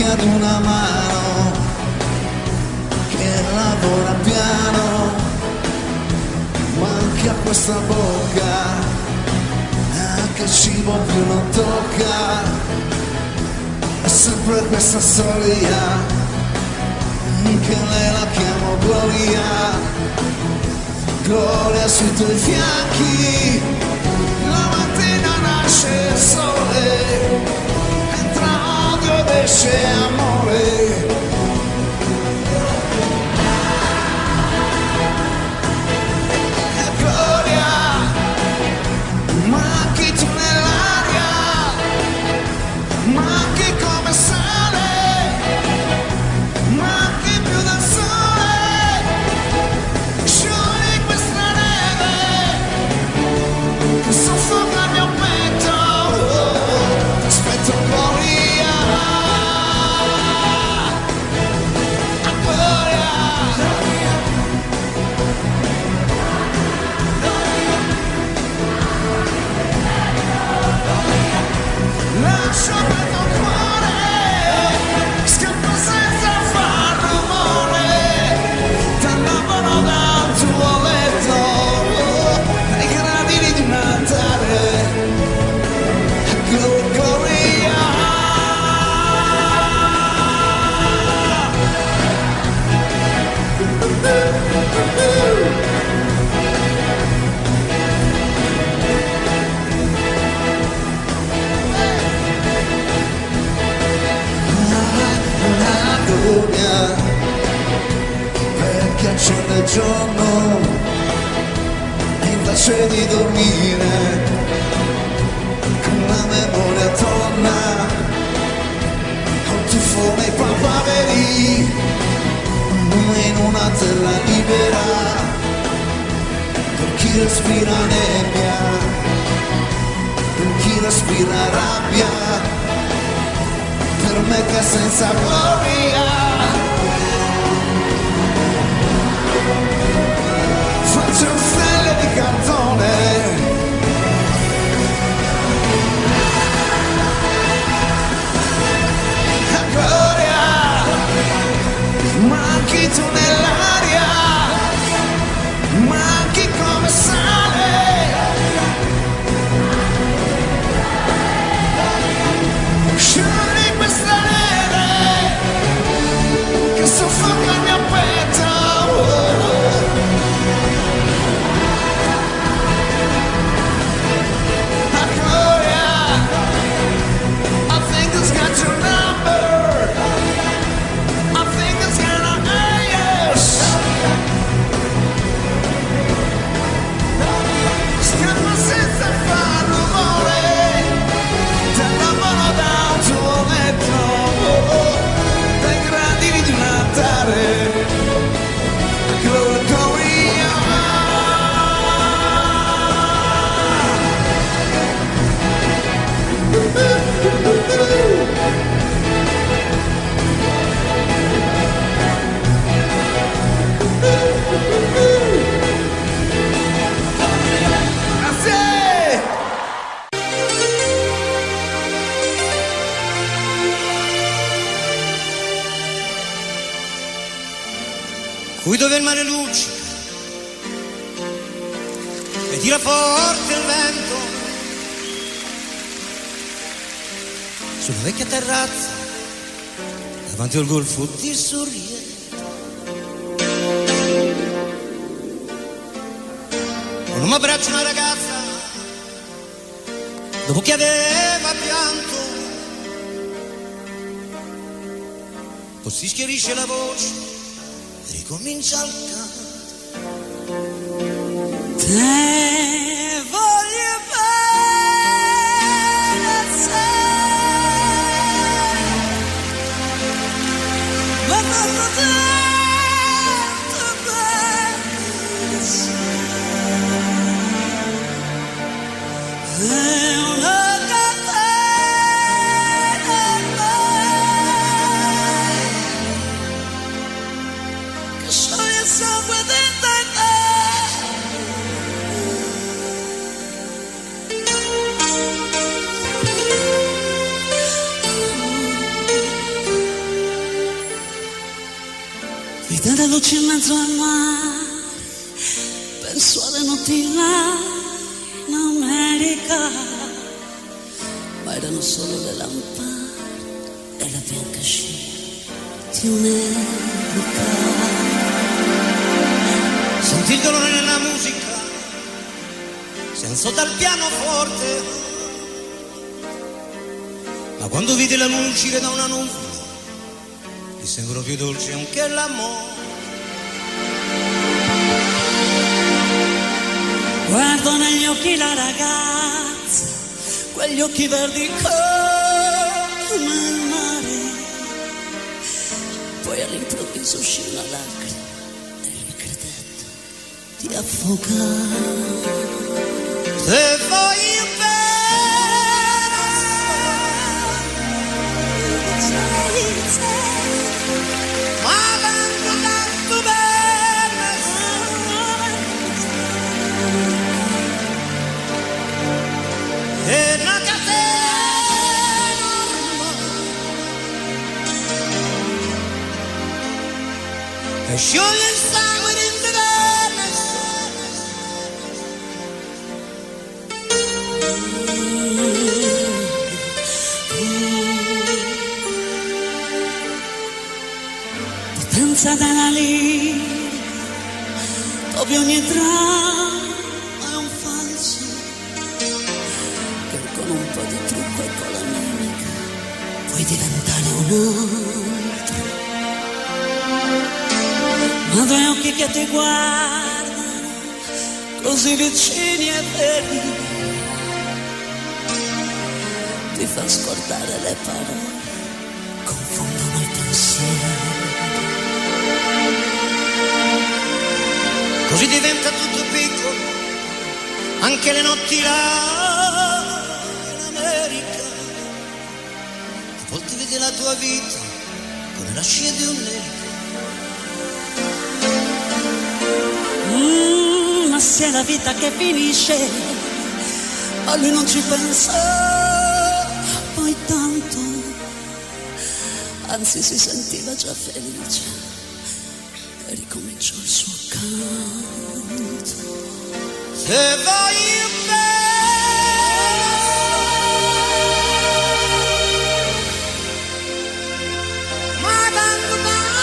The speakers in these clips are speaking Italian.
ad una mano che lavora piano, ma anche a questa bocca, anche cibo più non tocca, è sempre questa storia, che lei la chiamo Gloria, Gloria sui tuoi fianchi, la mattina nasce il sole, entra odio ed esce amore. Manchi tu nell'aria, manchi come sale, manchi più del sole, sciogli questa neve che soffoca il mio petto, ti aspetto Gloria, Gloria. Lascio per tuo cuore, scappa senza far rumore, t'annamoro dal tuo letto, ai gradini di un altare, Gloria. Perché accende il giorno e invece di dormire con la memoria torna a un tuffo nei papaveri, in una terra libera per chi respira nebbia, per chi respira rabbia, per me che senza gloria faccio stelle di cartone, gloria, manchi tu nell'aria, manchi come sale, sciogli questa neve che soffoca il mio petto. Qui dove il mare luccica e tira forte il vento, sulla vecchia terrazza davanti al golfo ti sorride, con un abbraccio una ragazza dopo che aveva pianto, poi si schiarisce la voce, ricomincia il canto. Te voglio bene assai, ma tanto bene assai. È una catena ormai che scioglie il sangue dentro in me. Vita da luce in mezzo al mare, penso alle notti là in America, ma erano solo le lampade e la bianca scia di un'epoca. Sentì il dolore nella musica, si alzò dal pianoforte, ma quando vide la luce uscire da una nuvola, gli sembrò più dolce anche l'amore. Guardo negli occhi la ragazza, quegli occhi verdi come il mare, poi all'improvviso uscì una lacrima e gli credette di affogare. Se voglio e scioglie il sangue dentro potenza della lirica, dove ogni dramma è un falso, che con un po' di trucco e con la mimica puoi diventare un altro. Ma due occhi che ti guardano, così vicini e veri, ti fa scordare le parole, confondono i pensieri. Così diventa tutto piccolo, anche le notti là in America. A volte vedi la tua vita come la scia di un nemico. Ma se è la vita che finisce, ma lui non ci pensa poi tanto, anzi si sentiva già felice e ricominciò il suo canto. Se voglio ma tanto bene,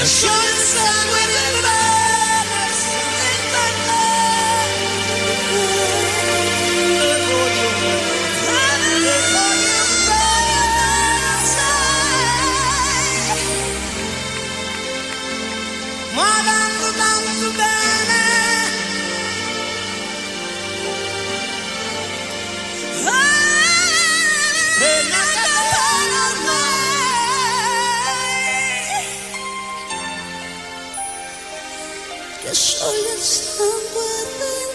scioglie il sangue del che scioglie il sangue dentro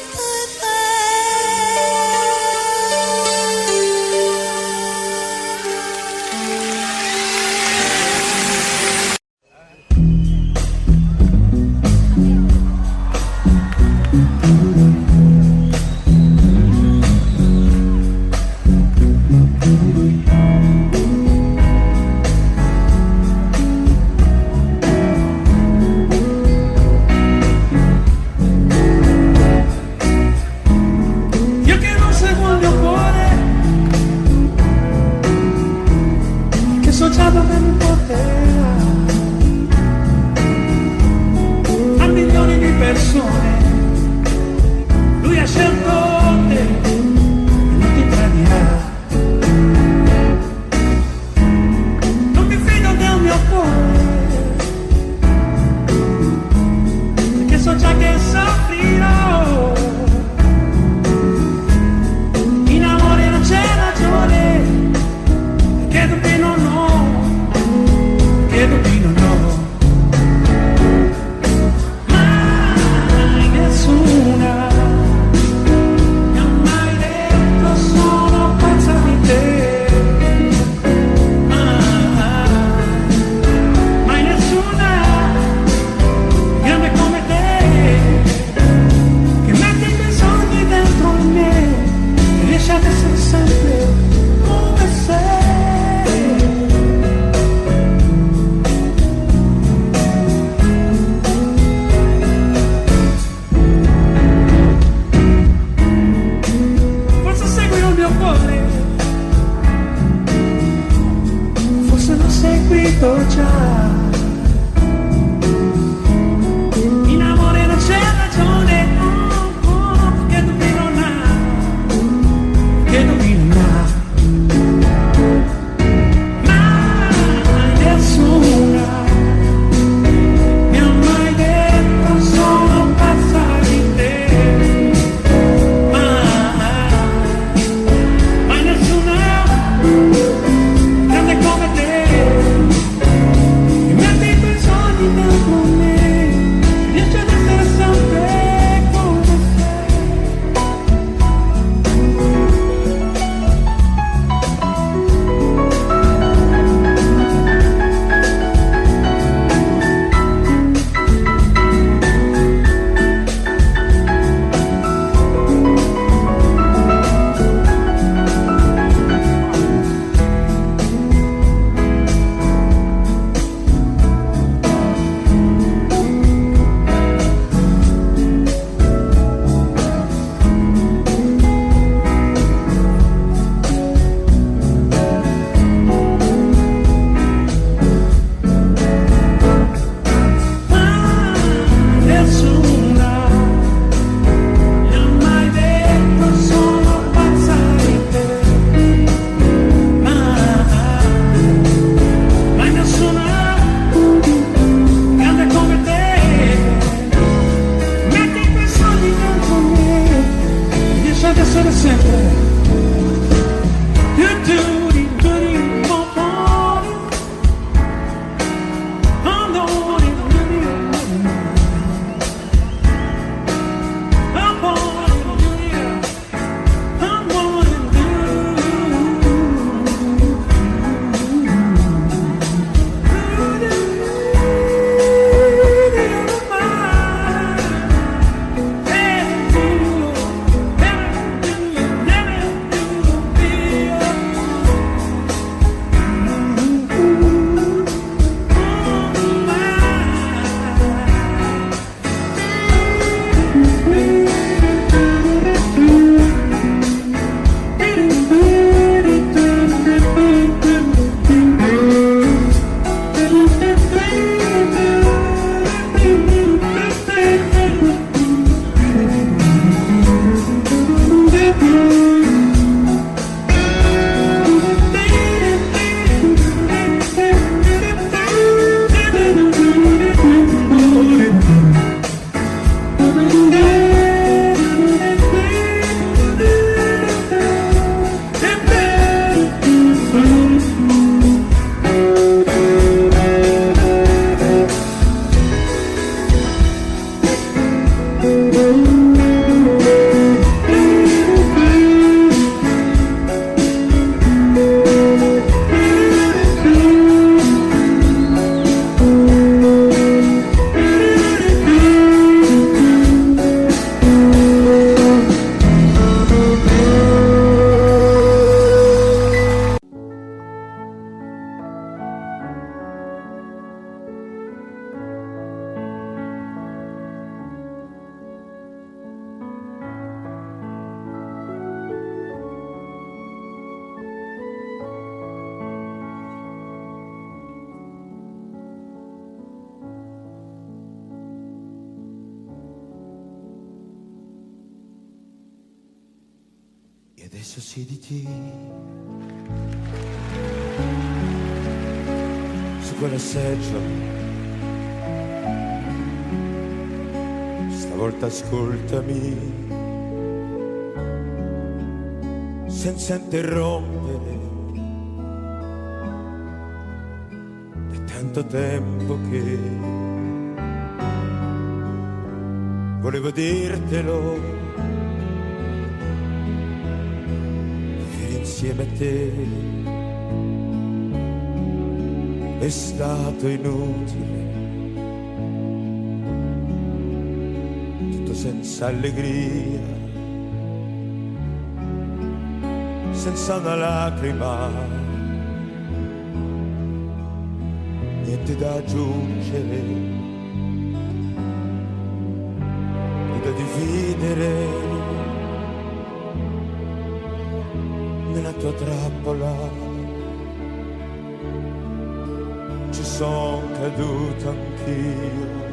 adesso siediti su quella seggiola. Stavolta ascoltami senza interrompere. È tanto tempo che volevo dirtelo, vivere insieme a te è stato inutile, tutto senza allegria, senza una lacrima, niente da aggiungere, da dividere nella tua trappola. Ci son caduto anch'io,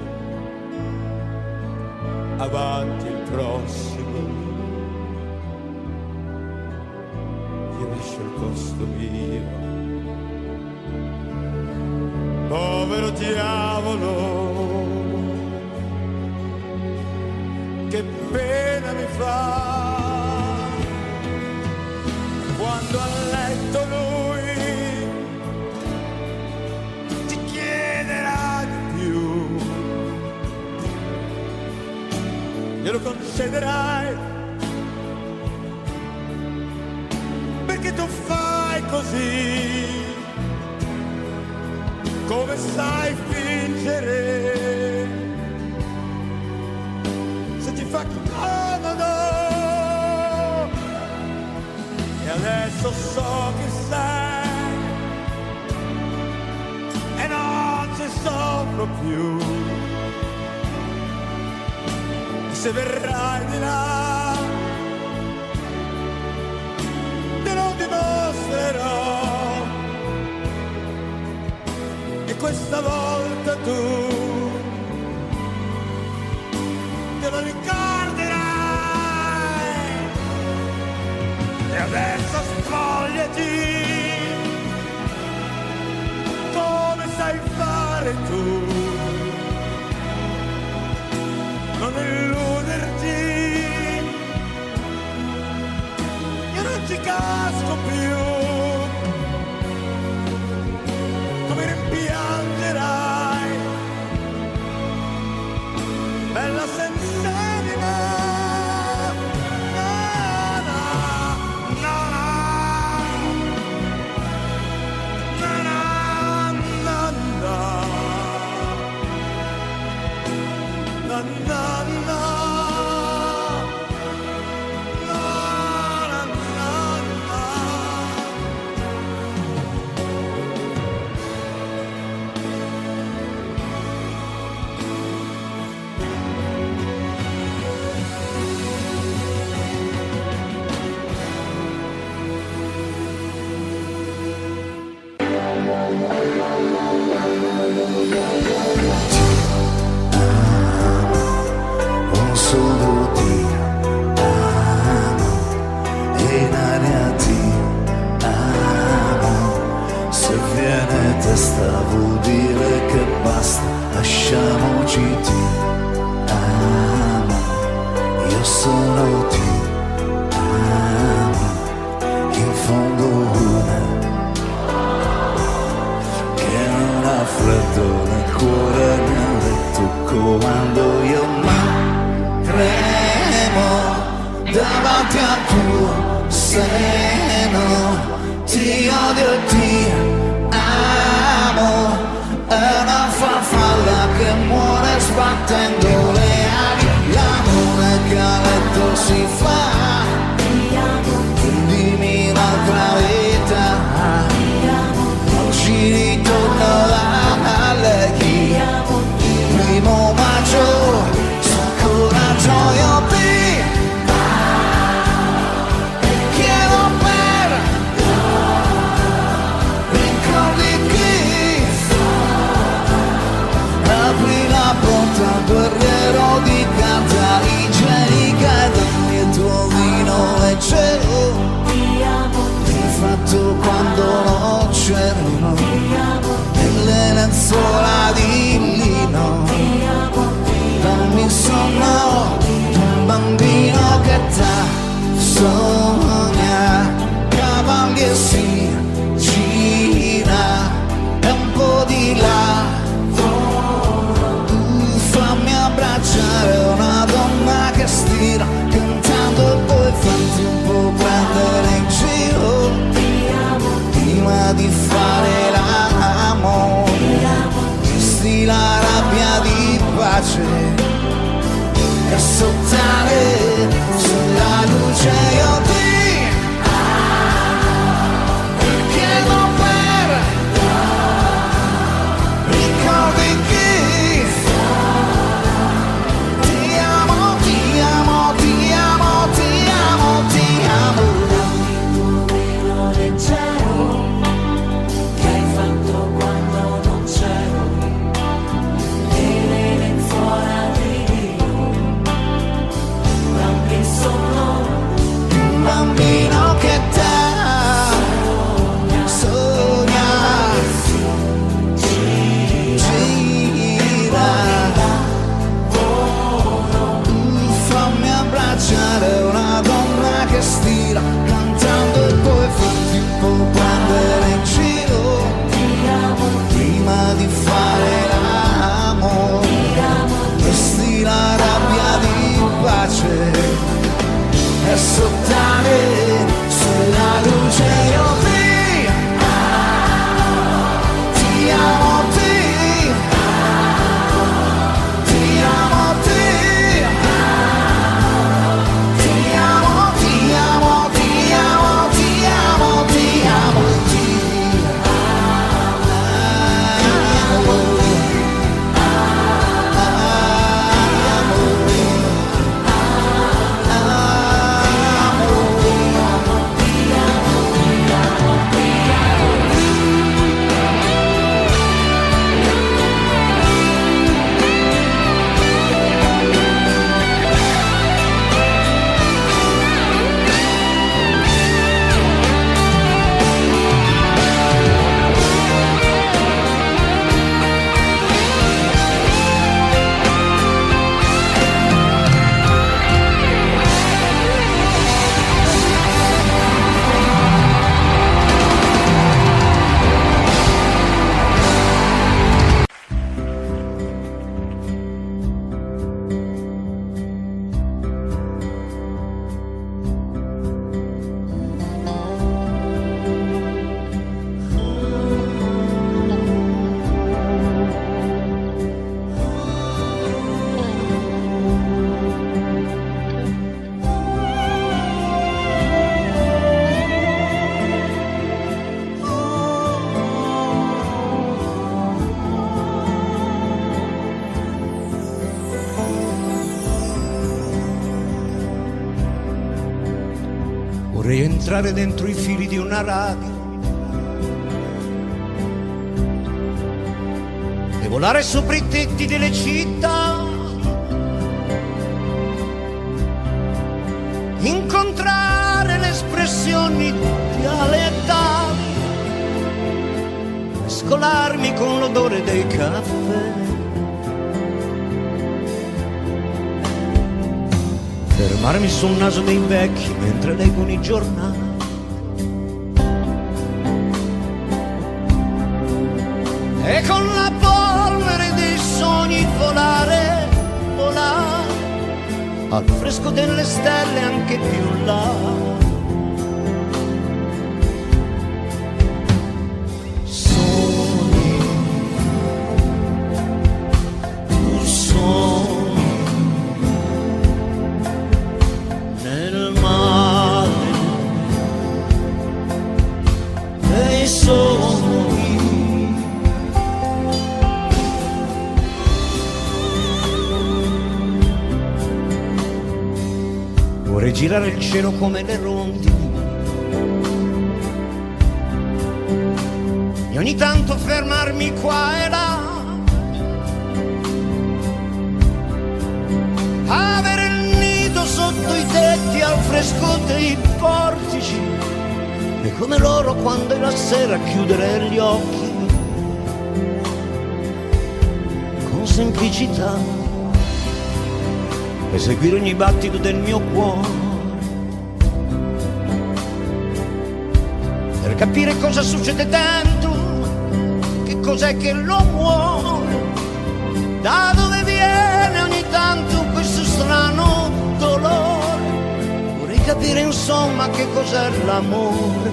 avanti il prossimo, io lascio il posto mio. Povero diavolo, che pena mi fa quando a letto lui ti chiederà di più, glielo concederai perché tu fai così, come sai fingere, se ti fa comodo. E adesso so chi sei e non ci soffro più, e se verrai di là te lo dimostrerò, e questa volta tu te lo ricorderai. E adesso spogliati come sai fare tu, non illuderti, io non ci casco più, come rimpiangerai bella senserina. Solo ti amo e in aria ti amo, se viene testa vuol dire che basta, lasciamoci, ti amo, io solo ti amo, in fondo una che non ha freddo nel cuore nel letto, quando io tremo davanti al tuo seno, ti odio e ti amo, è una farfalla che muore sbattendo le ali, l'amore che a letto si fa, dimmi un'altra vita, oggi ritorno a lei, primo maggio. Io ti chiedo per ricordi chi, apri la porta, guerriero di carta igienica, e dammi il tuo vino leggero. lenzuola di lino, dammi sonno di un bambino che t'ha sogna, cavalli e si gira e un po' di là. Fammi abbracciare una donna che stira, cantando e poi farti un po' prendere in giro, prima di fare l'amore, gesti la rabbia di pace e sottare sulla luce io ti chiedo per ricordi che ti amo, ti amo, ti amo, ti amo, ti amo. Dammi il tuo velo leggero che hai fatto quando non c'ero, e le lenzuola di lino, dammi il sonno Un bambino che t'ha sogna, gira, fammi abbracciare una donna che stira, cantando e poi farti un po' prendere in giro, prima di fare l'amore, vesti la rabbia di pace e sottare sulla luce io ti amo, ti amo, ti amo, ti amo, ti amo, ti amo, ti amo, ti Vorrei entrare dentro i fili di una radio e volare sopra i tetti delle città, incontrare le espressioni di ale e tali, mescolarmi con l'odore dei caffè, fermarmi sul naso dei vecchi mentre leggono i giornali, e con la polvere dei sogni volare, volare al fresco delle stelle anche più là. Sogni, tu sogni nel mare dei sogni. Vorrei girare il cielo come le rondini e ogni tanto fermarmi qua e là, avere il nido sotto i tetti al fresco dei portici, e come loro quando è la sera chiudere gli occhi semplicità e seguire ogni battito del mio cuore per capire cosa succede dentro, che cos'è che lo muove, da dove viene ogni tanto questo strano dolore. Vorrei capire insomma che cos'è l'amore,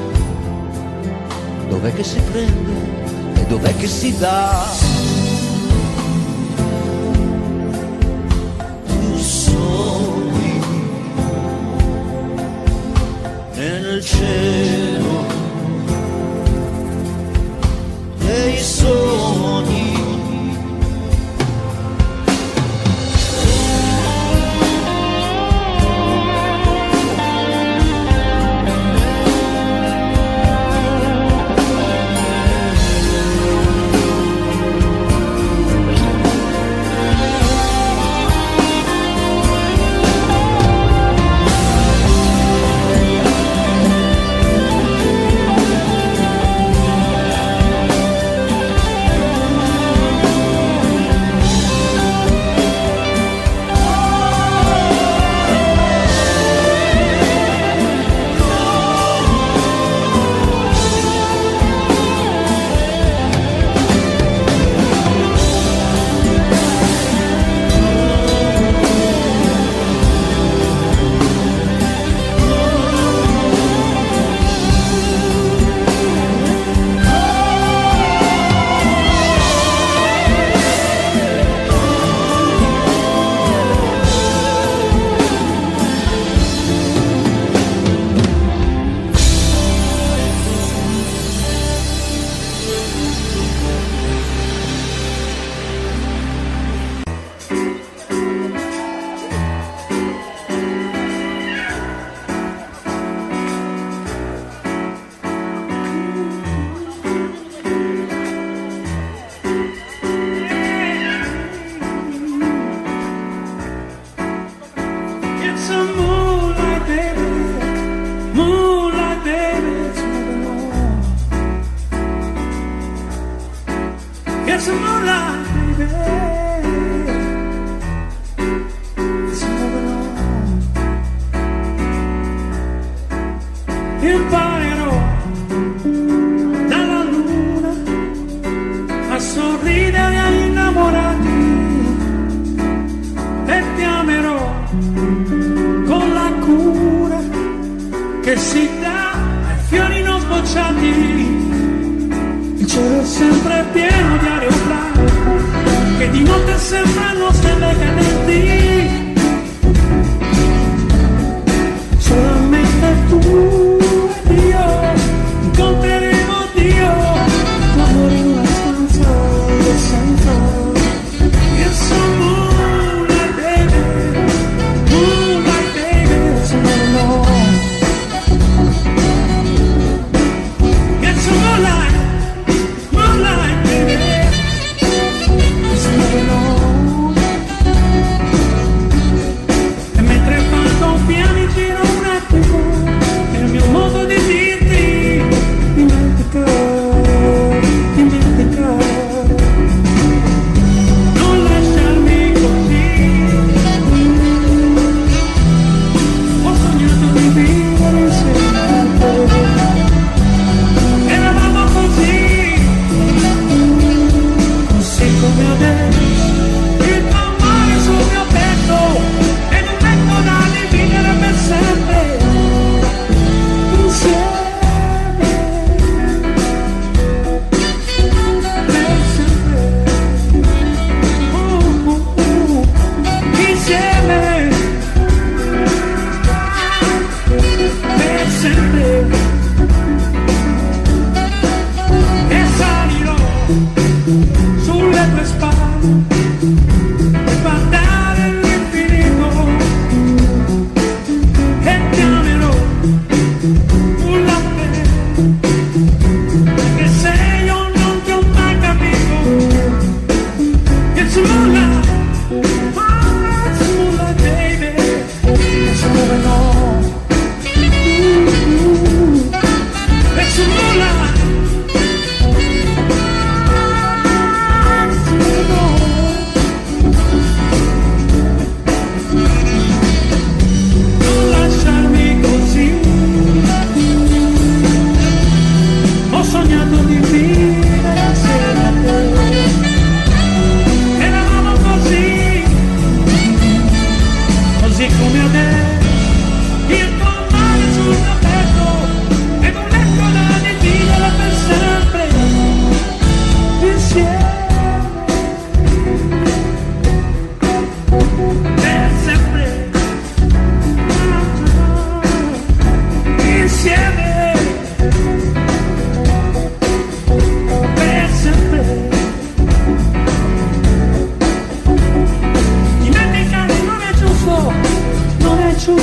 dov'è che si prende e dov'è che si dà. Tu sogni nel cielo dei sogni.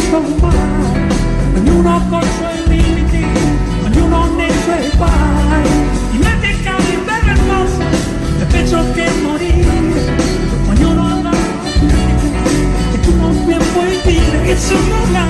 questo mare, ognuno con i suoi limiti, ognuno nei suoi guai. Dimenticare il bello e il mosso è peggio che morire, ognuno ha la sua e tu non mi puoi dire che sono là.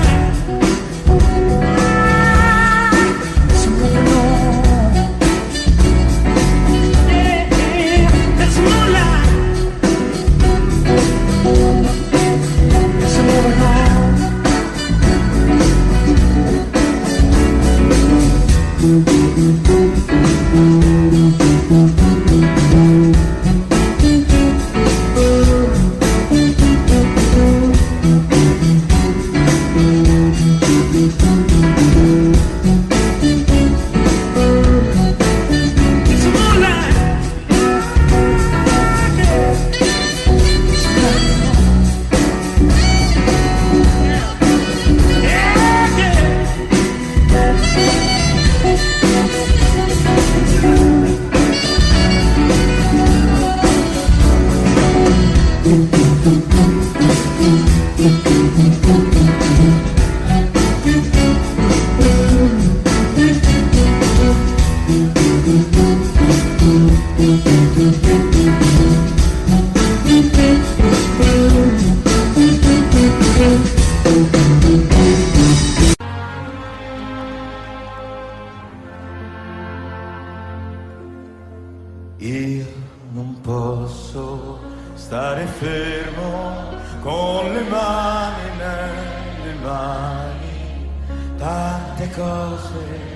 Io non posso stare fermo con le mani nelle mani, tante cose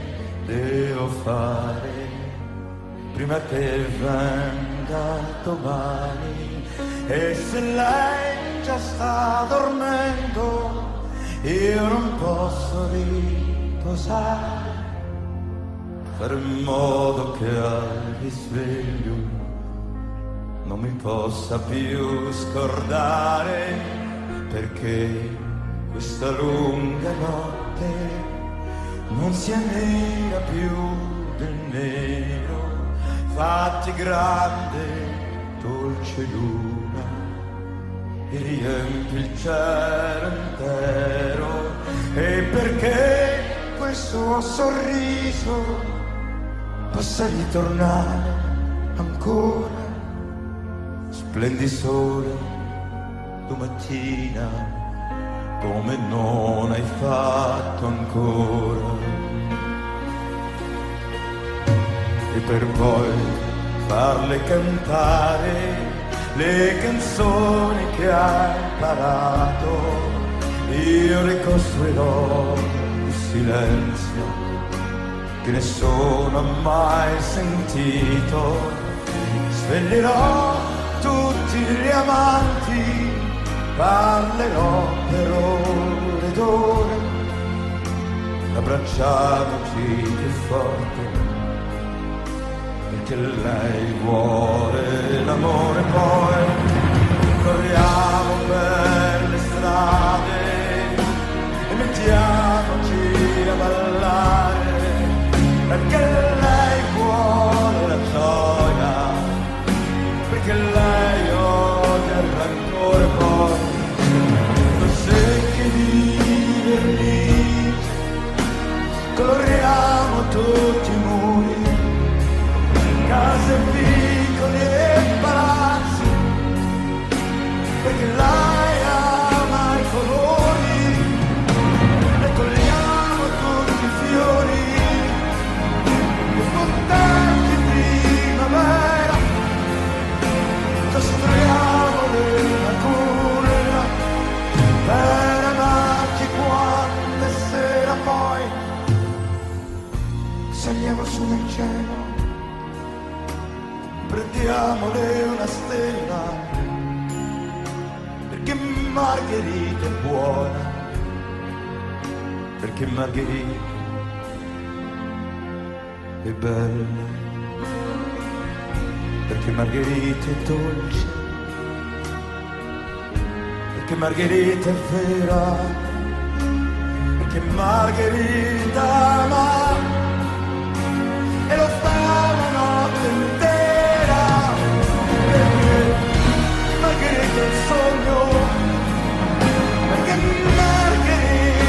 devo fare prima che venga domani, e se lei già sta dormendo io non posso riposare, fare in modo che al risveglio non mi possa più scordare, perché questa lunga notte non sia nera più del nero. Fatti grande, dolce luna, e riempi il cielo intero, e perché quel suo sorriso possa ritornare ancora. Splendi sole domattina come non hai fatto ancora, e per poi farle cantare le canzoni che hai imparato. Io ricostruirò il silenzio che nessuno ha mai sentito, sveglierò tutti gli amanti, parlerò per ore ed ore, abbracciamoci più forte, perché lei vuole l'amore. Poi corriamo per le strade e mettiamoci a ballare, perché lei vuole la gioia, perché lei odia il rancore. Poi lo secchi di vernice, coloriamo tutti i muri, case, vicoli e palazzi, perché lei ama i colori, e togliamo tutti i fiori, i fontanti primavera, costruiamo una culla per amarci quante sera. Poi saliamo su nel cielo, prendiamole una stella, perché Margherita è buona, perché Margherita è bella, perché Margherita è dolce, perché Margherita è vera, perché Margherita ama e lo fa la notte intera, perché Margherita è il sogno, perché Margherita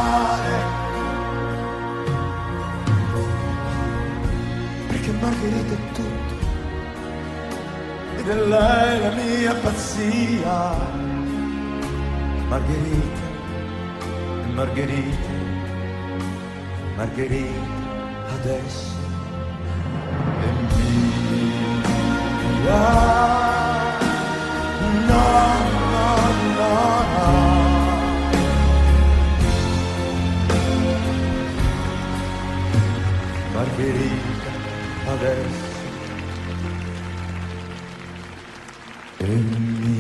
mare, perché Margherita è tutto ed è lei la mia pazzia. Margherita, Margherita, Margherita adesso è mia. No, no, no, no. Margherita adesso è mia.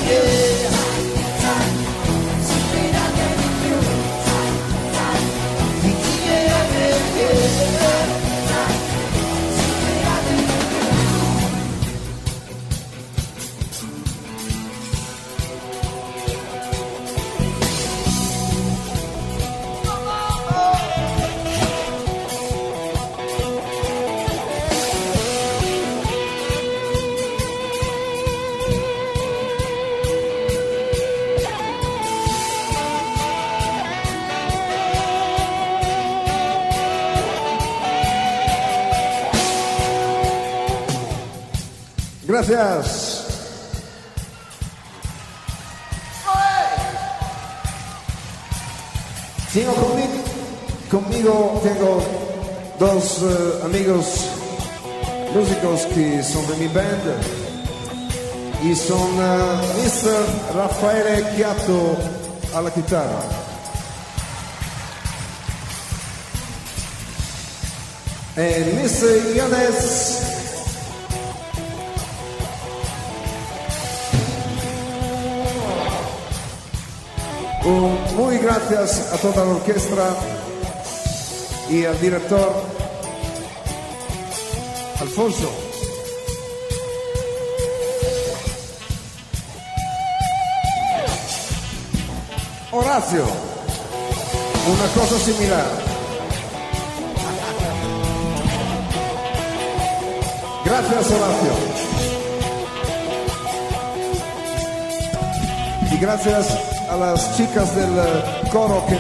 Yeah. Gracias. Conmigo tengo dos amigos músicos que son de mi band y son Mr. Raffaele Chiatto alla chitarra e Mr. Iones muy gracias a toda la orquesta y al director Alfonso. Orazio, una cosa similar. Gracias, Orazio. Y gracias a las chicas del coro que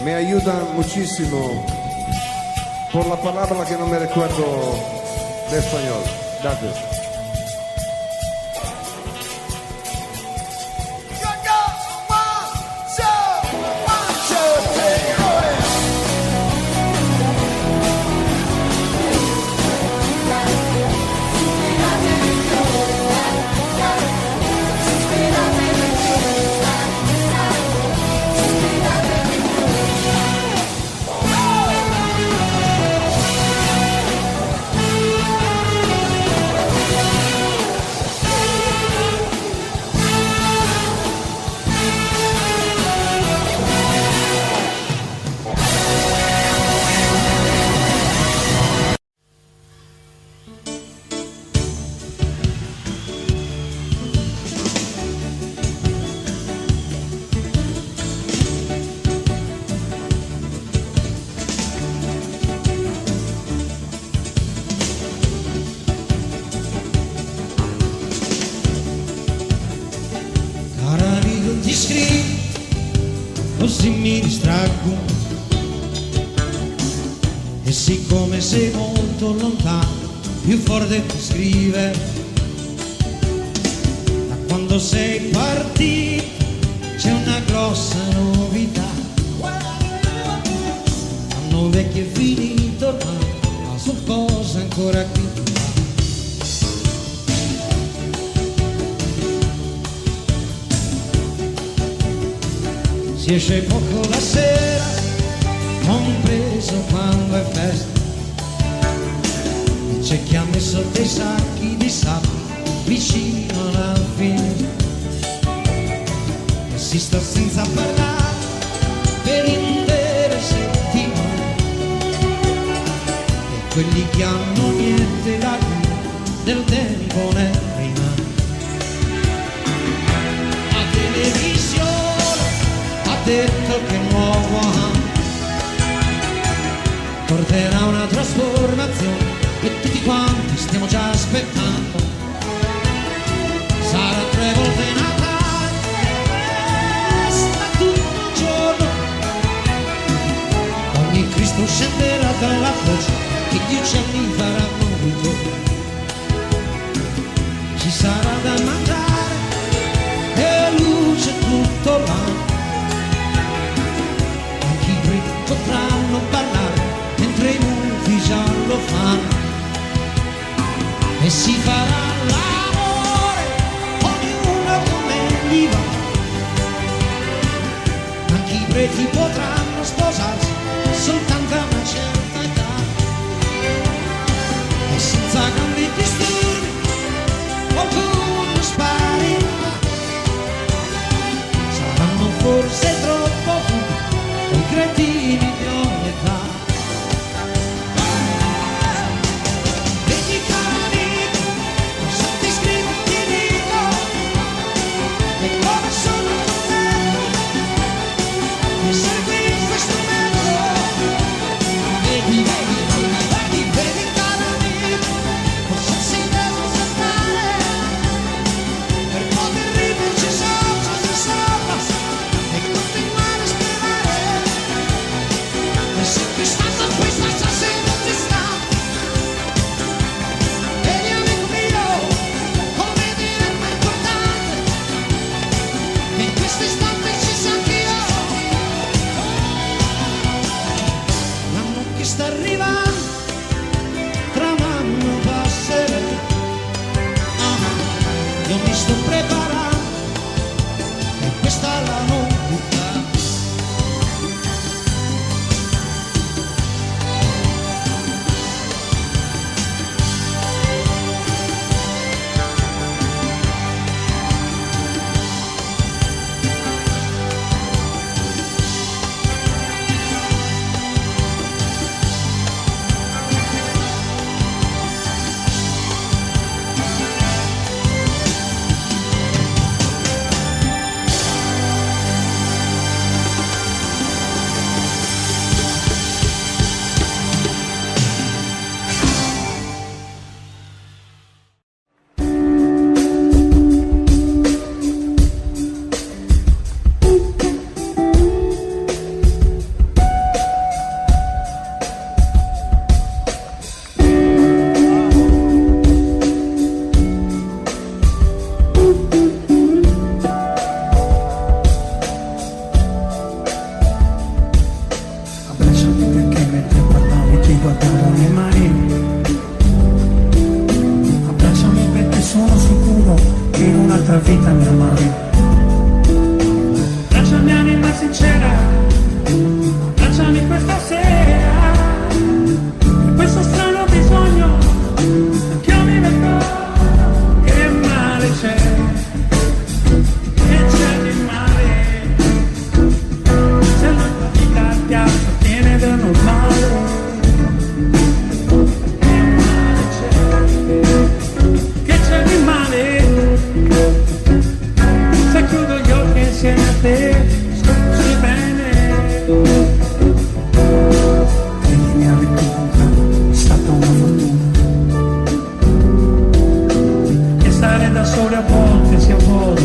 me ayudan muchísimo por la palabra que no me recuerdo de español. Gracias. Ti scrivo, così mi distraggo e siccome sei molto lontano, più forte ti scrive. Da quando sei partito c'è una grossa novità, hanno vecchio e finito ormai, ma sono cose ancora qui. Si esce poco la sera, compreso quando è festa, e c'è chi ha messo dei sacchi di sabbia vicino alla fine, e si sta senza parlare per intere settimane, e quelli che hanno niente da dire del tempo ne rimane. La televisione detto che nuovo anno porterà una trasformazione e tutti quanti stiamo già aspettando. Sarà 3 volte Natale, sta tutto il giorno, ogni Cristo scenderà dalla croce e gli uccelli faranno ritorno. Ci sarà da mangiare e luce tutto l'anno, potranno parlare mentre i muti già lo fanno, e si farà l'amore ognuno come gli va, anche i preti potranno sposarsi soltanto a una certa età, e senza grandi disturbi qualcuno sparirà. Saranno forse troppo furbi i cretini di ogni età. Vedi caro amico, cosa ti scrivo e ti dico, e come sono contento di seguire questo metodo. Vedi, caro amico, cosa si deve saltare per poter riderci sopra, e con te male. Lasciami anima sincera, lasciami questa sera, e questo strano bisogno che io mi metto. Che male c'è, che c'è di male, se la tua vita ti appartiene da normale. Se chiudo gli occhi insieme a te, sto così bene. E chi mi ha incontrato è stata una fortuna. E stare da sole a volte, sì a volte,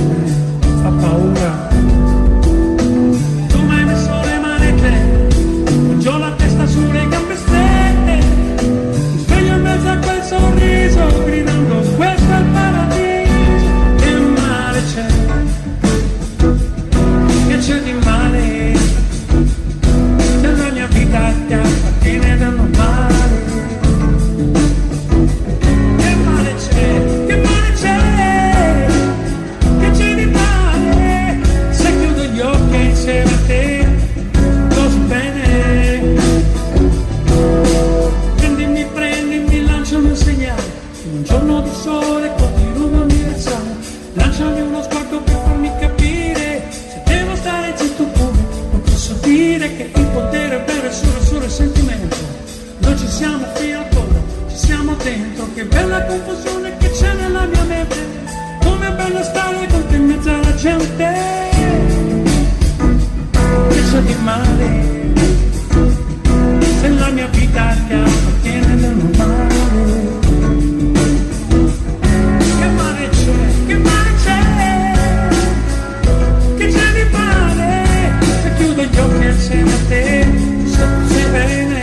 fa paura. Tu mi hai messo le manette, giù la testa sulle gambe strette. Mi sveglio in mezzo a quel sorriso, gridando questo è il paradiso. Che c'è di male, se la mia vita ti appartiene da normale. Che male c'è, che male c'è, che c'è di male, se chiudo gli occhi insieme a te, così bene. Prendimi, lanciami un segnale, in un giorno di sole continuo a mirare. Lanciami uno sguardo per farmi capire se devo stare zitto oppure non posso dire che il potere è vero e solo il sentimento. Noi ci siamo fino al collo, ci siamo dentro. Che bella confusione che c'è nella mia mente. Com'è bello stare con te in mezzo alla gente. Che c'è di male, se la mia vita ti appartiene da normale. Che male c'è, che male c'è, che c'è di male, se chiudo gli occhi insieme a te, sto così bene.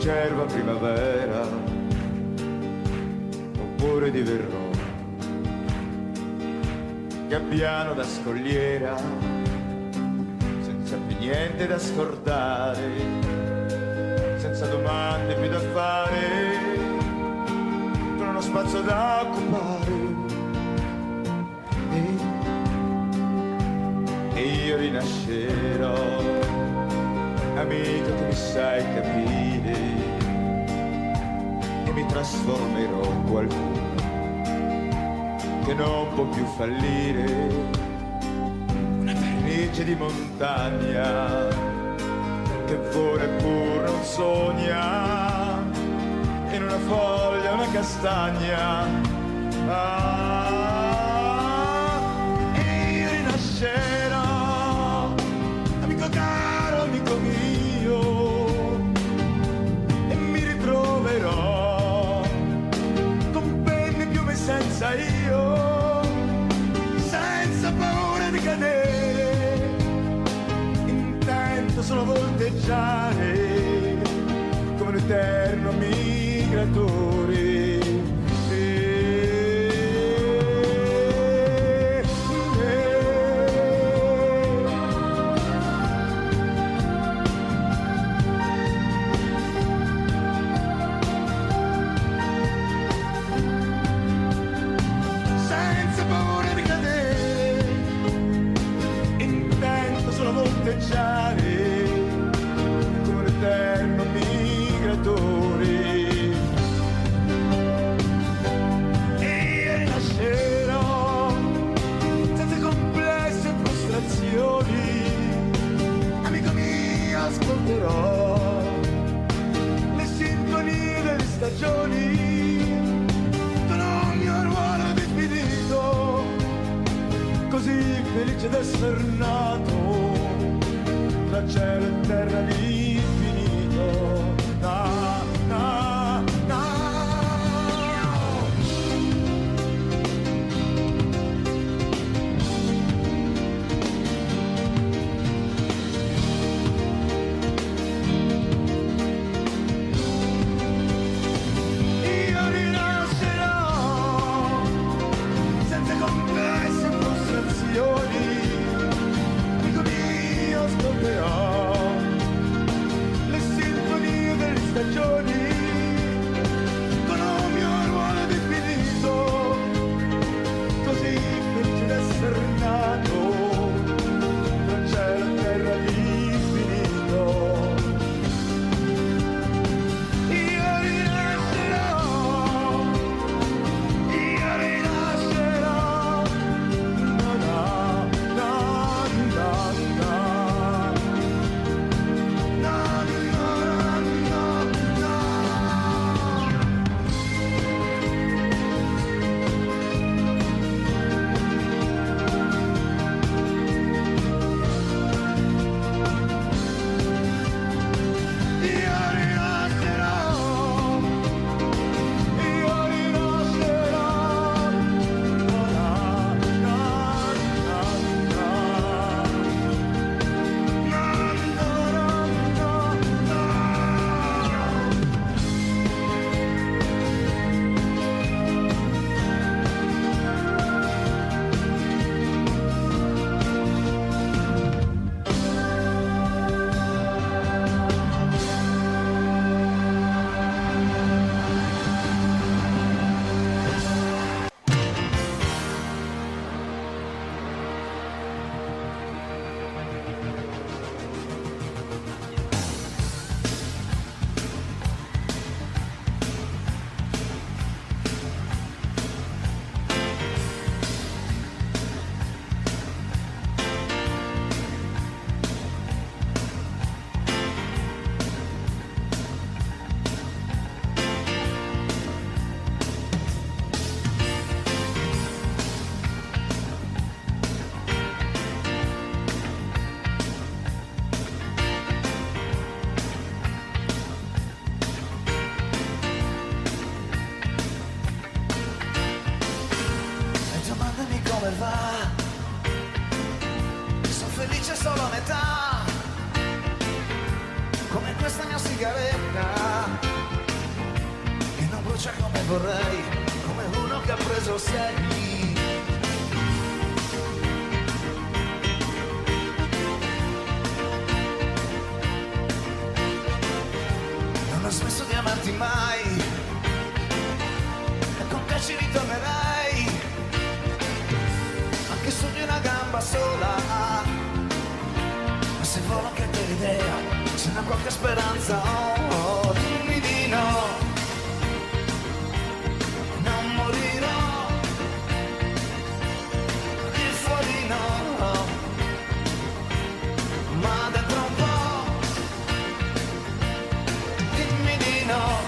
cerva primavera, oppure di Verrona, gabbiano da scogliera, senza più niente da scordare, senza domande più da fare, con uno spazio da occupare. E io rinascerò, amico, tu mi sai capire, e mi trasformerò in qualcuno che non può più fallire, una vernice di montagna che vola eppur non sogna, in una foglia una castagna. E io rinascerò, amico caro, amico mio, e mi ritroverò con penne, piume e senza io, senza paura di cadere, intento solo a volteggiare come un eterno migratore. Come un eterno migratore. E io rinascerò senza complessi e frustrazioni, amico mio, ascolterò le sintonie delle stagioni con un mio ruolo di spirito, così felice d'essere nato tra cielo e terra l'infinito. Na, na, na. Io rinascerò senza complessi e frustrazioni, ascolterò le sintonie delle stagioni con un mio ruolo di spirito, così felice d'essere nato tra cielo e terra l'infinito. Io rinascerò, io rinascerò, na na na na na. come va, sono felice solo a metà, come questa mia sigaretta, bacia come vorrei, come uno che ha preso sei. Non ho smesso di amarti mai, e con te ci ritornerei, anche su di una gamba sola. Ma se volo anche te l'idea, c'è una qualche speranza, oh, dimmi di no. Non morirò, di fuori no, ma dentro un po', dimmi di no,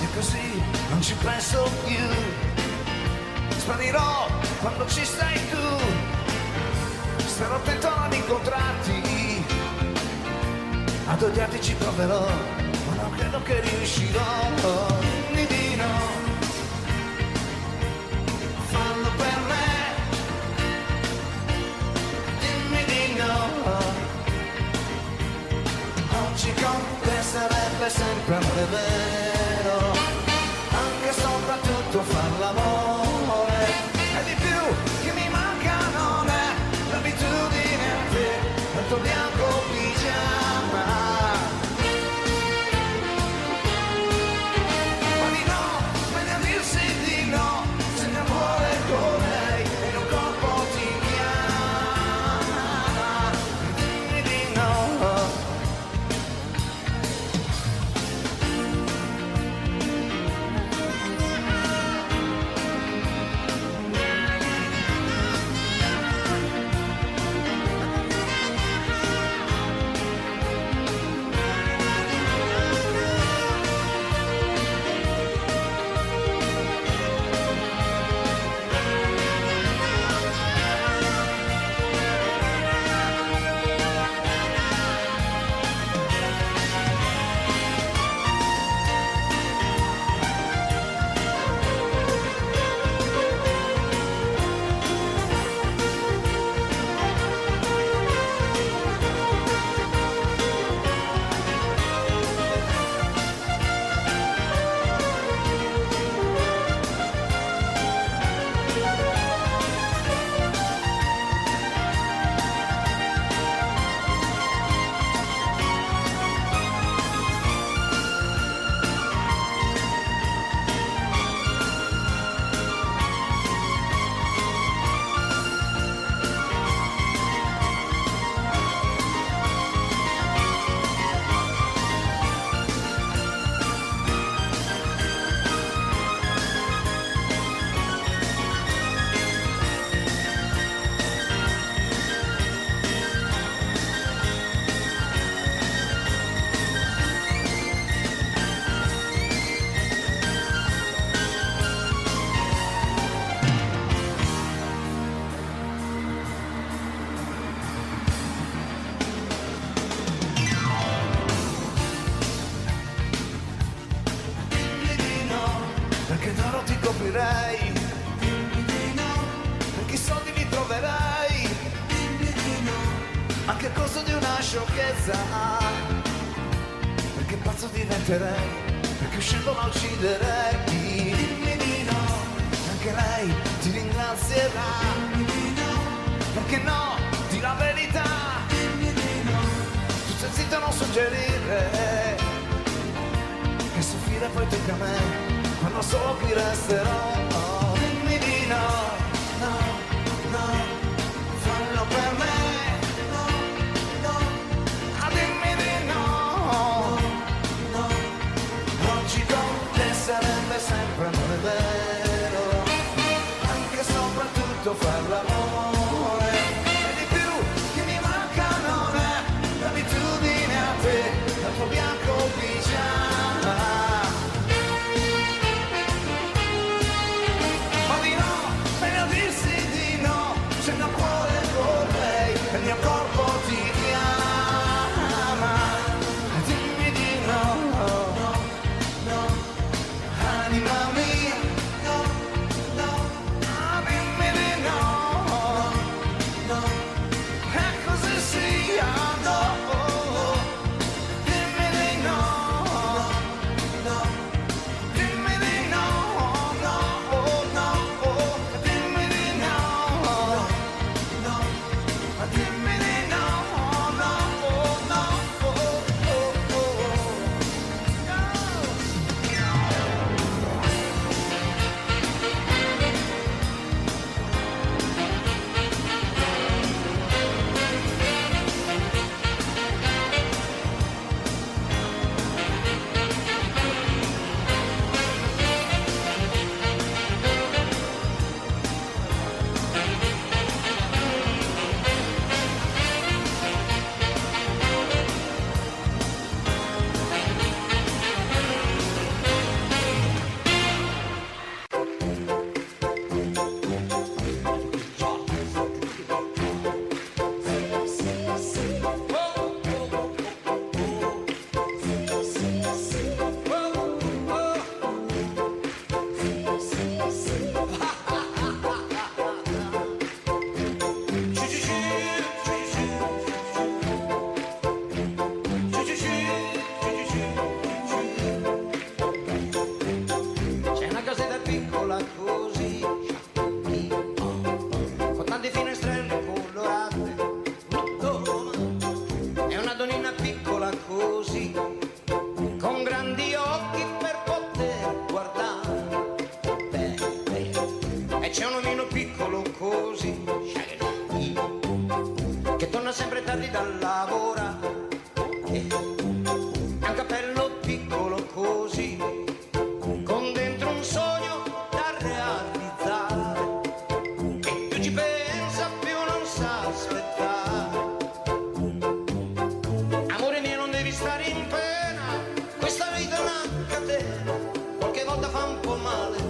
e così non ci penso più. Sparirò quando ci stai tu, starò attento a non incontrarti, ad odiarti ci proverò, ma non credo che riuscirò. Dimmi di no, fallo per me, dimmi di no. Oggi con te sarebbe sempre amore vero, anche soprattutto far l'amore. E di più che mi manca non è l'abitudine a te, il tuo bianco pigiama. Ma di no, meglio a dirsi di no, se ne vuole con lei e il corpo ti chiama. Dimmi di no. Perché d'oro ti coprirei, dimmi di no, perché i soldi li troverei, dimmi di no, anche a costo di una sciocchezza, perché pazzo diventerei, perché uscendo la ucciderei, dimmi di no, anche lei ti ringrazierà, dimmi di no, perché no, di la verità, dimmi di no, tu stai zitto a non suggerire, che soffrire poi tocca a me. Quando solo qui resterò, dimmi di no, no, no, fallo per me, no, no, dimmi di no, no, oggi con te sarebbe sempre amore vero, anche e soprattutto far l'amore, e di più che mi manca non è l'abitudine a te, dal tuo bianco pigiama. Il mio corpo ti chiama, dimmi di no, no, no, anima mia, no, no, dimmi di no, così, che torna sempre tardi dal lavoro, ha un cappello piccolo così, con dentro un sogno da realizzare, e più ci pensa più non sa aspettare. Amore mio, non devi stare in pena, questa vita è una catena, qualche volta fa un po' male.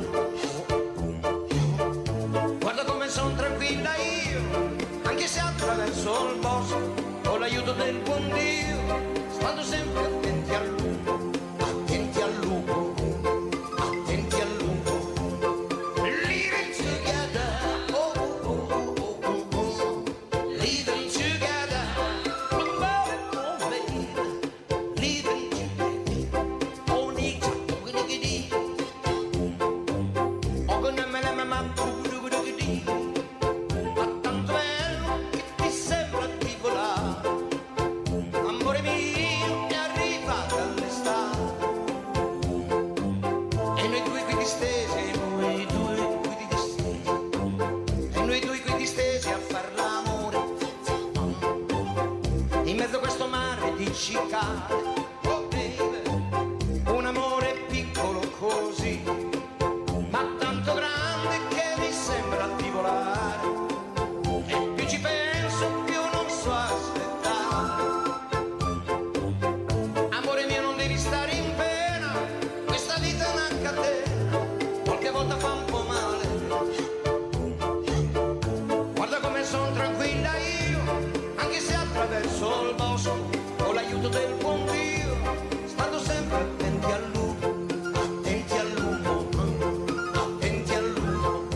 Guarda come sono tranquilla io, anche se attraverso il bosco, con l'aiuto del buon Dio, stando sempre attenti al lupo, attenti al lupo, attenti al lupo. Living together, oh oh oh oh oh oh, living together, oh oh baby, living together, oh nigga, oh nigga, oh gonna me la mamma, oh nigga, ma tanto bello che ti sembra di volare. Amore mio, è arrivata l'estate, e noi due qui distesi, noi due qui distesi, e noi due qui distesi a far l'amore, in mezzo a questo mare di cicale, oh baby, un amore piccolo così, ma tanto grande che mi sembra di volare, e più ci penso più non so aspettare. Amore mio, non devi stare in pena, questa vita è una catena, qualche volta fa un po' male. Guarda come sono tranquilla io, anche se attraverso il bosco, con l'aiuto del buon Dio, stando sempre attenti al lupo, attenti al lupo, attenti al lupo.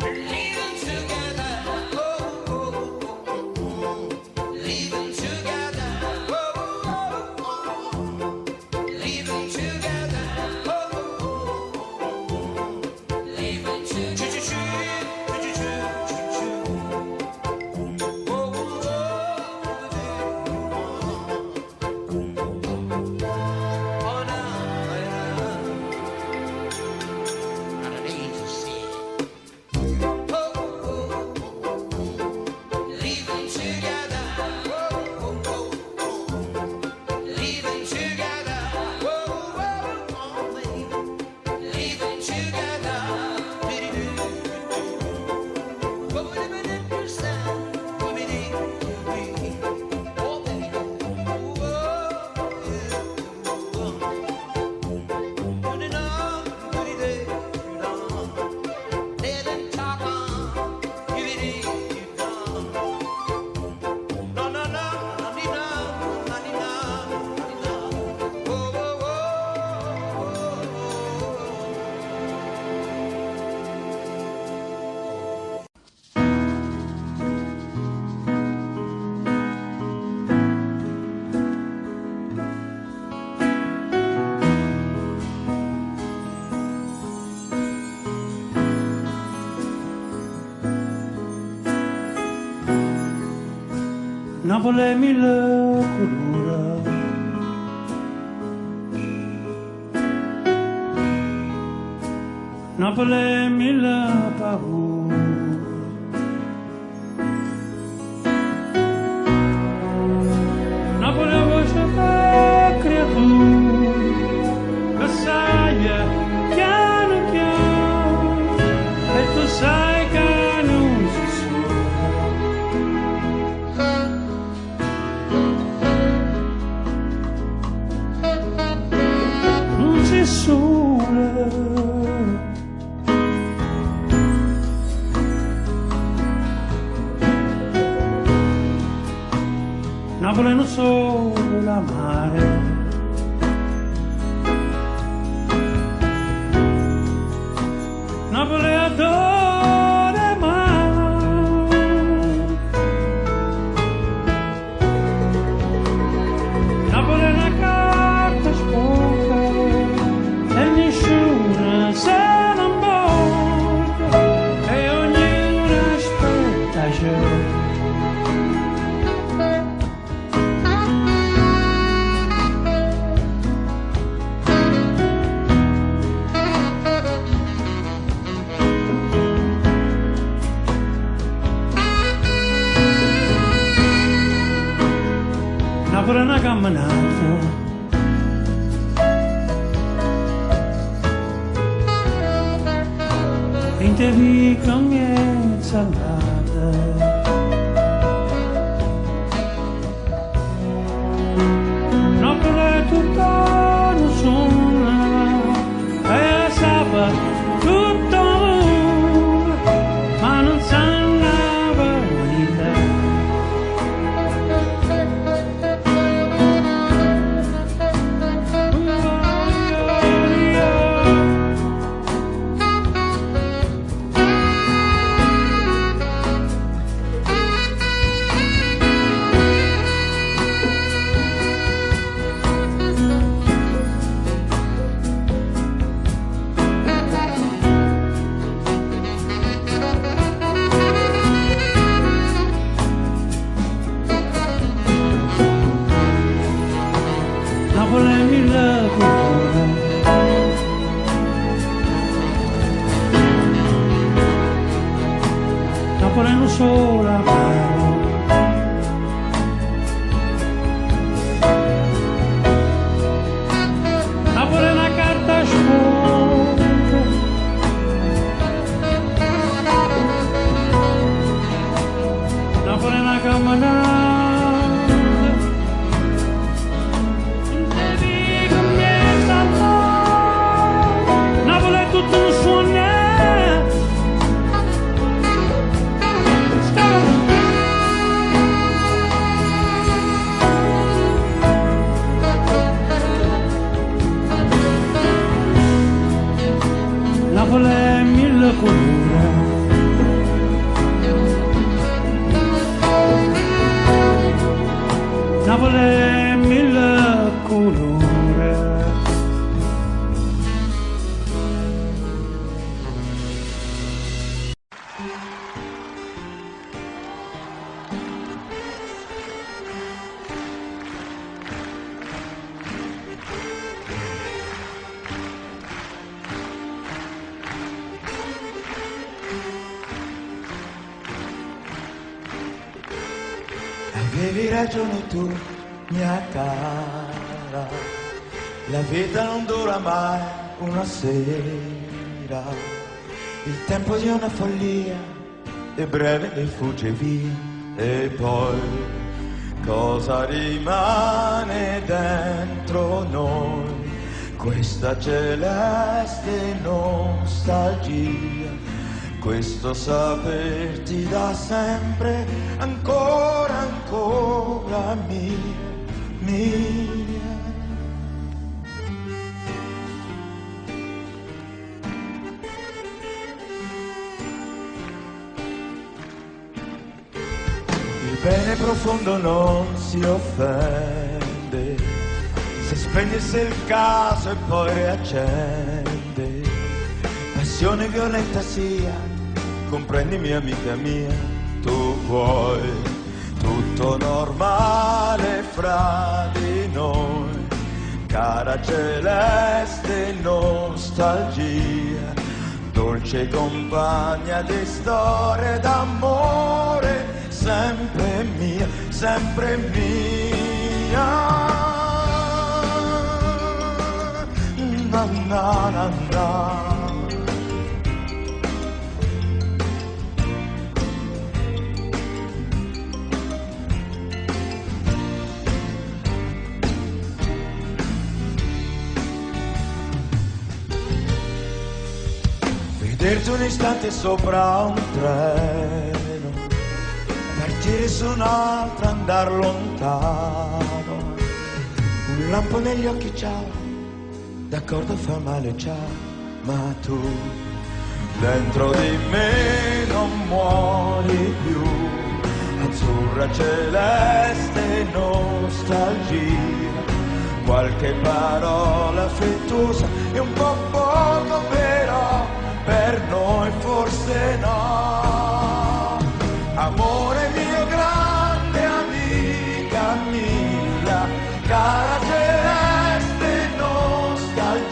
Living together, oh oh oh oh, living together, oh oh oh oh, living together, oh oh oh oh, living together. Choo choo choo, choo choo choo choo. Oh oh oh no, I don't need to see it. Oh oh oh oh, living together, oh oh oh oh, living together, oh oh oh baby, living together, oh baby, understand, oh baby, oh let them talk on, you believe you don't. No, no, no, no, no, no, no, no. Oh, oh, oh, Napoli mille colore, Napoli mille paure, Napoli a voce da creatura, che sai piano piano, e tu sai che non si suona. Non si suona. Napoli non solo la mare, Napoli adora mare, Napoli è una carta sporca e nessuno se ne importa e ognuno aspetta già. Napoli è una camminata, in te vica mezza andata. Napoli è tutta una sola, e sa tutto, ma non sa sola mano. Napoli è una carta sporca, Napoli è una camminata, e dico niente, Napoli è tutto un sogno. Napoli è mille colori, Napoli è mille colori. Avevi ragione tu, mia cara, la vita non dura mai una sera, il tempo di una follia è breve e fugge via, e poi cosa rimane dentro noi? Questa celeste nostalgia, questo saperti da sempre, ancora, ancora mia, mia. Il bene profondo non si offende, se spegnesse il caso e poi riaccende. Passione violenta sia, comprendimi amica mia, tu vuoi tutto normale fra di noi, cara celeste nostalgia, dolce compagna di storie d'amore, sempre mia, sempre mia. Na na na na. Vederti un istante sopra un treno, partire su un altro, andar lontano, un lampo negli occhi, ciao, d'accordo fa male, ciao, ma tu dentro di me non muori più, azzurra celeste nostalgia, qualche parola affettuosa e un po' poco però, per noi forse no. Amore mio, grande amica mia, cara celeste nostalgia,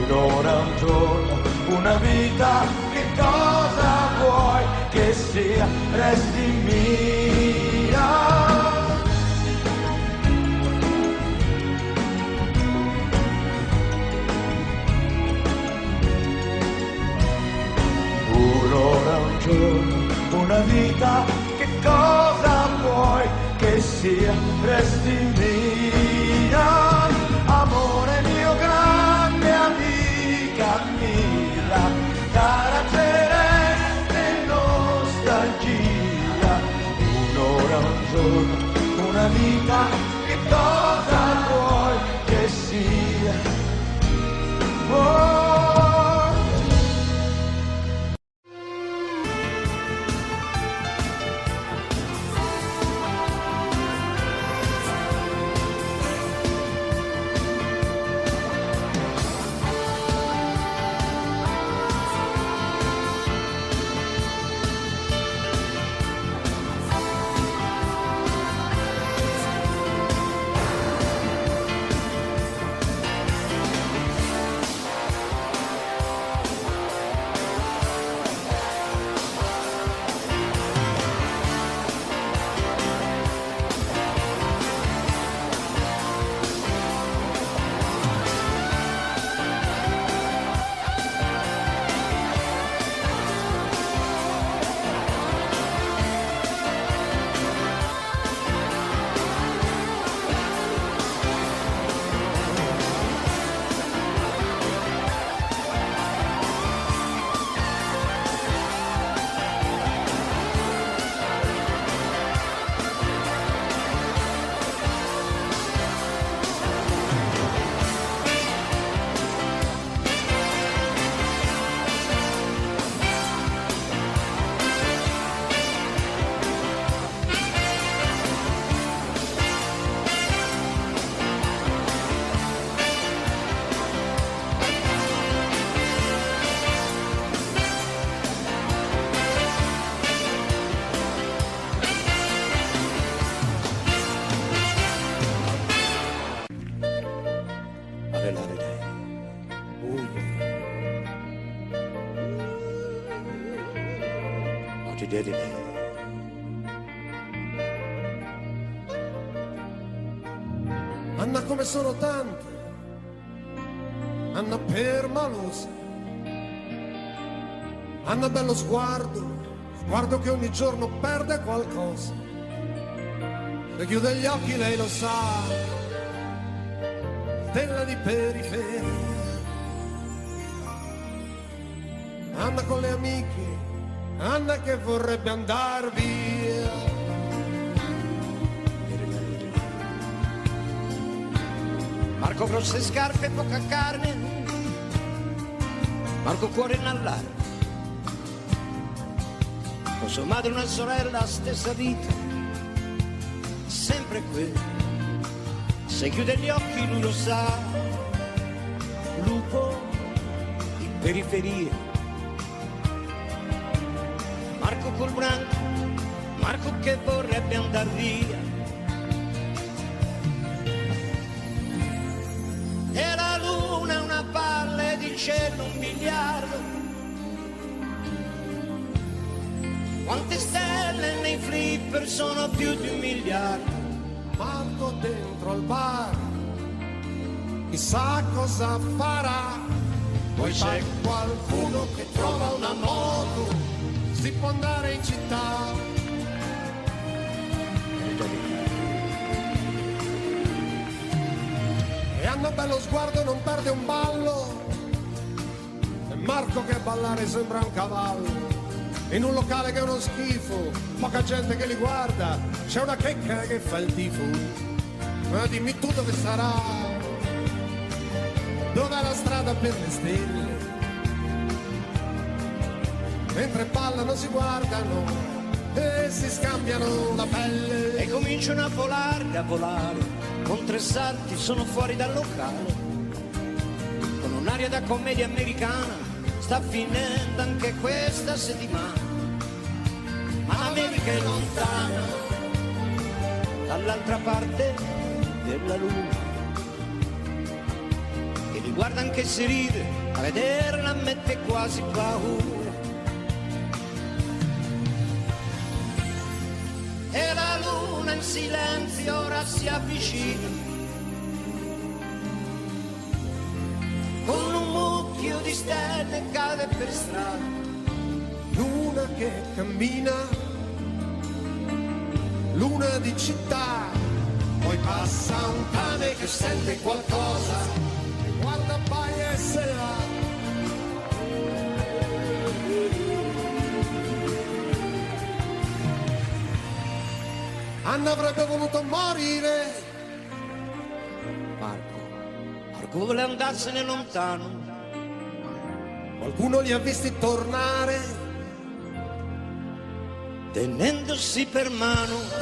un'ora, un giorno, una vita, che cosa vuoi che sia, resti mia. giorno, una vita, che cosa vuoi che sia? Resti mia, amore mio, grande amica mia, cara celeste nostalgia, un'ora, un giorno, una vita, che cosa vuoi che sia? Oh. Anna, come sono tante, Anna permalosa, Anna bello sguardo, sguardo che ogni giorno perde qualcosa. Se chiude gli occhi lei lo sa, stella di periferia. Anna con le amiche, Anna che vorrebbe andar via. Marco grosse scarpe e poca carne, Marco cuore in all'aria, con sua madre una sorella, stessa vita, sempre quello. Se chiude gli occhi lui lo sa, lupo di periferia. Marco col branco, Marco che vorrebbe andar via. E la luna è una palla e di cielo 1 miliardo. Quante stelle nei flipper sono più di 1 miliardo. Marco dentro al bar, chissà cosa farà. Poi c'è qualcuno che trova una moto, si può andare in città. E hanno bello sguardo, non perde un ballo. E Marco che a ballare sembra un cavallo. In un locale che è uno schifo, poca gente che li guarda, c'è una checca che fa il tifo. Ma dimmi tu dove sarà, dov'è la strada per le stelle? Mentre ballano si guardano e si scambiano la pelle. E cominciano a volare, con 3 salti sono fuori dal locale. Con un'aria da commedia americana, sta finendo anche questa settimana. Ma l'America è lontana, dall'altra parte della luna. E li guarda anche se ride, a vederla mette quasi paura. E la luna in silenzio ora si avvicina, con un mucchio di stelle cade per strada. luna che cammina, luna di città, poi passa un cane che sente qualcosa, guarda paia e se ne va. Anna avrebbe voluto morire. Marco vuole andarsene lontano. Qualcuno li ha visti tornare, tenendosi per mano.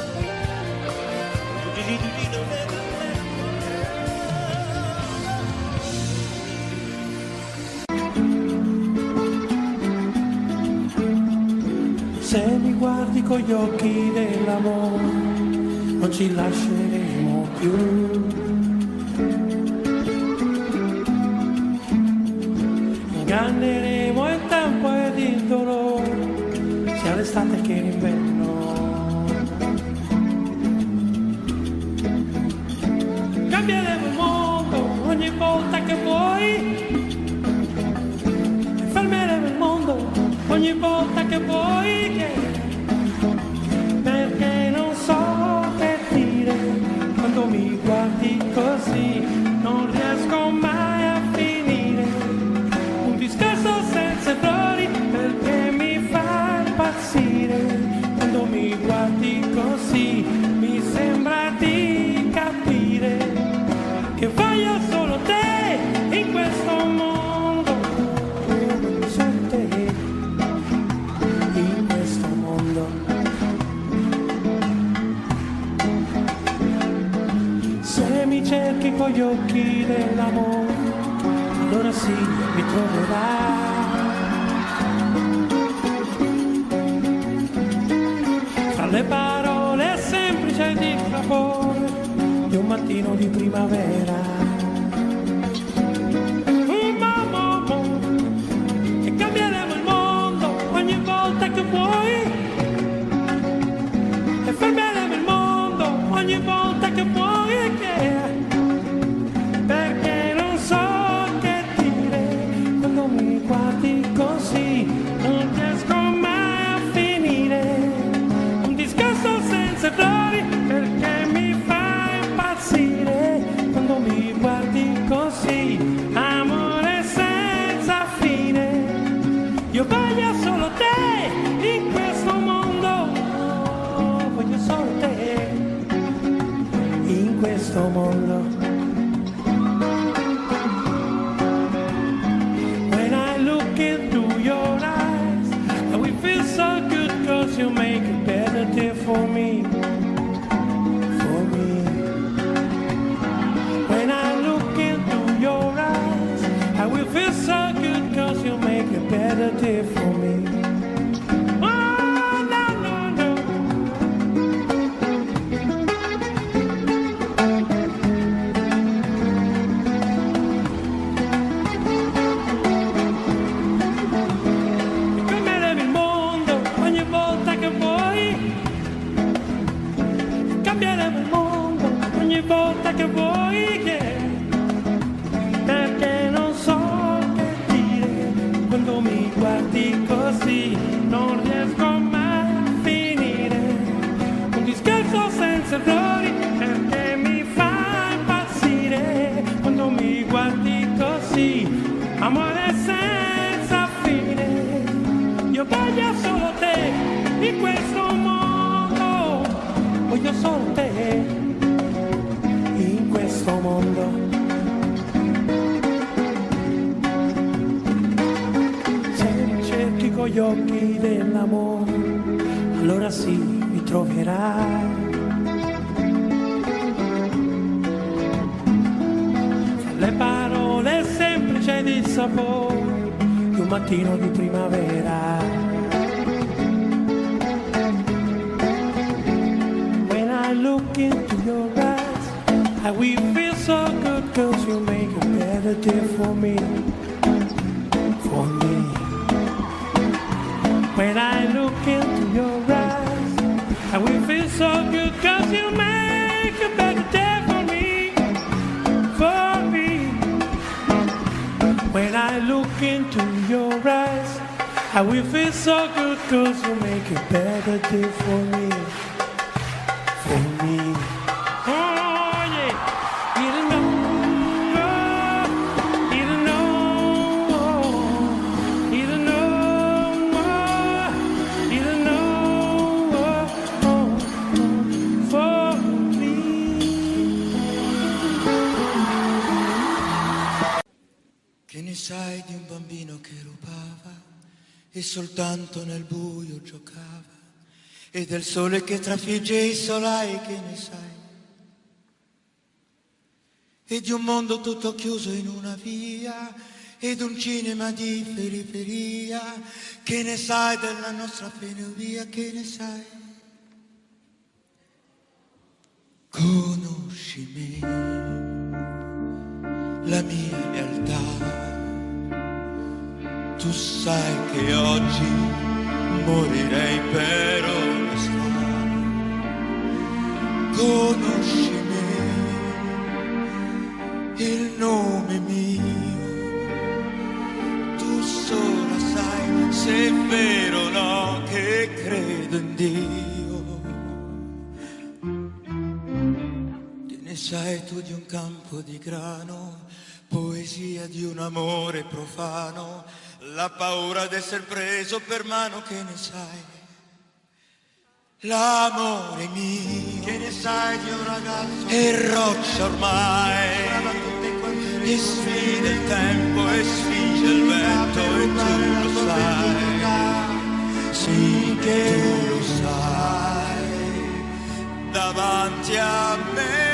Se mi guardi con gli occhi dell'amore, non ci lasceremo più. Inganneremo il tempo ed il dolore, sia l'estate che l'inverno. Cambieremo il mondo ogni volta che vuoi, e fermeremo il mondo ogni volta che vuoi, perché non so che dire, quando mi guardi così non riesco mai a finire, un discorso senza errori perché mi fa impazzire, quando mi guardi così mi sembra di capire che voglio solo te in questo mondo, solo te in questo mondo. Se mi cerchi con gli occhi dell'amore, allora sì mi troverai. Tra le parole semplici di sapore di un mattino di primavera. E cambieremo il mondo ogni volta che vuoi, e fermeremo il mondo ogni volta che vuoi, perché non so che dire, quando mi guardi così non riesco mai a finire, un discorso senza errori perché mi fa impazzire, quando mi guardi così, amore senza fine, io voglio solo te in questo mondo, voglio solo te in questo mondo. When I look into your eyes, and we feel so good cause you make it better day for me, for me. When I look into your eyes, I will feel so good cause you make a better day for me. Oh, no, no, no. Cambieremo il mondo ogni volta che vuoi, cambieremo il mondo ogni volta che vuoi, perché non so che dire, quando mi guardi così non riesco mai a finire, un discorso senza errori perché mi fa impazzire, quando mi guardi così, amore senza fine, io voglio solo te in questo mondo, voglio solo te in questo mondo. Con gli occhi dell'amore, allora sì mi troverai. Fra le parole semplici di sapore di un mattino di primavera. When I look into your eyes, I will feel so good cause you make a better day for me, for me. When I look into your eyes, I will feel so good cause you make a better day for me, for me. When I look into your eyes, I will feel so good cause you make a better day for me. For me. Oh yeah. You don't know. You don't know. You don't know. You don't know. For me. Che ne sai di un bambino che rubava e soltanto nel buio giocava, e del sole che trafigge i solai, che ne sai? E di un mondo tutto chiuso in una via, ed un cinema di periferia, che ne sai della nostra penuria, che ne sai? Conosci me, la mia realtà. Tu sai che oggi morirei per onestà. Conosci me, il nome mio. Tu sola sai se è vero o no che credo in Dio. Te ne sai tu di un campo di grano, poesia di un amore profano, la paura d'essere preso per mano, che ne sai? L'amore mio, che ne sai di un ragazzo e roccia ormai, e sfida il tempo e sfida il vento, e tu lo sai, sì che tu lo sai, davanti a me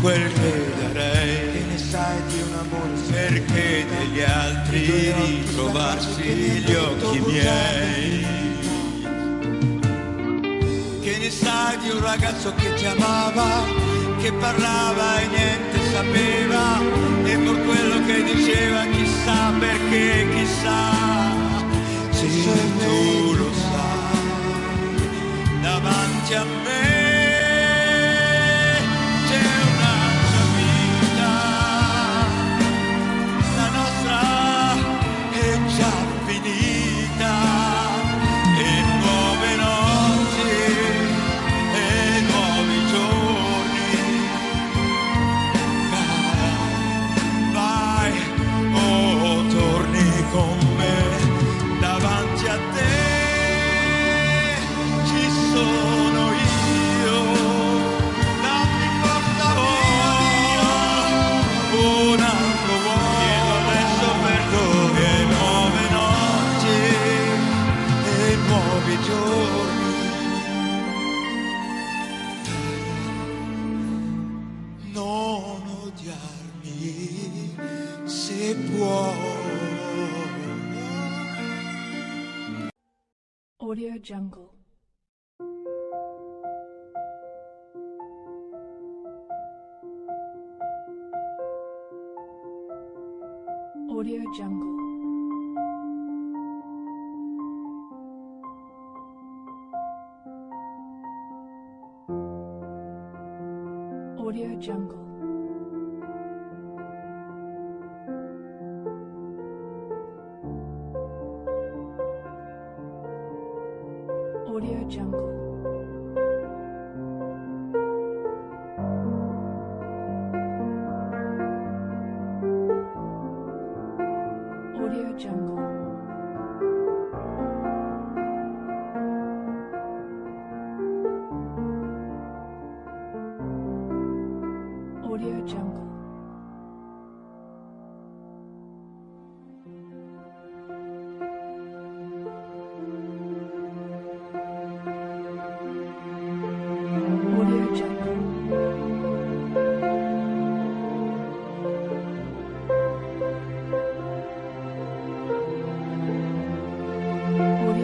quel che darei, che ne sai di un amore, perché degli altri ritrovarsi gli occhi miei, che ne sai di un ragazzo che ti amava, che parlava e niente sapeva, e per quello che diceva chissà perché, chissà se tu lo sai, davanti a me Audio Jungle. Audio Jungle. Audio Jungle. Audio Jungle.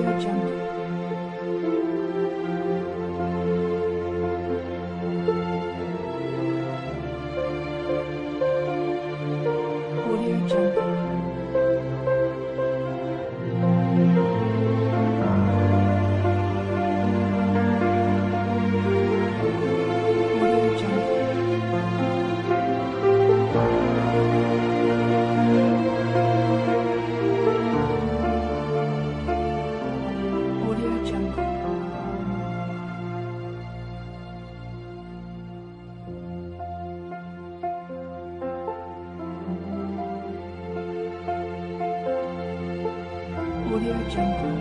Audio Jungle. Audio Jungle. Audio Jungle. Audio Jungle. Audio Jungle.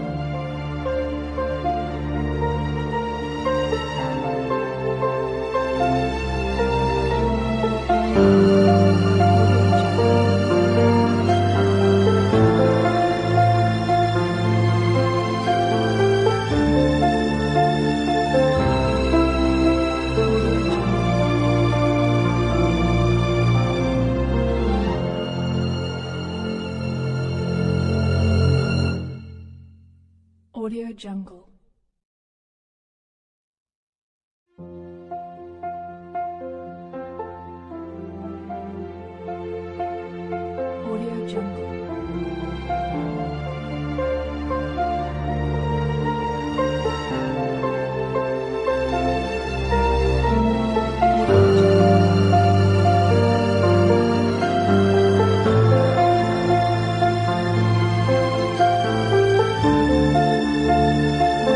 Audio Jungle. Audio Jungle. Audio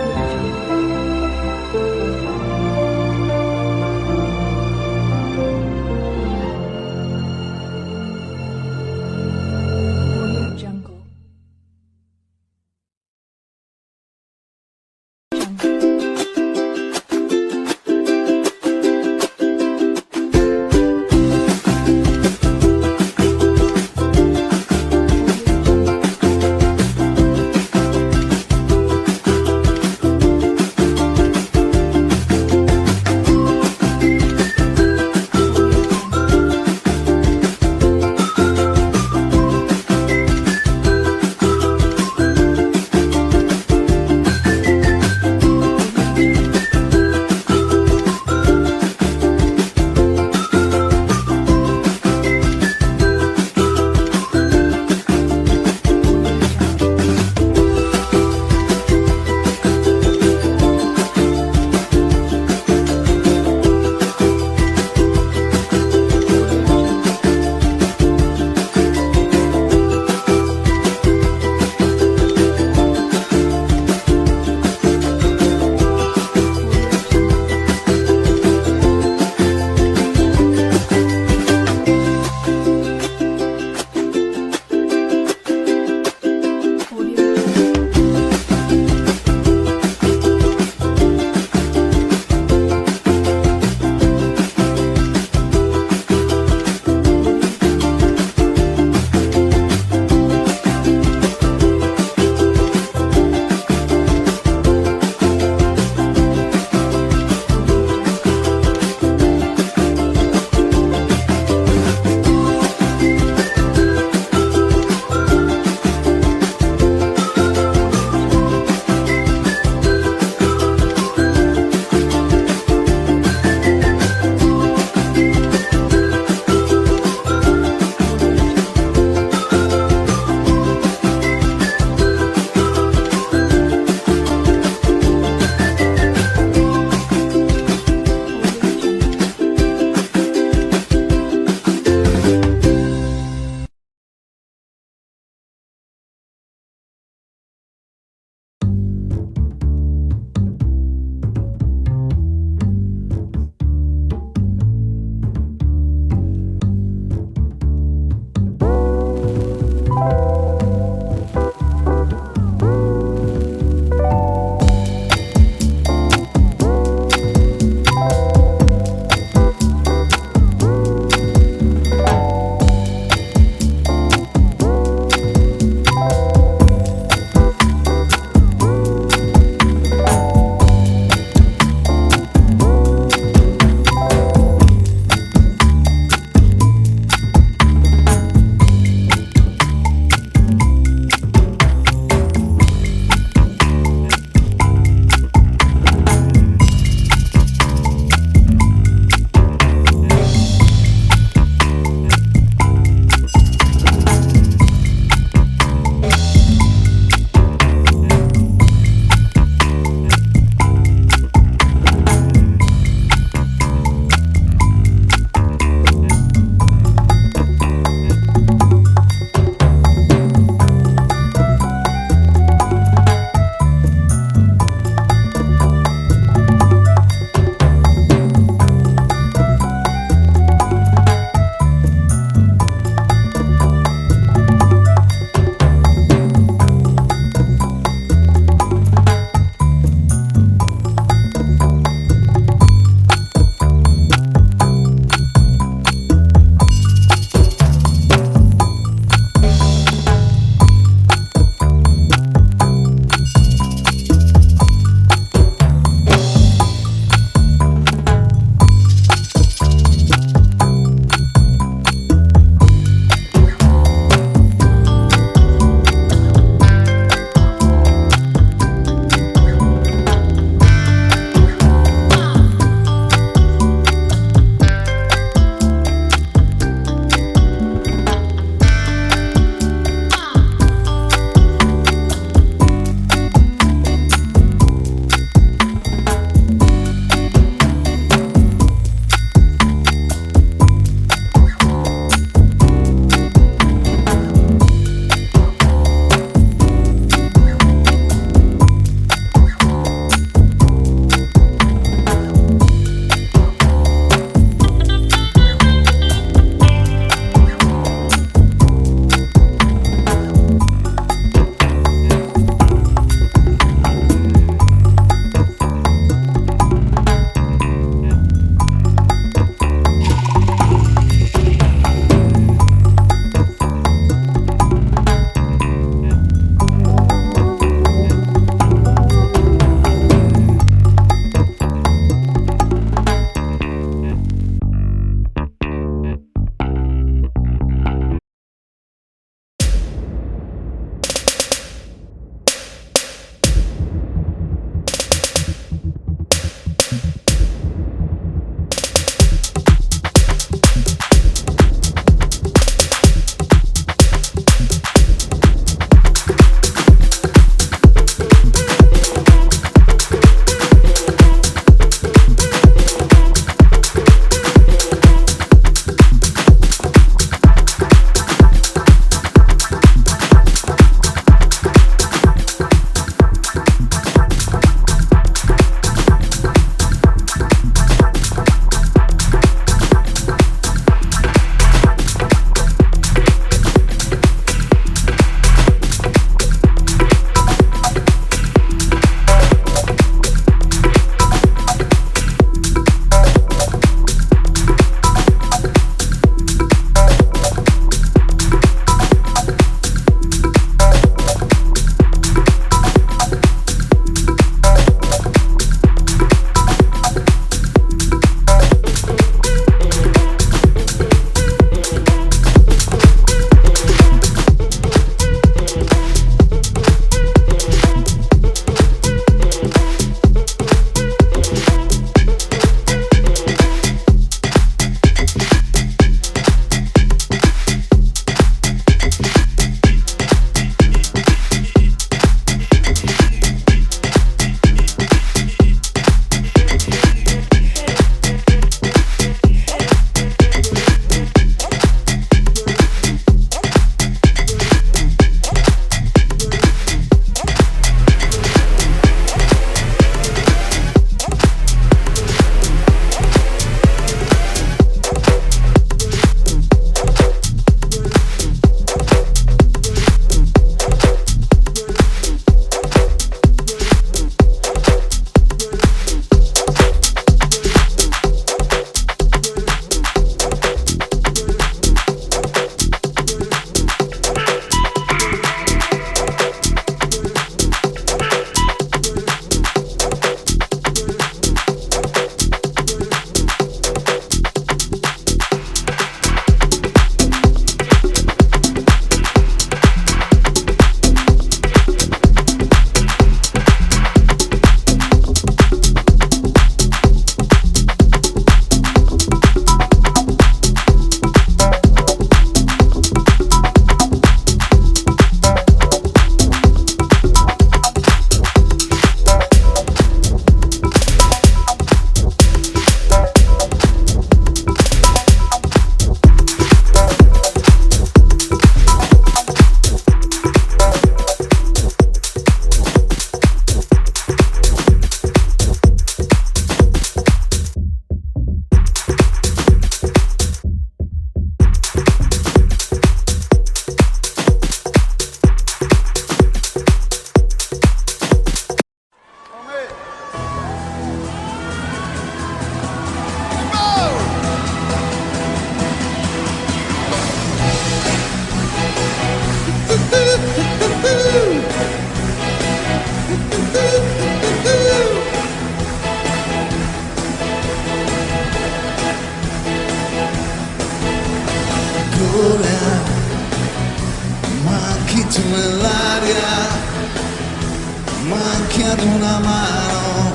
manchi ad una mano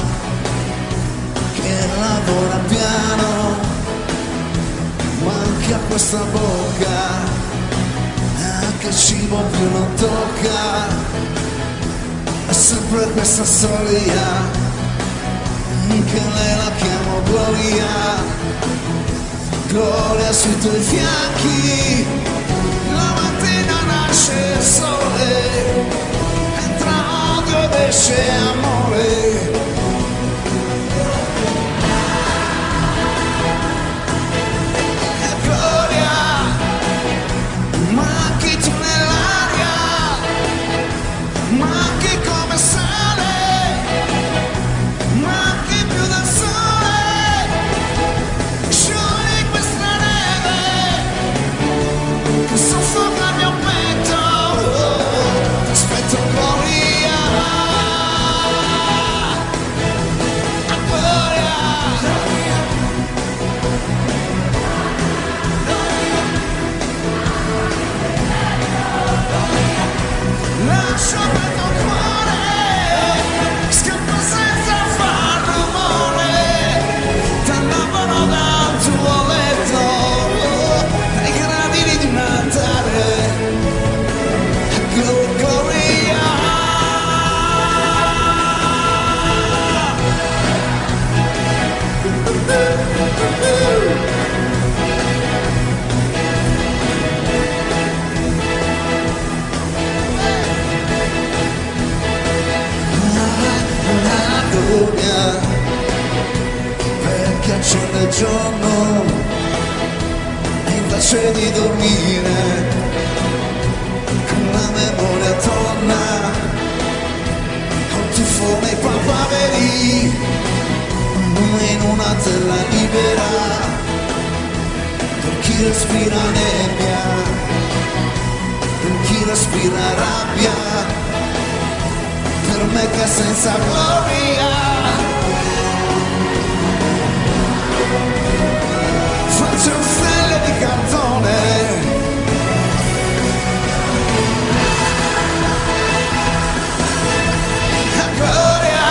che lavora piano, manchi a questa bocca che cibo più non tocca, è sempre questa storia che lei la chiamo Gloria, Gloria sui tuoi fianchi, la mattina nasce il sole, entra odio ed esce amore. Manchi come sale, manchi più del sole, sciogli questa neve che soffoca il mio petto, aspetto Gloria, Gloria, lascio per tuo cuore, scappa senza far rumore, t'annavano dal tuo letto, ai gradini di un altare, Gloria. Perché accende il giorno e invece di dormire con la memoria torna col tuffo nei papaveri in una terra libera per chi respira nebbia, per chi respira rabbia, per me che senza gloria faccio stelle di cartone, gloria,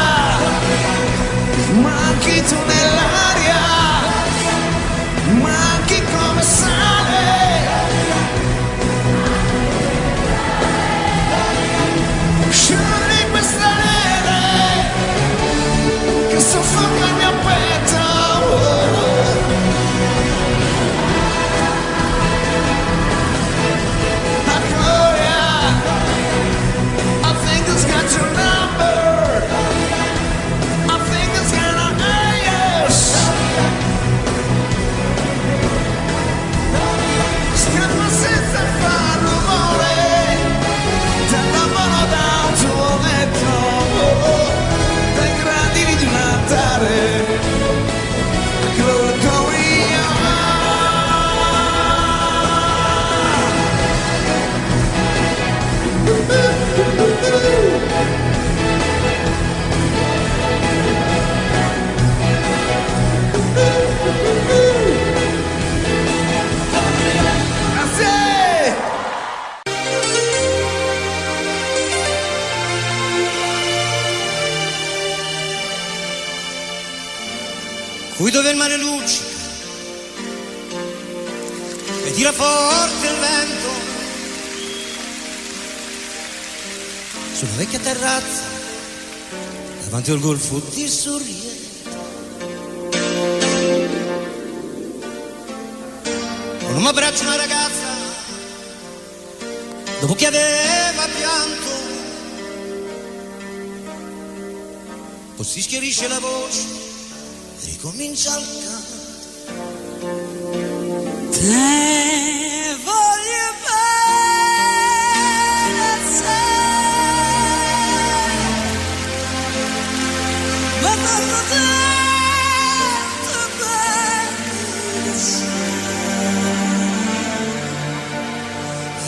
manchi tu nell'aria, manchi come sale, sciogli questa neve che soffoca il mio petto, Gloria, I think it's got your number, I think it's got a yes, scappa senza far rumore, t'annavano dal tuo letto, dai gradini di un altare, Gloria. Grazie! Qui dove il mare luccica e tira forte il vento, sulla vecchia terrazza davanti al golfo ti sorride, con un abbraccio una ragazza dopo che aveva pianto, poi si schiarisce la voce e ricomincia il canto. Te voglio bene assai, ma tanto bene assai,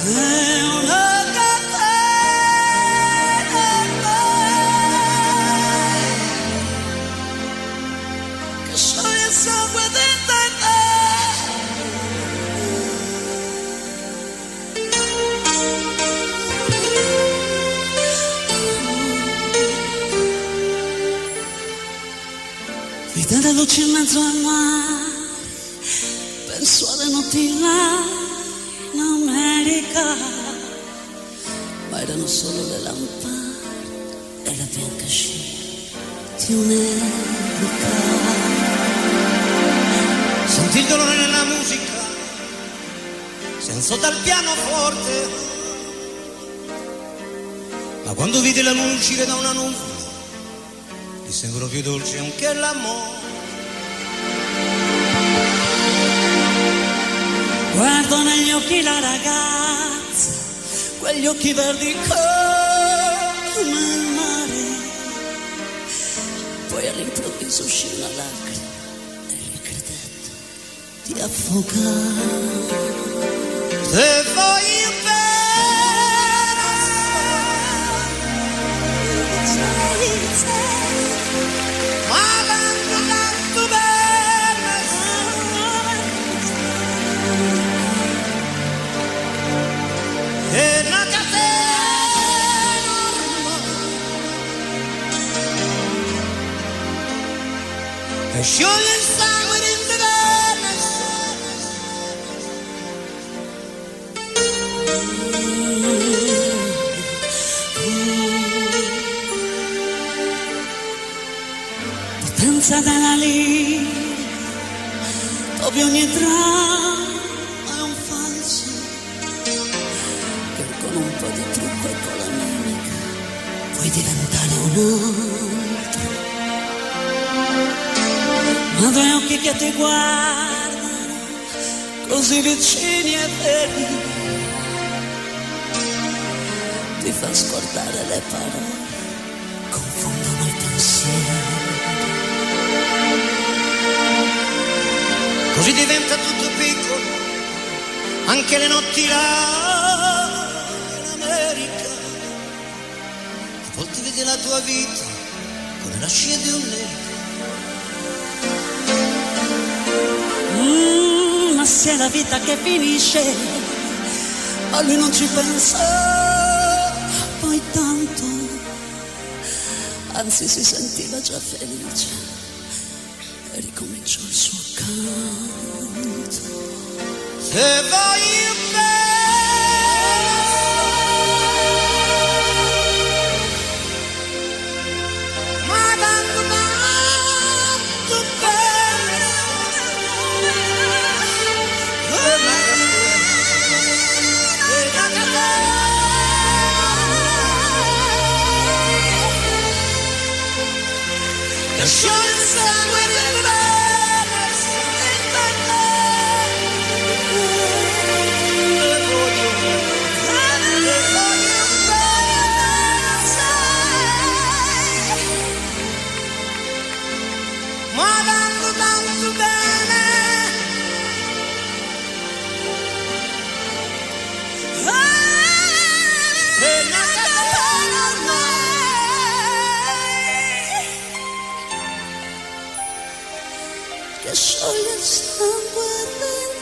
è una catena ormai che scioglie il sangue dentro in te. Tante luci in mezzo al mare, penso alle notti là in America, ma erano solo le lampade e la bianca scia di un'epoca. Sentì il dolore nella musica, si alzò dal pianoforte, ma quando vide la luna uscire da una nuvola, gli sembrò più dolce anche l'amore. Guardo negli occhi la ragazza, quegli occhi verdi come il mare, poi all'improvviso uscì una lacrima e gli credetto di affogare. Se voglio ma tanto bene, è una catena che scioglie il sangue di potenza della lira, dove ogni dramma è un falso, che con un po' di trucco e con la mimica puoi diventare un altro. Ma due occhi che ti guardano così vicini e veri, ti fa scordare le parole, confondono i pensieri. Così diventa tutto piccolo, anche le notti là in America. A volte vedi la tua vita come la scia di un nero. Ma se è la vita che finisce, a lui non ci pensa poi tanto, anzi si sentiva già felice e ricominciò il suo canto. Se voglio ma tanto che scioglie il sangue del che scioglie il sangue dentro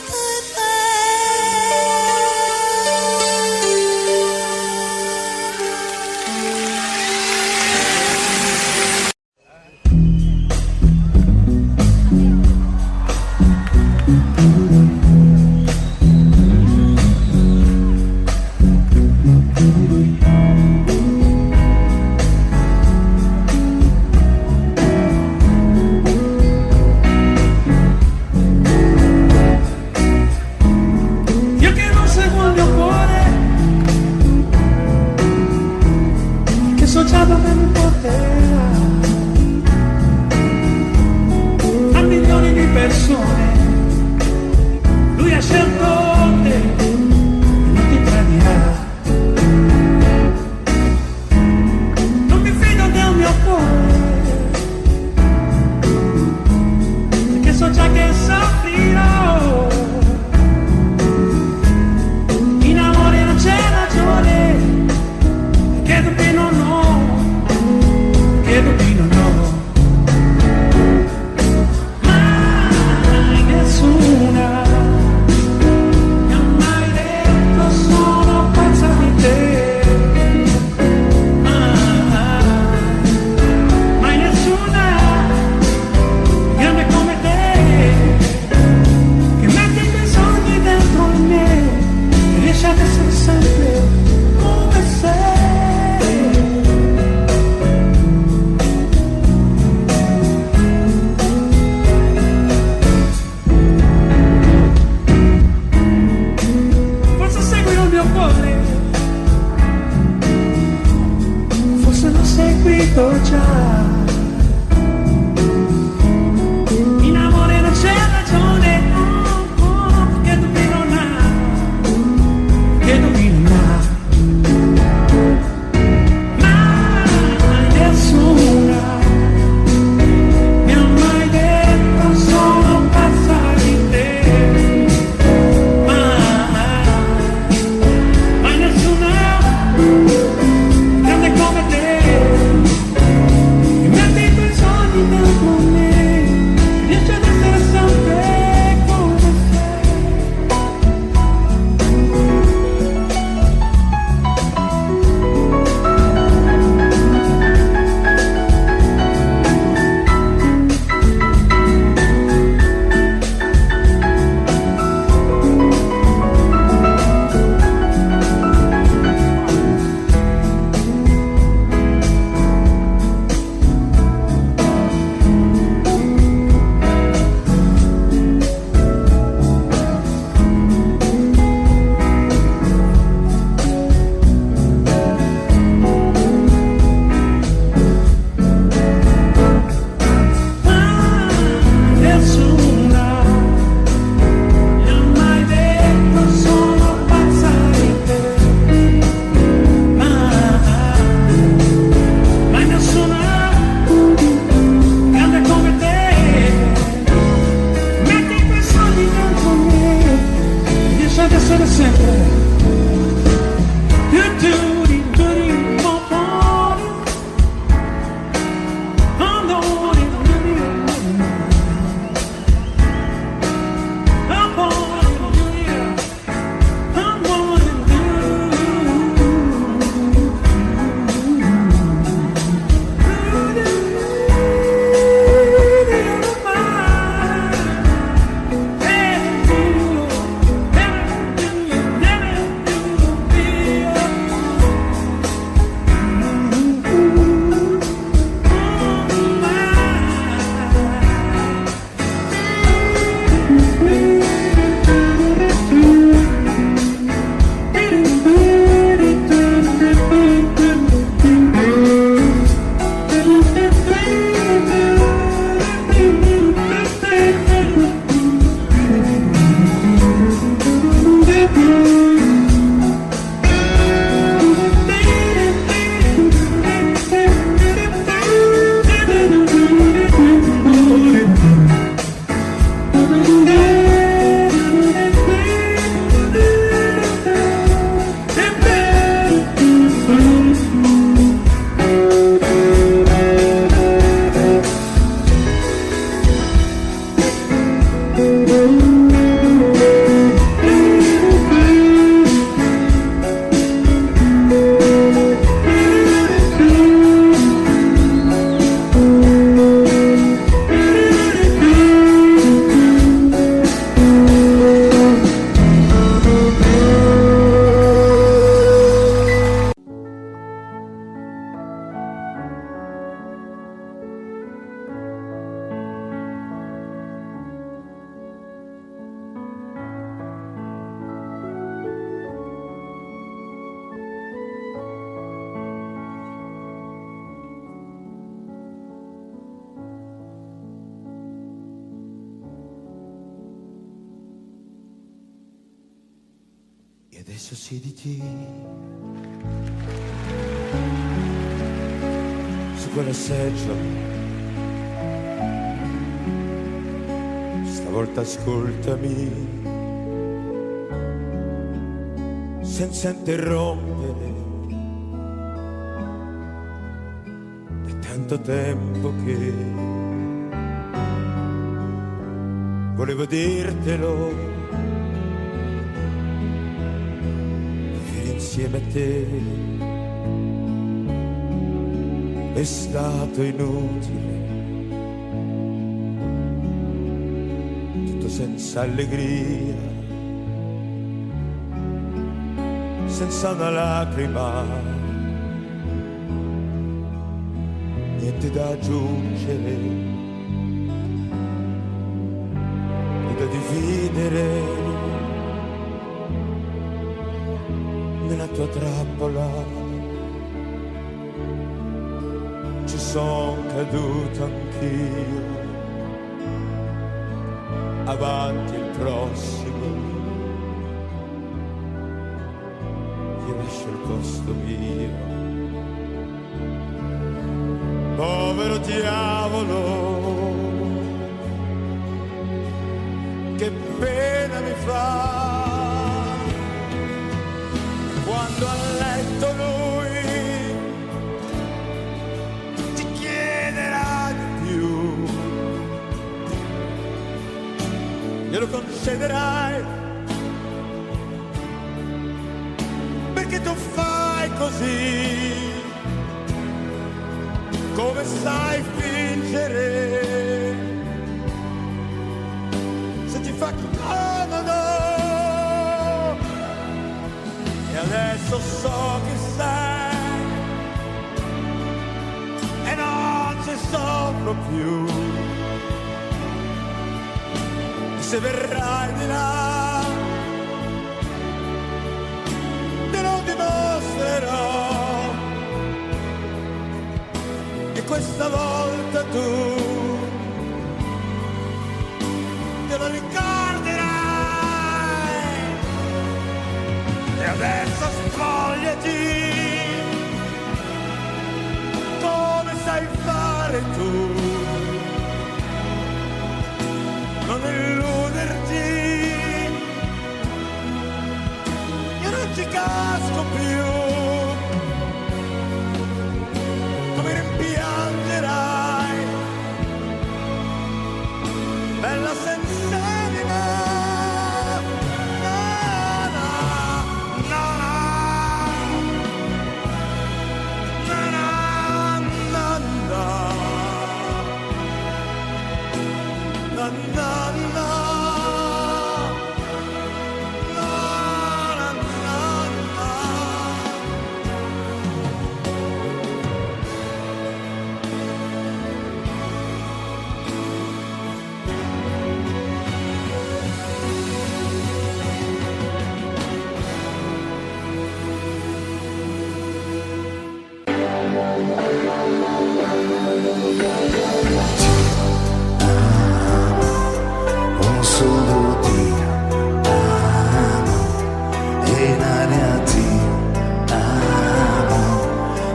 adesso siediti su quella seggiola. Stavolta ascoltami senza interrompere. È tanto tempo che volevo dirtelo, vivere insieme a te è stato inutile, tutto senza allegria, senza una lacrima, niente da aggiungere, né da dividere nella tua trappola. Ci son caduto anch'io, avanti il prossimo, io lascio il posto mio. Povero diavolo, che pena mi fa quando a letto lui ti chiederà di più, glielo concederai perché tu fai così, come sai fingere, se ti fa comodo. E adesso so chi sei e non ci soffro più, e se verrai di là te lo dimostrerò. Questa volta tu te lo ricorderai. E adesso spogliati come sai fare tu, non illuderti, io non ci casco più. Come rimpiangerai, bella senselina, na na na na na na na na na na. Un solo ti amo e in aria ti amo.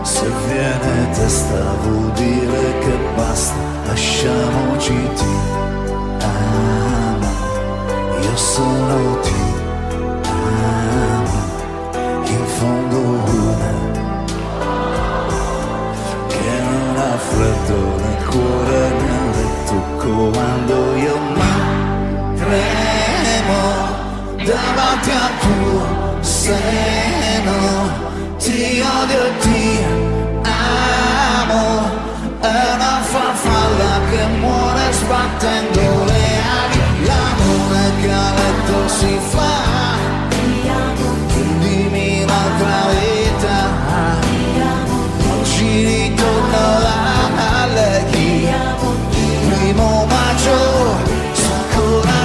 Se viene testa vuol dire che basta, lasciamoci ti amo. Io solo ti amo, in fondo una che non ha freddo nel cuore nel letto quando io tremo davanti al tuo seno, ti odio e ti amo, è una farfalla che muore sbattendo le ali, l'amore che a letto si fa, dimmi l'altra vita, oggi ritorno a lei, primo maggio.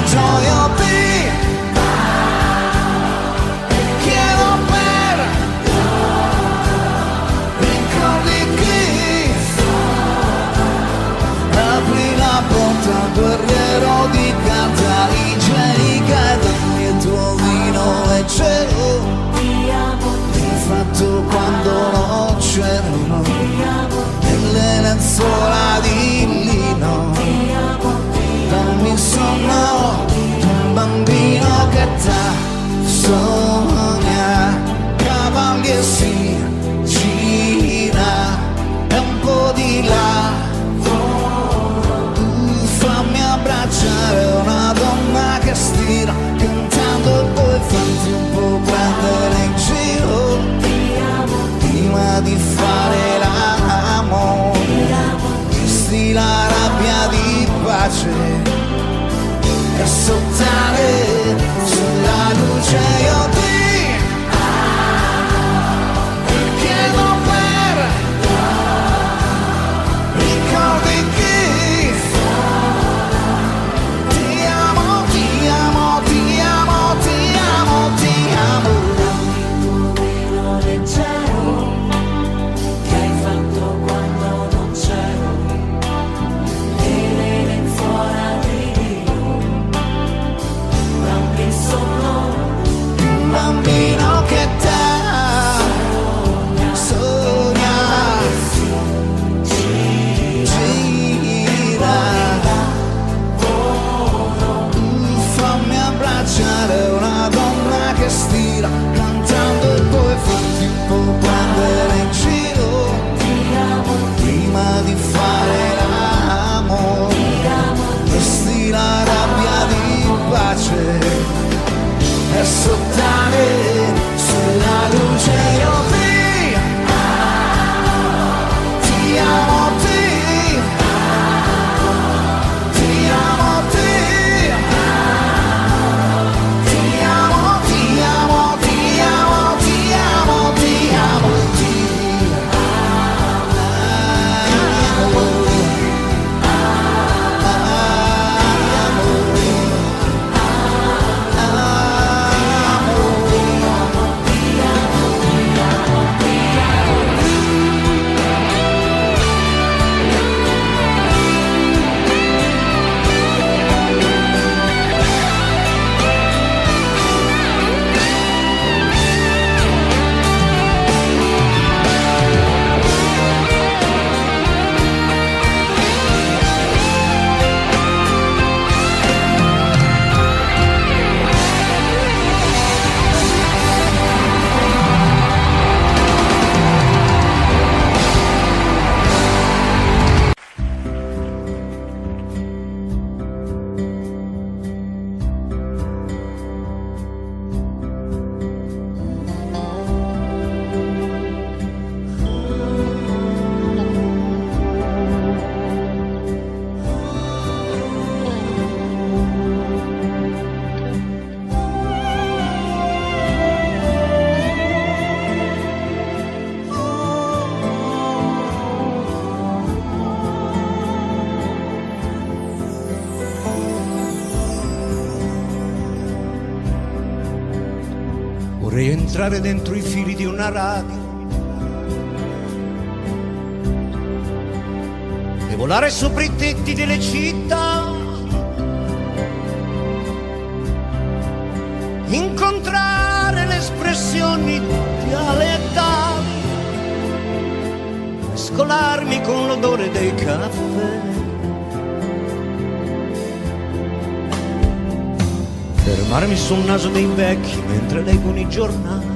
Gioia qui, chiedo per ricordi qui, apri la porta, guerriero di carta igienica e dammi il tuo Fammi abbracciare una donna che stira cantando e poi farti un po' prendere in giro prima di fare l'amore. Vesti la rabbia di pace e sottane sulla luce. Io ti amo, ti amo, ti amo, ti amo, ti amo, ti amo, ti amo, ti amo, Vorrei entrare dentro i fili di una radio e volare sopra i tetti delle città, incontrare le espressioni dialettali, mescolarmi con l'odore dei caffè, fermarmi sul naso dei vecchi mentre leggono i giornali,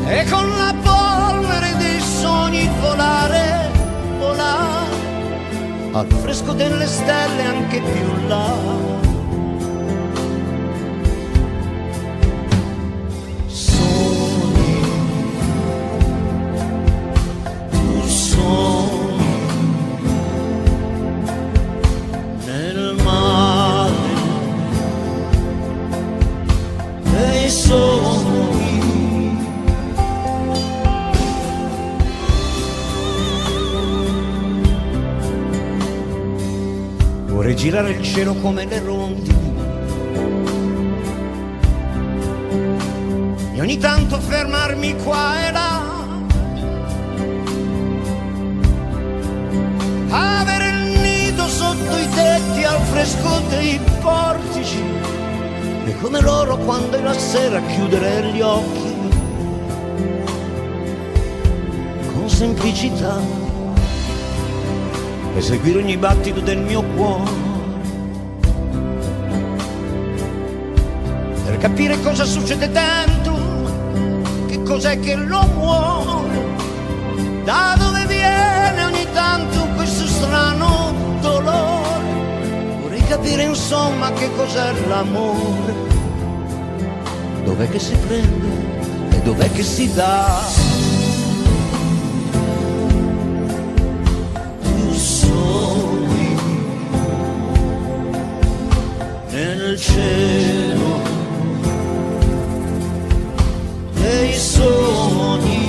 e con la polvere dei sogni volare, volare al fresco delle stelle anche più là. Sogni, tu sogni nel mare dei sogni. Vorrei girare il cielo come le rondini e ogni tanto fermarmi qua e là, avere il nido sotto i tetti al fresco dei portici e come loro quando è la sera chiudere gli occhi con semplicità e seguire ogni battito del mio cuore per capire cosa succede dentro, che cos'è che lo muove, da dove viene ogni tanto questo strano dolore. Vorrei capire insomma che cos'è l'amore, dov'è che si prende e dov'è che si dà. Nel cielo dei sogni.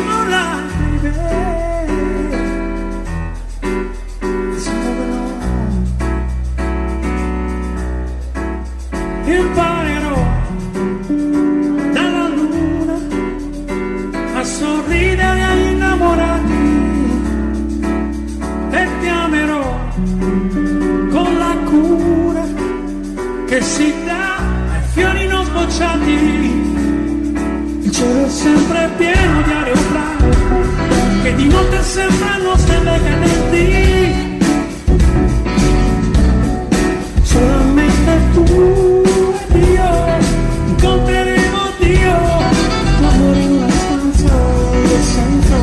moonlight, baby. It's moving on. Imparerò dalla luna a sorridere agli innamorati e ti amerò con la cura che si dà ai fiori non sbocciati. Il cielo è sempre pieno di aeroplani che di notte sembrano stelle cadenti. Solamente tu ed io incontreremo Dio, l'amore in una stanza senza.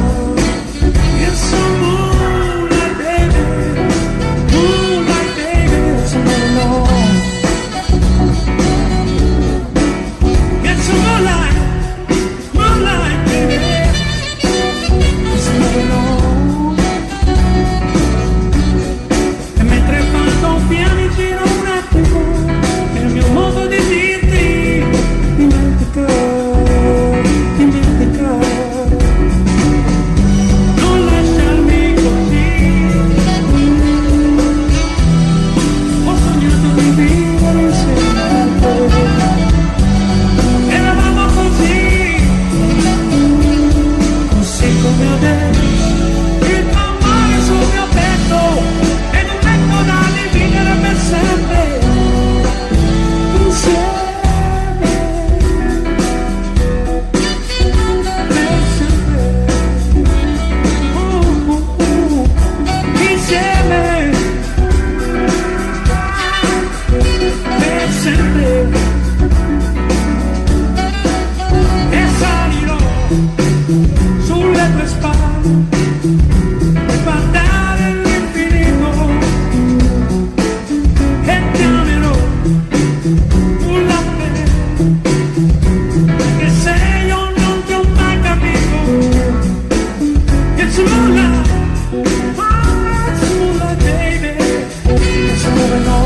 It's so moonlight, baby, moonlight, baby, it's moving on. It's moonlight, moonlight, baby, it's moving on. E mentre vado piano giro un attimo nel mio modo di dirti, dimentica, dimentica. Non lasciarmi così. Ho sognato di vivere insieme a te. Eravamo così, così come adesso. Il tuo amore sul mio petto ed un letto da dividere per sempre. Insieme. Per sempre. Insieme. Per sempre. E salirò sulle tue spalle per guardare l'infinito e ti amerò sulla te, perché se io non ti ho mai capito. It's moonlight, it's moonlight, baby, it's moving on.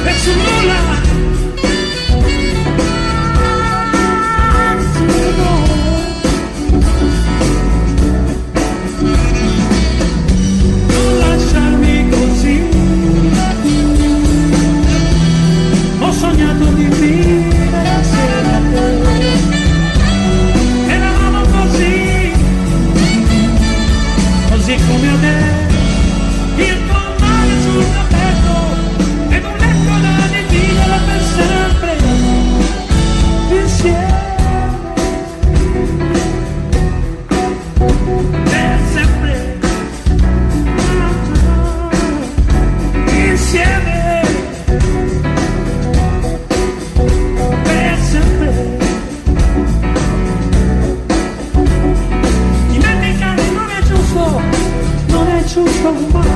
It's moonlight, it's moving on. Non lasciarmi così. Ho sognato di vivere assieme a te. Eravamo così, così come adesso. Il tuo mare sul tappeto ed un letto da dividere per sempre. Insieme. Per sempre. Insieme. Per sempre. Dimenticare non è giusto, non è giusto mai.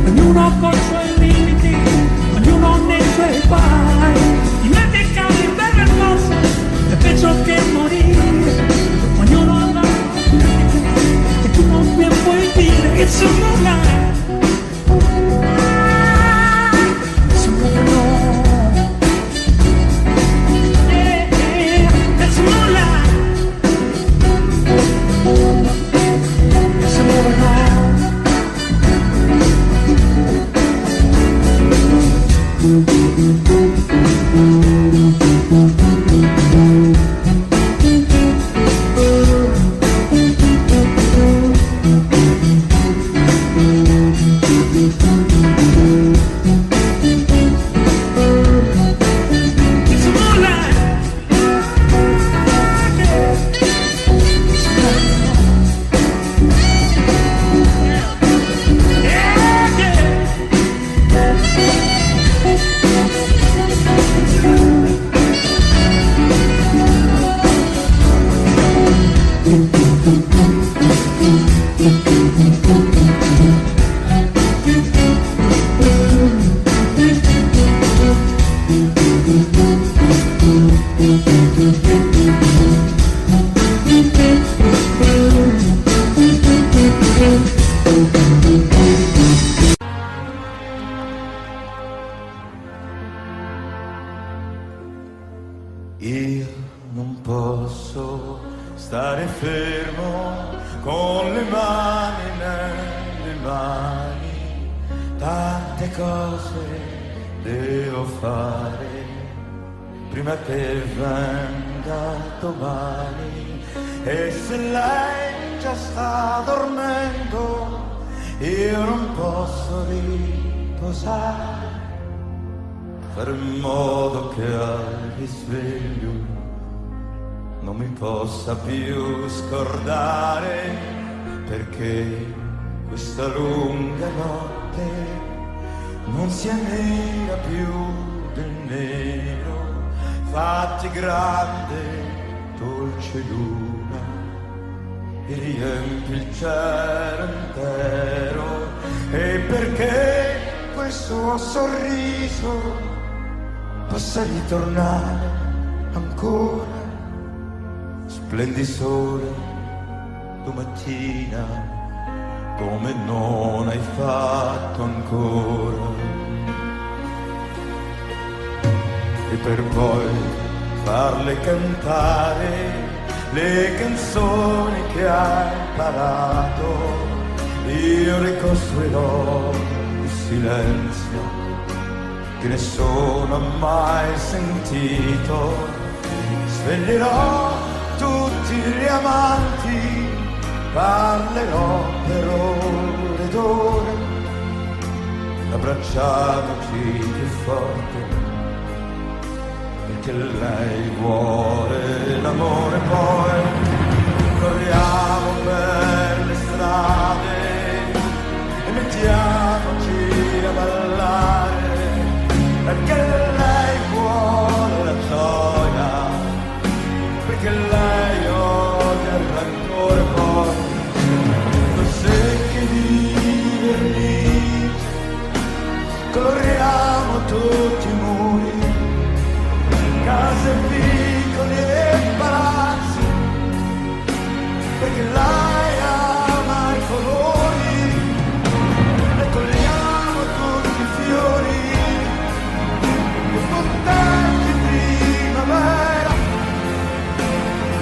Ognuno con i suoi limiti, ognuno nei suoi guai. Dimenticare il vero e il falso è peggio che morire. Ognuno ha la e tu non mi puoi dire. It's a moonlight, it's moving on. Yeah, yeah, it's moonlight, it's moving on. posso stare fermo con le mani nelle mani, tante cose devo fare prima che venga domani, e se lei già sta dormendo io non posso riposare, fare in modo che al risveglio non mi possa più scordare, perché questa lunga notte non sia nera più del nero, fatti grande dolce luna e riempi il cielo intero, e perché quel suo sorriso possa ritornare ancora, splendi sole domattina come non hai fatto ancora, e per poi farle cantare le canzoni che hai imparato, io ricostruirò il silenzio che nessuno ha mai sentito, sveglierò tutti gli amanti, parlerò per ore ed ore, abbracciamoci più forte, perché lei vuole l'amore, poi corriamo per le strade e mettiamoci a ballare, perché lei vuole la gioia, perché lei odia il rancore, poi con secchi di vernice coloriamo tutti i muri, case piccole e palazzi, perché lei ama i colori, e togliamo tutti i fiori, e fontanti primavera,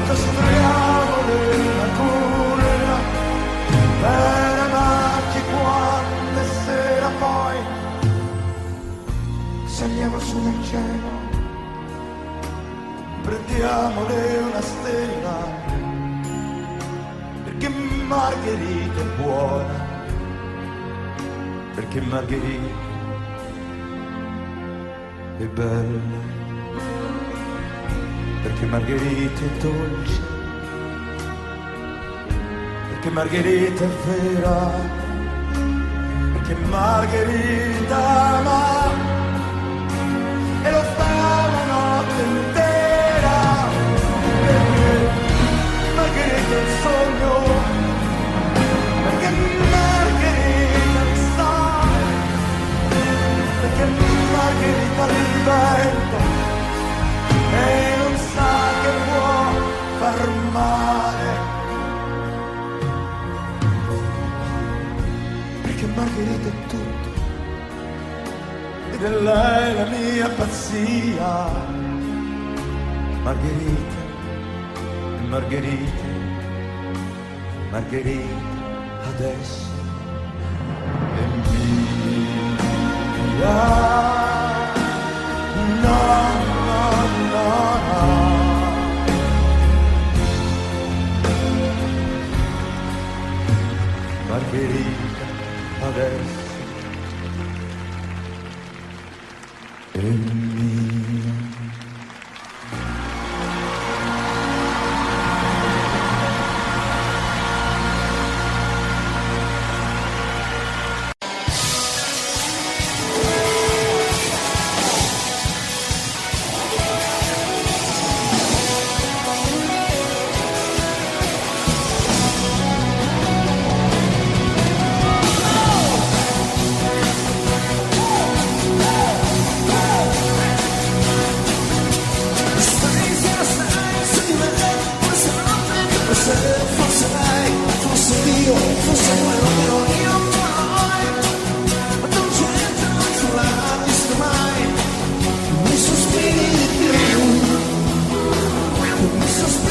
costruiamo una culla per amarci quando è sera, poi saliamo su nel cielo, prendiamole una stella, perché Margherita è buona, perché Margherita è bella, perché Margherita è dolce, perché Margherita è vera, perché Margherita ama e lo fa la notte intera, perché Margherita è il sogno, perché Margherita è il sole, perché Margherita è il vento e non sa che può far male, perché Margherita è tutto ed è lei la mia pazzia. Margherita, Margherita, Margherita adesso è mia. No, no, no, no. Margherita adesso è mia. Sospiri di più, mi sospiri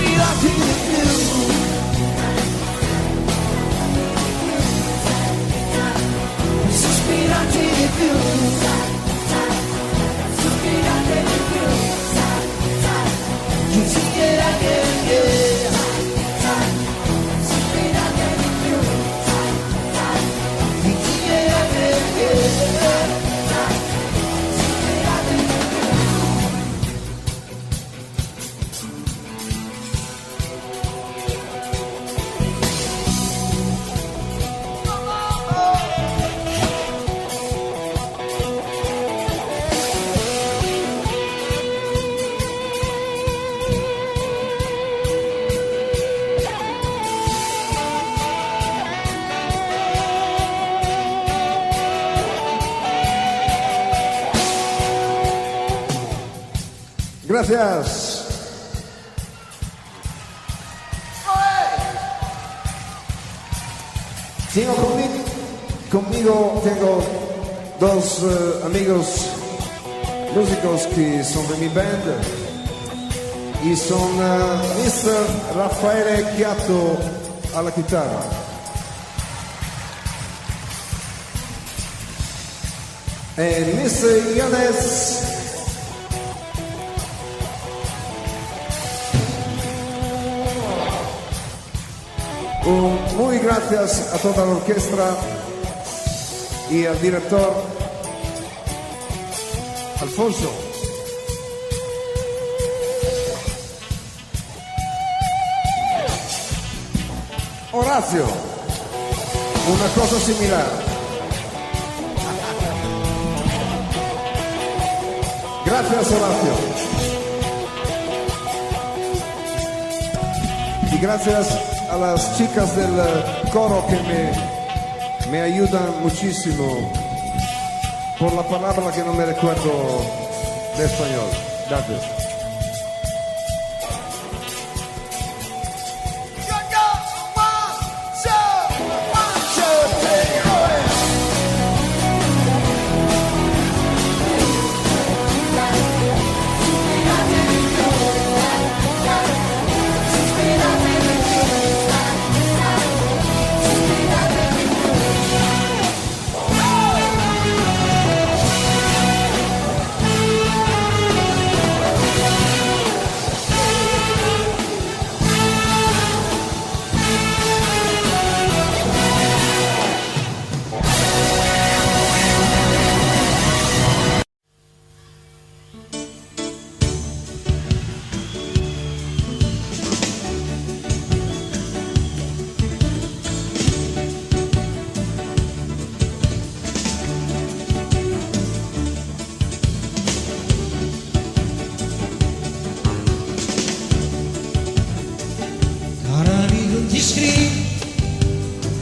sospirati di più. Sospirati di più. Sospirate di più. Yeah, yeah, yeah. Sospirate di più. Yeah, yeah, yeah. Gracias. Conmigo tengo dos amigos músicos que son de mi band y son Mr. Raffaele Chiatto alla chitarra e Mr. Yanez muy gracias a toda la orquesta y al director Alfonso. Horacio, una cosa similar. Gracias, Horacio. Y gracias a las chicas del coro que me ayudan muchísimo por la palabra que no me recuerdo de español. Gracias.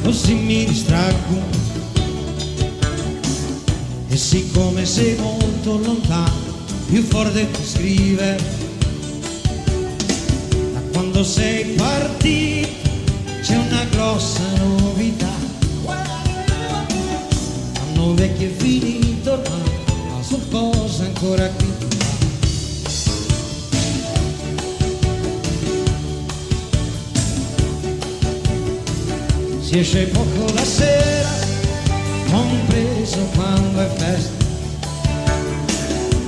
Così mi distraggo e siccome sei molto lontano più forte ti scrive da quando sei partito c'è una grossa novità l'anno vecchio è finito ormai ma sono cose ancora qui si esce poco la sera, compreso quando è festa,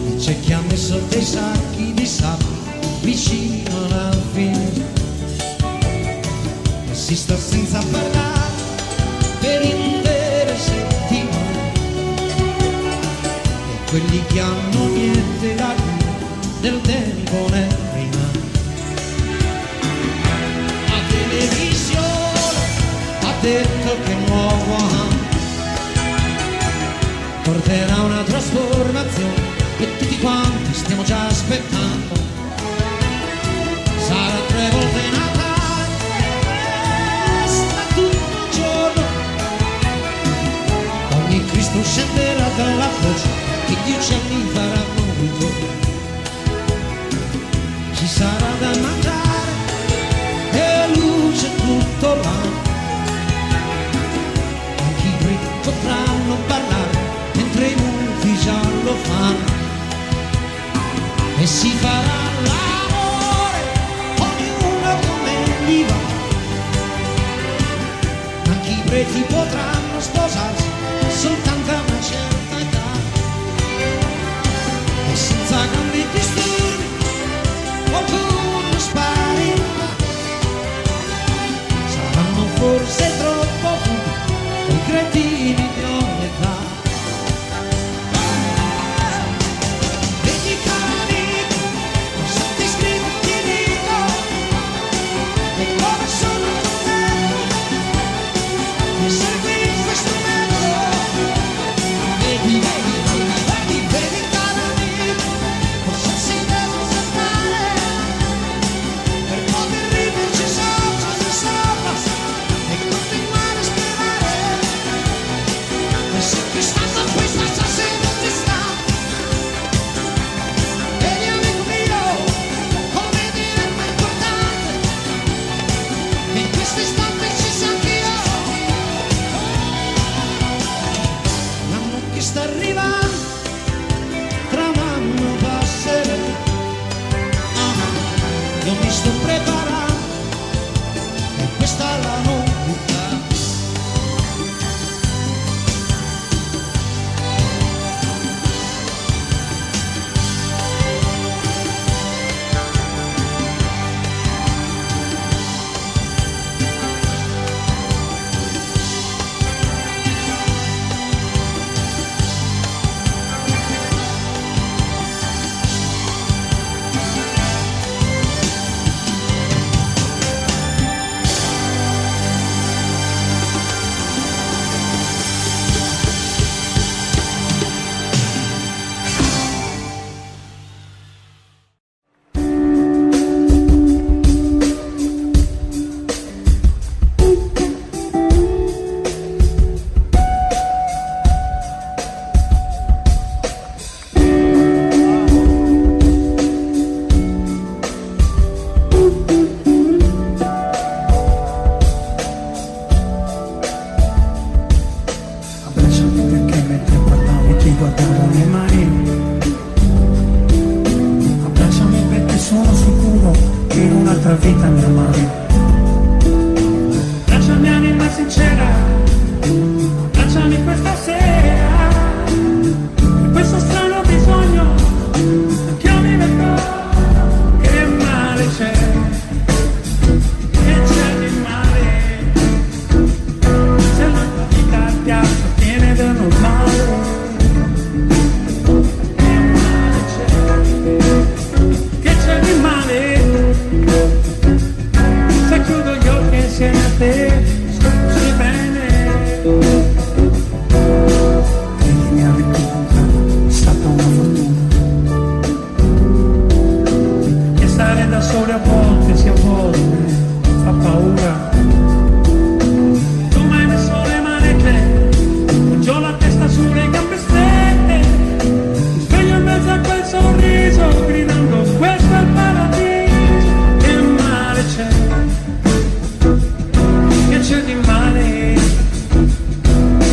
e c'è chi ha messo dei sacchi di sabbia vicino alla finestra, e si sta senza parlare per intere settimane, e quelli che hanno niente da dire del tempo ne rimane. La televisione detto che il nuovo anno porterà una trasformazione che tutti quanti stiamo già aspettando. Sarà 3 volte Natale, festa tutto il giorno. Ogni Cristo scenderà dalla croce e 10 anni faranno ritorno. Ci sarà da mangiare e luce tutto l'anno. Potranno parlare mentre i muti già lo fanno e si farà l'amore ognuno preti potranno sposarsi soltanto a una certa età e senza grandi disturbi qualcuno sparirà. Saranno forse troppo furbi i cretini di ogni età. Vedi cari, cosa ti scrivo ti dico e come sono contento di seguire questo metodo. Vedi, caro amico, cosa si deve saltare per poter riderci sopra e continuare a sperare. E se chi sta con questa stasera ci sta, vedi amico mio, come diventa importante che in questo istante ci sia anch'io. L'anno che sta arrivando, tra un anno passerà. Io mi sto preparando e questa è la novità. Abbracciami perché mentre parlavi ti guardavo le mani. Abbracciami perché sono sicuro che in un'altra vita mi amavi. Abbracciami anima sincera, abbracciami questa sera. In questo strano bisogno che io mi metto. Che male c'è? Che c'è di male? Se la tua vita ti appartiene del normale. Che male c'è? Che c'è di male? Se chiudo gli occhi insieme a te, stai bene. Credi mi avete incontrato, è stata una fortuna. E stare da soli a volte, sì a volte, fa paura. Tu mi hai messo le manette, poggiò la testa sulle gambe strette. Mi sveglio in mezzo a quel sorriso, gridando questo è il paradiso. Che male c'è? Che c'è di male?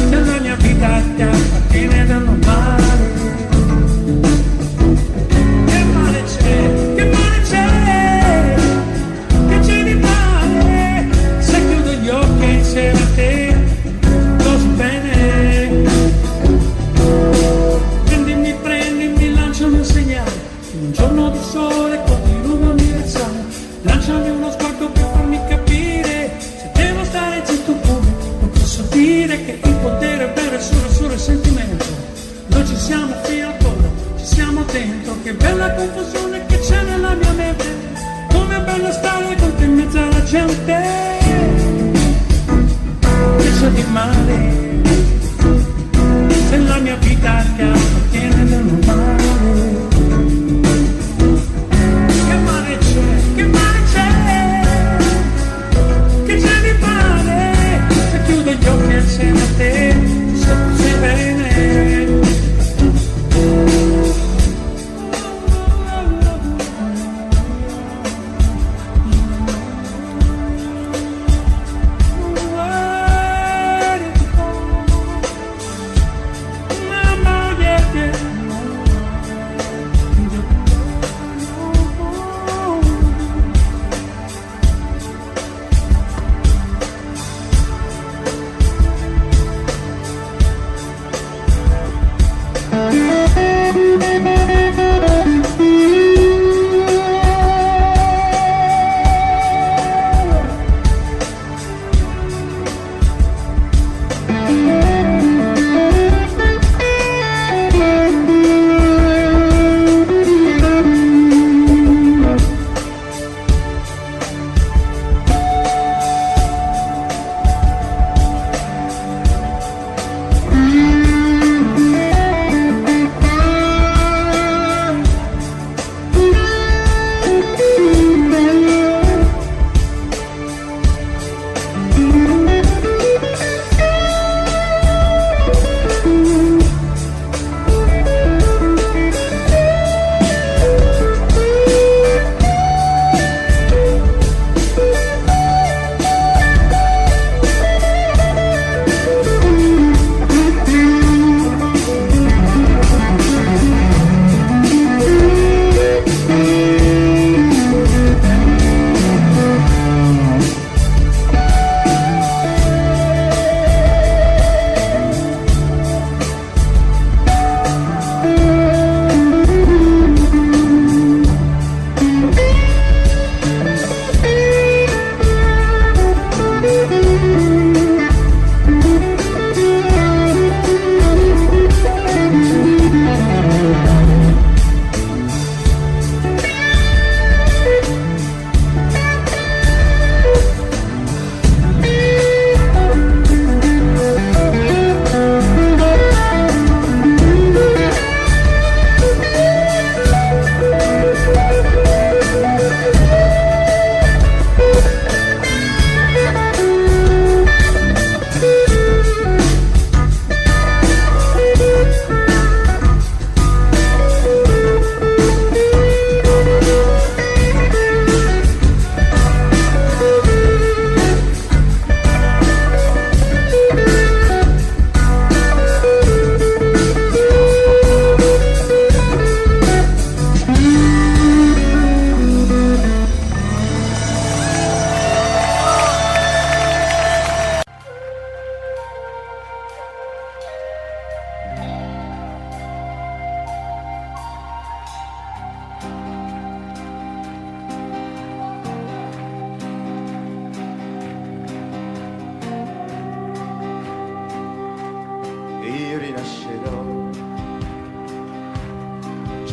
Se la mia vita ti appartiene del normale. Che male c'è? Che male c'è? Che c'è di male? Se chiudo gli occhi insieme a te, lo so bene. Prendimi, lanciami un segnale. In un giorno di sole, continuo universale. Lanciami uno sguardo per farmi capire se devo stare zitto pure. Non posso dire che il potere è vero e solo il sentimento. Noi ci siamo fino a fondo, ci siamo dentro. Che bella confusione che c'è nella mia mente. Com'è bello stare con te in mezzo alla gente. Che c'è di male? Se la mia vita ti appartiene del normale. Che male c'è? Che male c'è? Che c'è di male? Se chiudo gli occhi insieme a te, so che sei bene.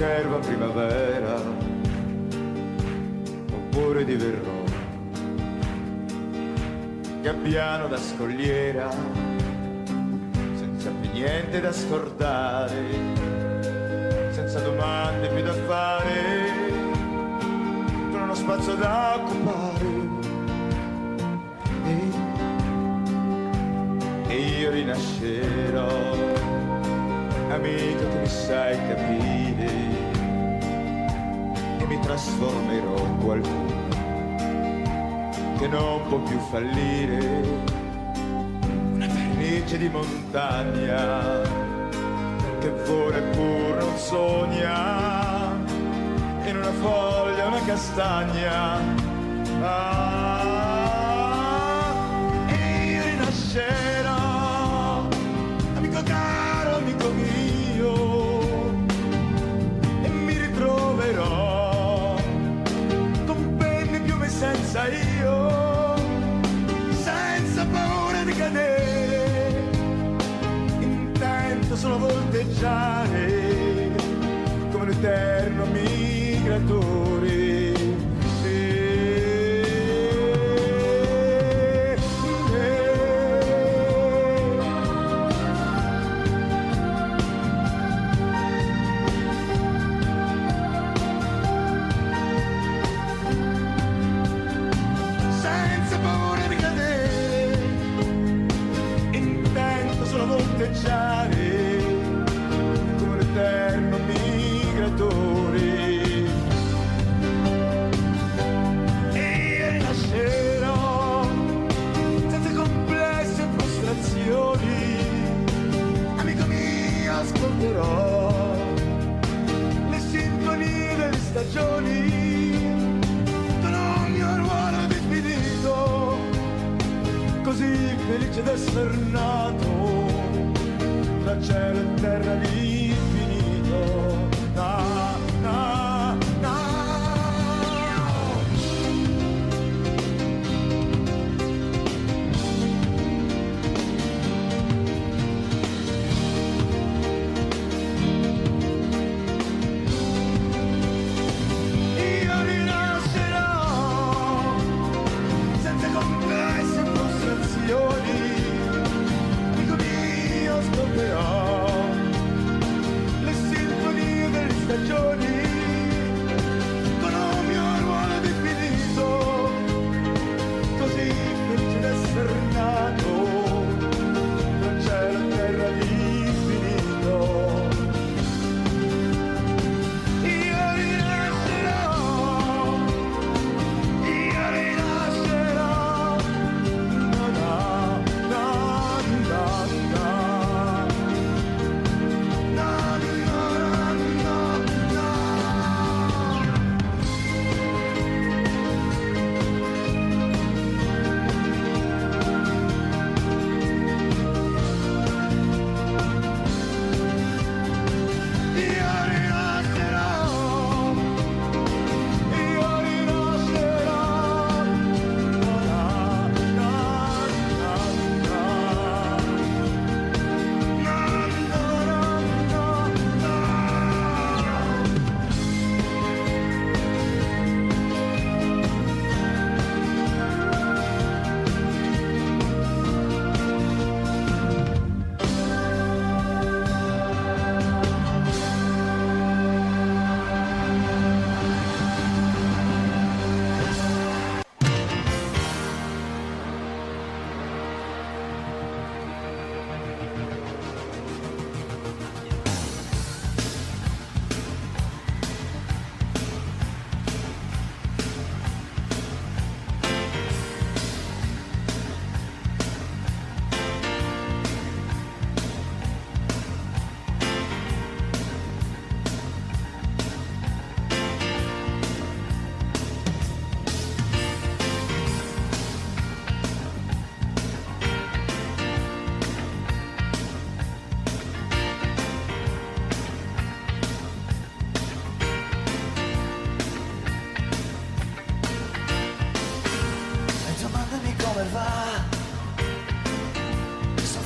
cerva primavera, oppure diverrò gabbiano da scogliera, senza più niente da scordare, senza domande più da fare, con uno spazio da occupare. E io rinascerò, amico che mi sai capire, e mi trasformerò in qualcuno che non può più fallire, una vernice di montagna che vola eppur non sogna, in una foglia una castagna. E io rinascerò, amico caro, amico mio, e mi ritroverò con penne e piume senza io, senza paura di cadere, intento solo a volteggiare come un eterno migratore. Come l'eterno migratore. E io rinascerò senza complesse frustrazioni, amico mio, ascolterò le sinfonie delle stagioni con ogni ruolo definito, così felice d'essere nato tra cielo e terra l'infinito. Na, na, na. Io rinascerò senza complesse frustrazioni, ascolterò le sinfonie delle stagioni con un mio ruolo definito, così felice d'essere nato tra cielo e terra l'infinito. Io rinascerò, io rinascerò, na na na na na.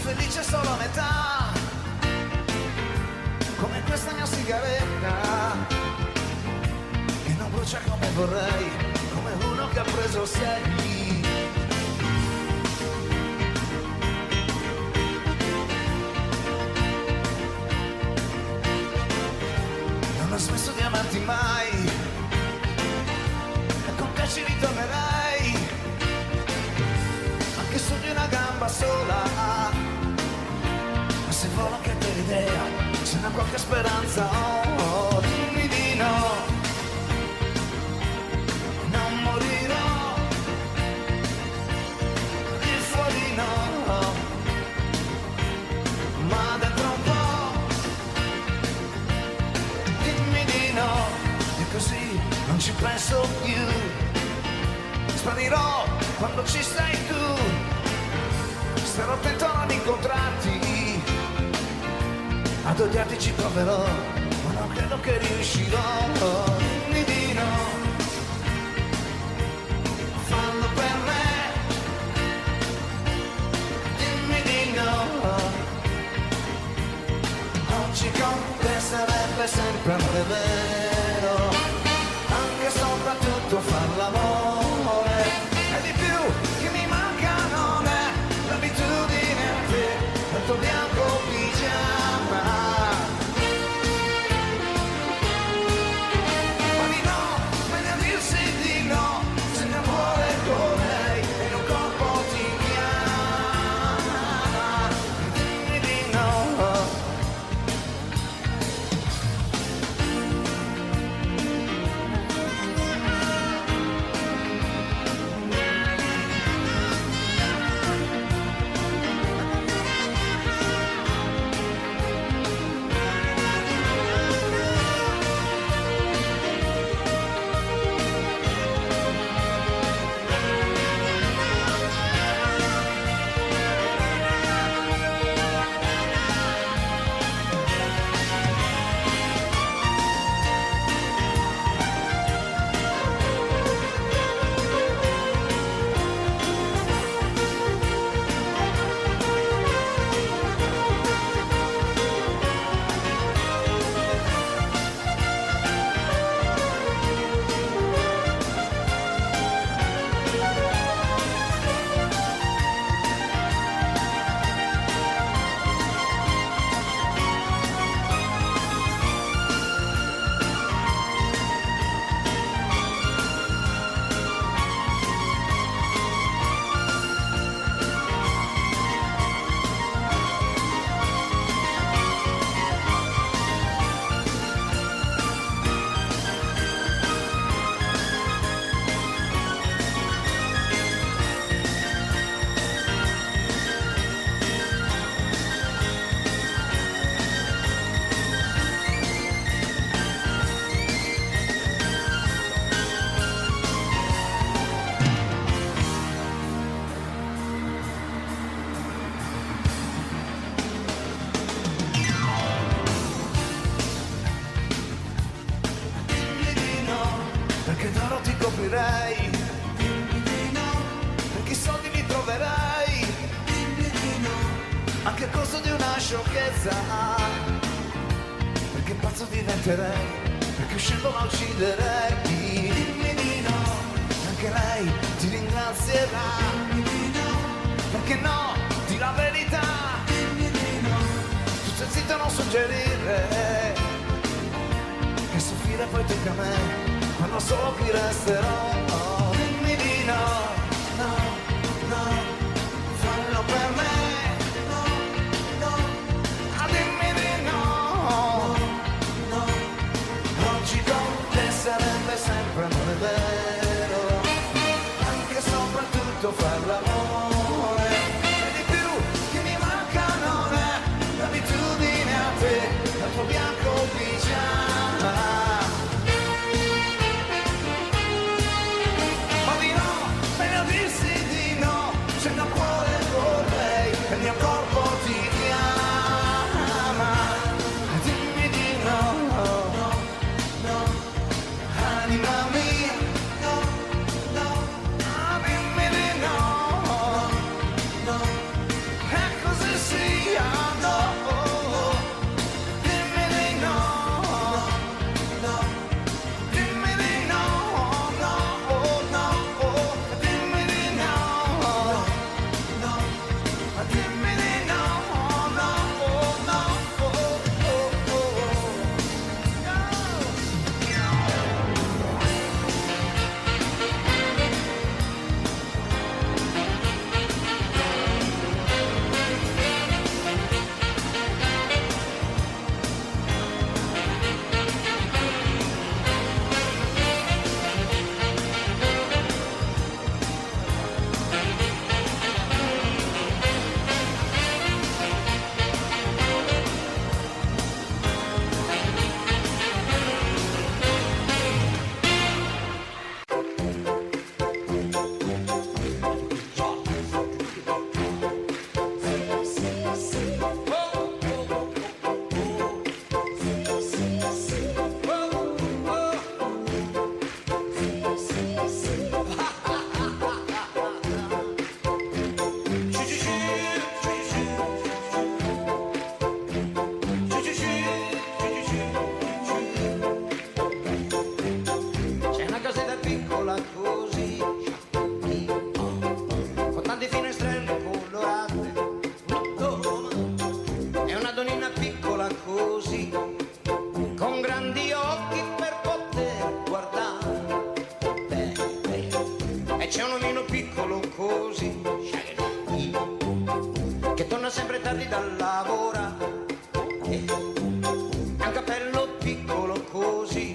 felice solo a metà, come questa mia sigaretta. brucia come vorrei, come uno che ha preso 6. Non ho smesso di amarti mai, e con te ci ritornerei, anche su di una gamba sola. Ma se volo anche per idea, c'è una qualche speranza, oh, dimmi di no. Non morirò, di fuori no, ma dentro un po', dimmi di no, e così non ci penso più. Sparirò quando ci sei tu, starò attento a non incontrarti, ad odiarti ci proverò, ma non credo che riuscirò. Dimmi di no, fallo per me, dimmi di no. Oggi con te sarebbe sempre amore vero, anche e soprattutto far l'amore, e di più che mi manca non è l'abitudine a te, il tuo bianco pigiama. Ma di no, meglio a dirsi di no, se ne vuole con lei e un corpo ti chiama. Dimmi di no. Perché d'oro ti coprirei, dimmi di no, perché i soldi li troverai, dimmi di no, anche a costo di una sciocchezza, perché pazzo diventerei, perché uscendo la ucciderei, dimmi di no, anche lei ti ringrazierà, dimmi di no, perché no, di la verità, dimmi di no, tu stai zitto a non suggerire, che soffrire poi tocca a me. Ma non so chi resterò, oh, dimmi di no, no, no, fallo per me, no, no, ah, dimmi di no, no, oggi con te sarebbe sempre amore vero, anche e soprattutto far l'amore, e di più che mi manca non è l'abitudine a te, al tuo bianco pigiama. Il mio corpo ti chiama, dimmi di no, no, no, anima mia, no, no, dimmi di no. torna sempre tardi dal lavorare, ha un cappello piccolo così,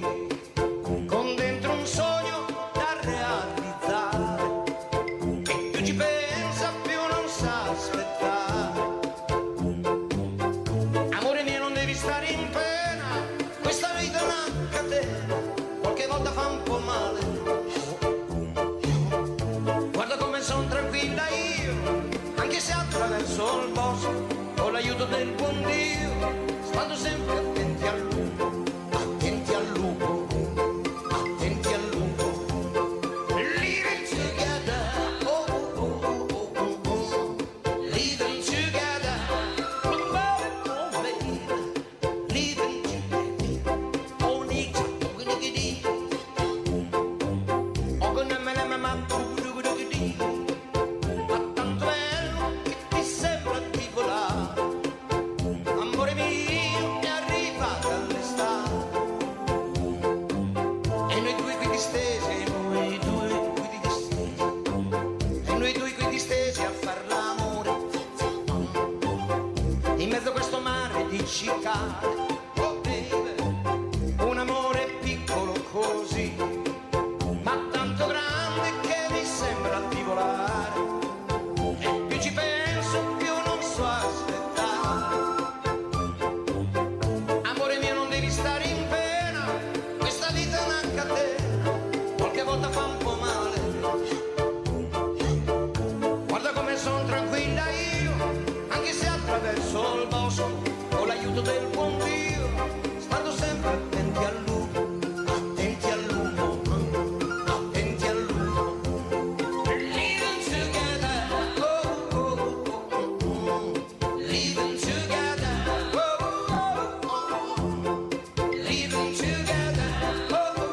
con dentro un sogno da realizzare, e più ci pensa più non sa aspettare. Amore mio, non devi stare in pena, questa vita è una catena, qualche volta fa un po' male. Guarda come son tranquilla io, anche se attraverso il bosco, con l'aiuto del buon Dio, stando sempre attenti al lupo, attenti al lupo, attenti al lupo. Living together, oh oh oh oh oh oh, living together, oh baby, living together, oh nita, oh nigga, oh gonna mama, oh ma tanto bello che ti sembra di volare. Amore mio, è arrivata l'estate, e noi due qui distesi, noi due qui distesi, e noi due qui distesi a far l'amore, in mezzo a questo mare di cicale. Oh baby, un amore piccolo così, ma tanto grande che mi sembra di volare, e più ci penso più non so aspettare. Amore mio, non devi stare in pena, questa vita è una catena, qualche volta fa un po' male. Guarda come son tranquilla io, anche se attraverso il bosco, con l'aiuto del buon Dio, stando sempre attenti al lupo, attenti al lupo, attenti al lupo. Living together, oh oh oh oh oh, living together, oh oh oh oh, living together, oh oh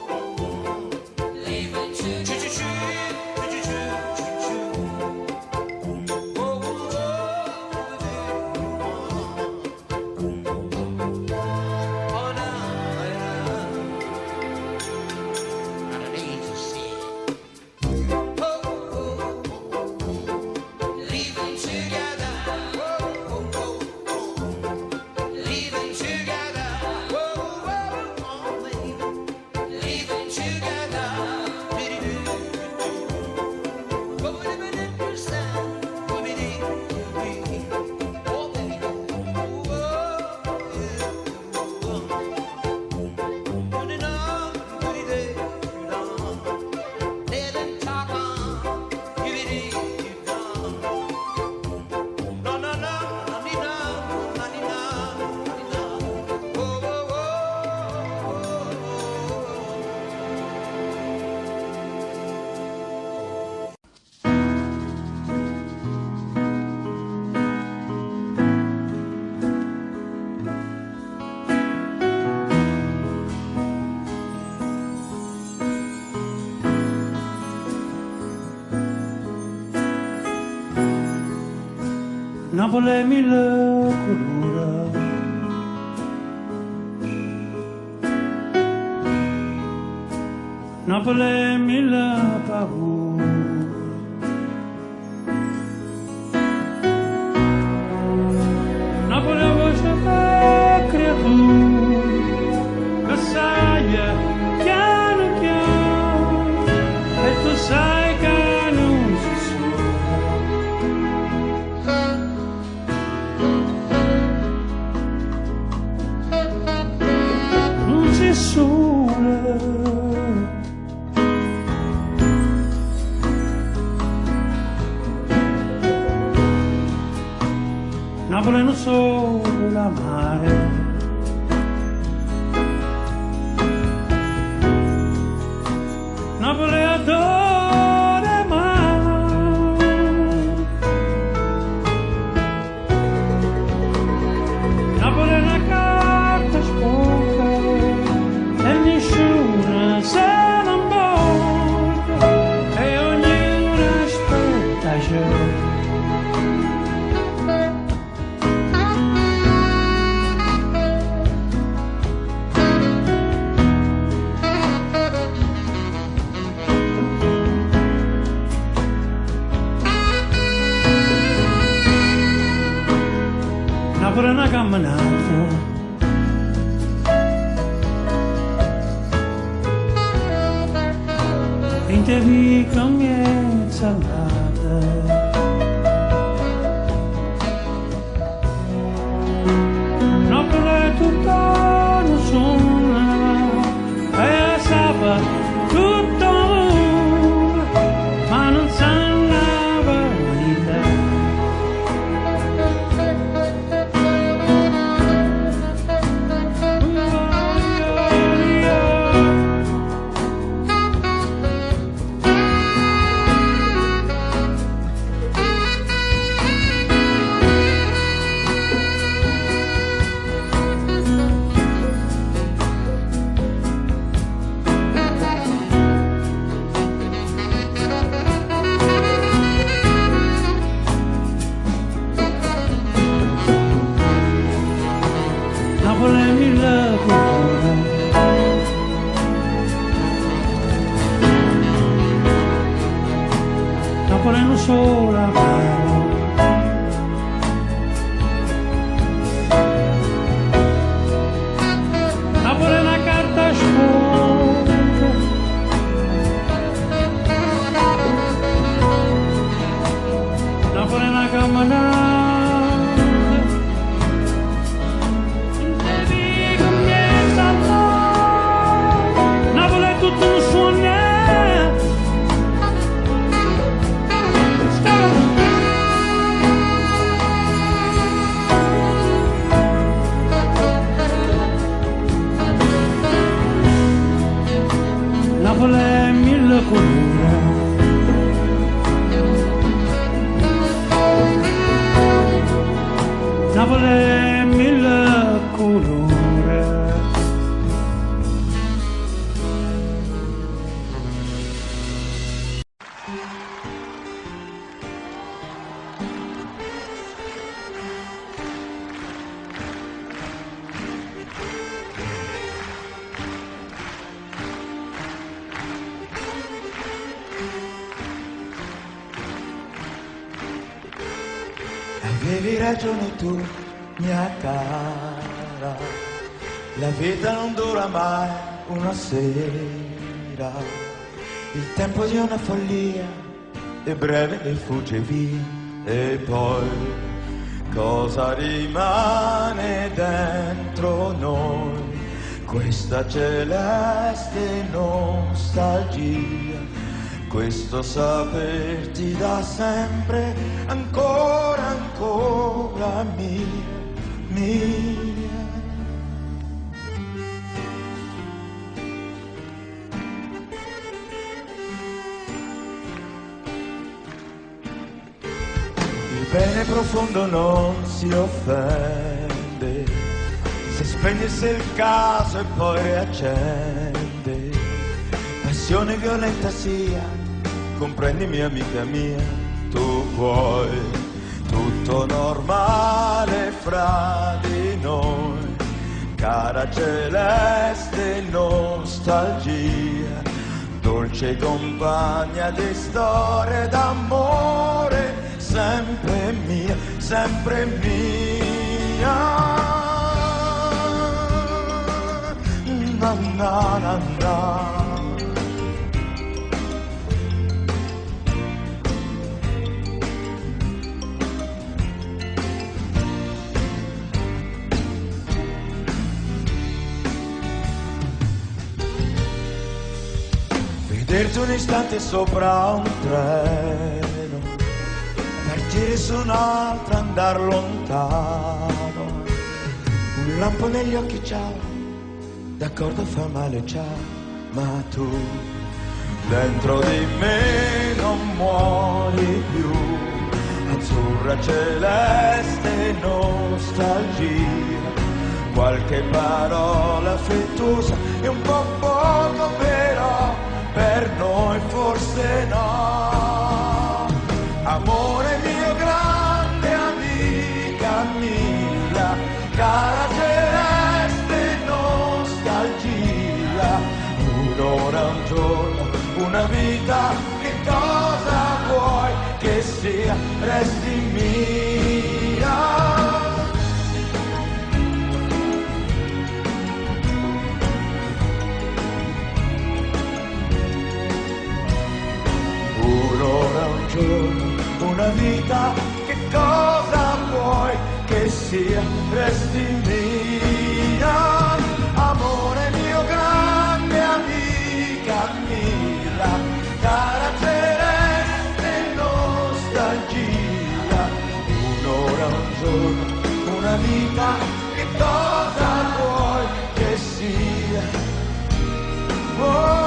oh oh, living together. Napoli mille colore, Napoli mille paure, Napoli voce da creatura, che sai piano piano, e tu sai che non si sole, Napoli non solo la mare, Napoli adora mare, Napoli è una carta sporca e nessuno se non porta, e ognuno aspetta già. per una camminata, in te vita miezza andata, no per tutto non sono, e sapeva tutto, ma non sanno la verità. Sola apre una carta sporca, apre una camminata, e dico niente, Napoli è tutto un sogno. Napoli è mille colori, Napoli è mille colori. Avevi ragione tu, mia cara, la vita non dura mai una sera, il tempo di una follia è breve e fugge via, e poi cosa rimane dentro noi? Questa celeste nostalgia, questo saperti da sempre, ancora, ancora mia, mia. Il bene profondo non si offende, se spegnesse il caso e poi riaccende, passione violenta sia, comprendimi amica mia, tu puoi, tutto normale fra di noi, cara celeste nostalgia, dolce compagna di storie d'amore, sempre mia, sempre mia. Na na na na. Vederti un istante sopra un treno, partire su un altro, andar lontano, un lampo negli occhi, ciao, d'accordo fa male, ciao, ma tu dentro di me non muori più, azzurra celeste nostalgia, qualche parola affettuosa e un po' poco però, per noi forse no. Amore mio, grande amica mia, cara celeste nostalgia, un'ora, un giorno, una vita, che cosa vuoi che sia, resti mia. una vita, che cosa vuoi che sia? Resti mia, amore mio, grande amica mia, cara celeste nostalgia, un'ora, un giorno, una vita, che cosa vuoi che sia? Oh.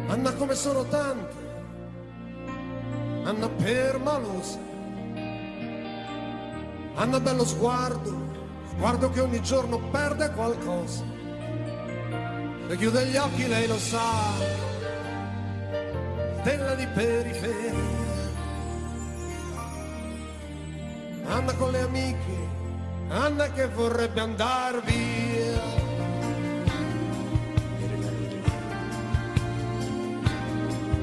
Anna come sono tante, Anna permalosa, Anna bello sguardo, sguardo che ogni giorno perde qualcosa. Se chiude gli occhi lei lo sa, stella di periferia. Anna con le amiche, Anna che vorrebbe andar via.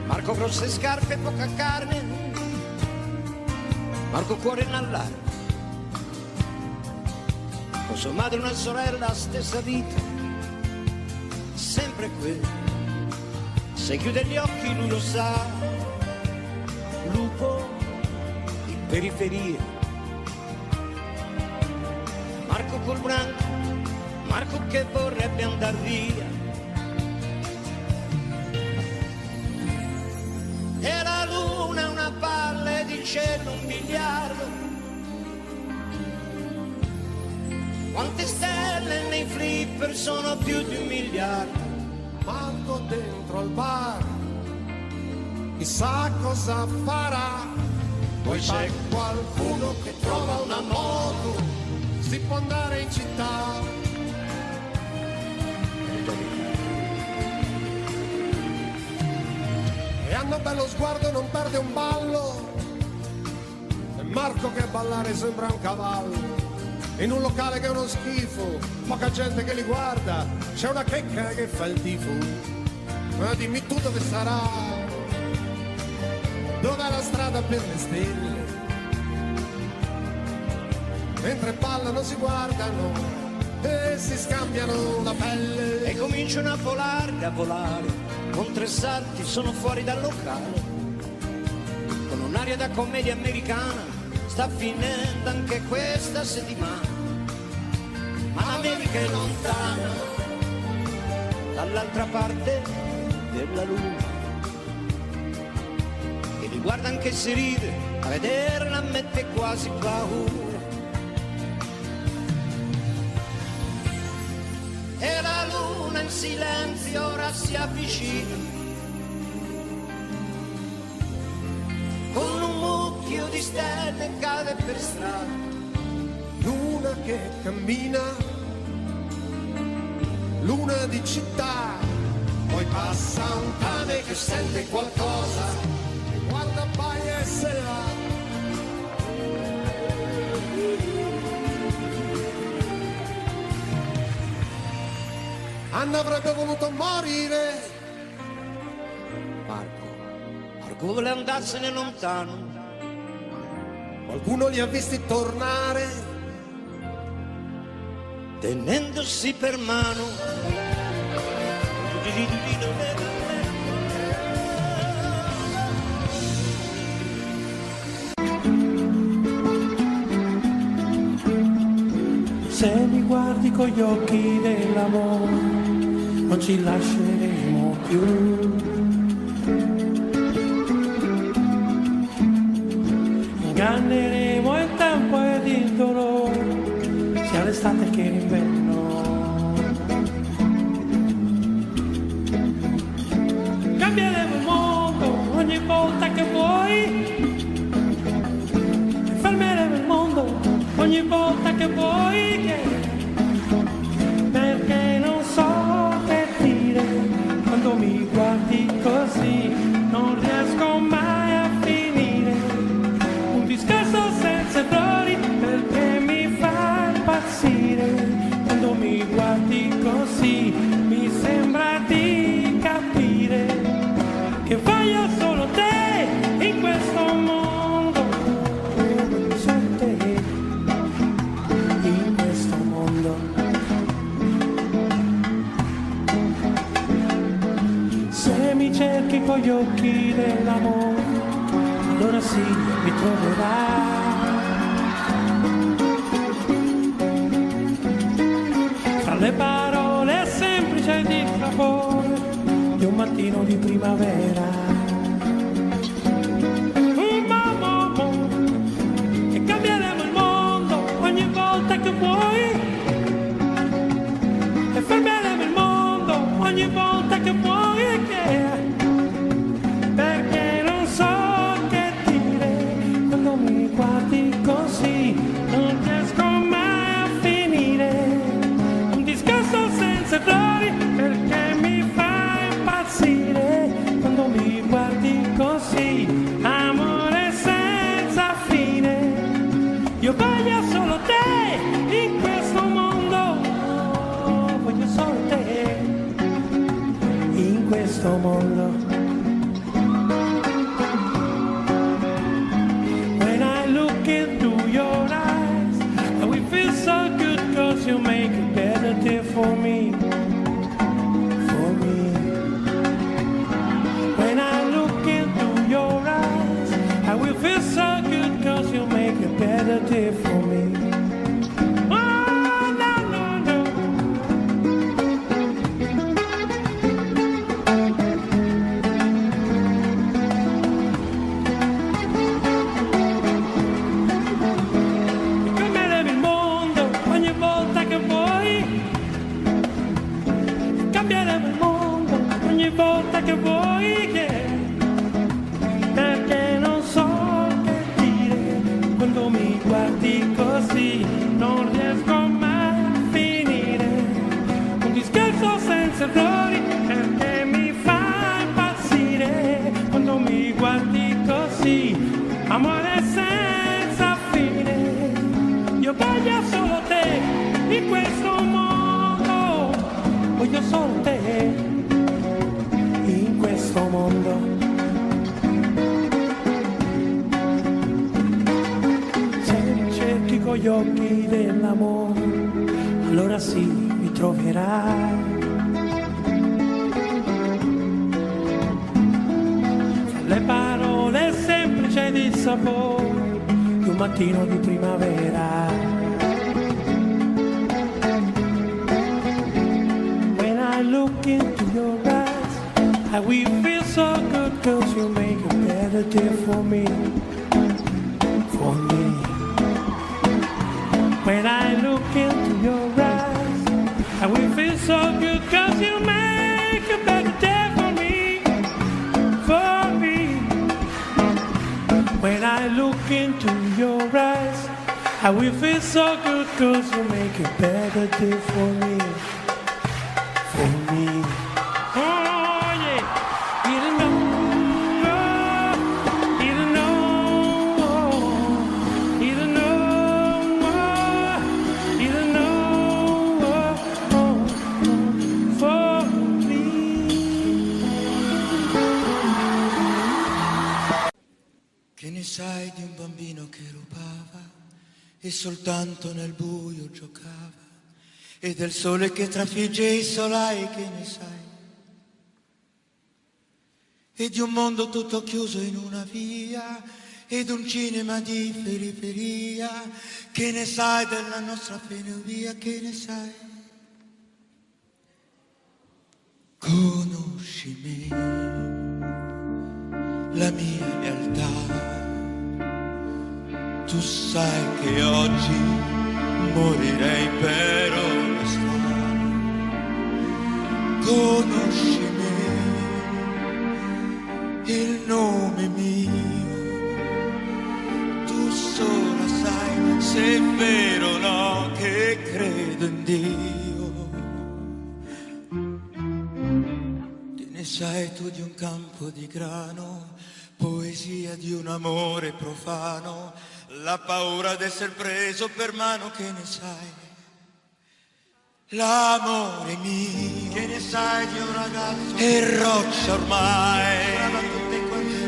Marco grosse scarpe e poca carne, Marco cuore in allarme, con sua madre una sorella, stessa vita, sempre quello. Se chiude gli occhi lui lo sa, lupo di periferia. Marco col branco, Marco che vorrebbe andar via. E la luna una palla di cielo, un miliardo. Quante stelle nei flipper sono più di 1 miliardo. Marco dentro al bar, chissà cosa farà. Poi c'è qualcuno che trova una moto, si può andare in città. E Anna bello sguardo non perde un ballo, e Marco che a ballare sembra un cavallo. In un locale che è uno schifo, poca gente che li guarda, c'è una checca che fa il tifo. Ma dimmi tu dove sarà, dov'è la strada per le stelle? Mentre ballano si guardano e si scambiano la pelle. E cominciano a volare, con 3 salti sono fuori dal locale. Con un'aria da commedia americana, sta finendo anche questa settimana. Ma l'America è lontana, dall'altra parte della luna. E li guarda anche se ride, a vederla mette quasi paura. E la luna in silenzio ora si avvicina, con un luna che cammina luna di città, poi passa un cane che sente qualcosa, e guarda paia e se ne va. Anna avrebbe voluto morire. Marco vuole andarsene lontano. Qualcuno li ha visti tornare, tenendosi per mano. Se mi guardi con gli occhi dell'amore, non ci lasceremo più. Inganneremo il tempo ed il dolore, sia l'estate che l'inverno. Cambieremo il mondo ogni volta che vuoi, fermeremo il mondo ogni volta che vuoi, perché non so che dire, quando mi guardi così non riesco mai a finire, un discorso senza errori perché mi fa impazzire, quando mi guardi così mi sembra di capire che voglio solo te in questo mondo, solo te in questo mondo. Se mi cerchi con gli occhi dell'amore, allora sì, mi troverai. Fra le parole semplici di sapore di un mattino di primavera. E cambieremo il mondo ogni volta che vuoi, e fermeremo il mondo ogni volta che vuoi, perché non so che dire, quando mi guardi così non riesco mai a finire, un discorso senza errori perché mi fa impazzire, quando mi guardi così, amore senza fine, io voglio solo te in questo mondo, voglio solo te in questo mondo. When I look into your eyes, I will feel so good, 'cause you make a better day for me, for me. When I look into your eyes, I will feel so good, 'cause you make a better day for me. Oh, no, no, no. Cambieremo il mondo ogni volta che vuoi, cambieremo il mondo ogni volta che vuoi, perché non so che dire, quando mi guardi così non riesco mai a finire, un discorso senza errori perché mi fa impazzire, quando mi guardi così, amore senza fine, io voglio solo te in questo mondo, voglio solo te in questo mondo. Con gli occhi dell'amore, allora sì, mi troverai. Fra le parole semplici di sapore di un mattino di primavera. When I look into your eyes, I will feel so good, 'cause you make a better day for me, for me. When I look into your eyes, I will feel so good, 'cause you make a better day for me, for me. When I look into your eyes, I will feel so good, 'cause you make a better day for me, for me. Oh yeah, you don't know, you don't know, you don't know, you don't know, for me. Che ne sai di un bambino che rubava e soltanto nel buio giocava, e del sole che trafigge i solai, che ne sai? E di un mondo tutto chiuso in una via, ed un cinema di periferia, che ne sai della nostra penuria, che ne sai? Conosci me, la mia realtà. Tu sai che oggi morirei per onestà. Conosci me, il nome mio. Tu sola sai se è vero o no che credo in Dio. Te ne sai tu di un campo di grano, poesia di un amore profano, la paura d'essere preso per mano, che ne sai? L'amore mio, che ne sai di un ragazzo e roccia ormai,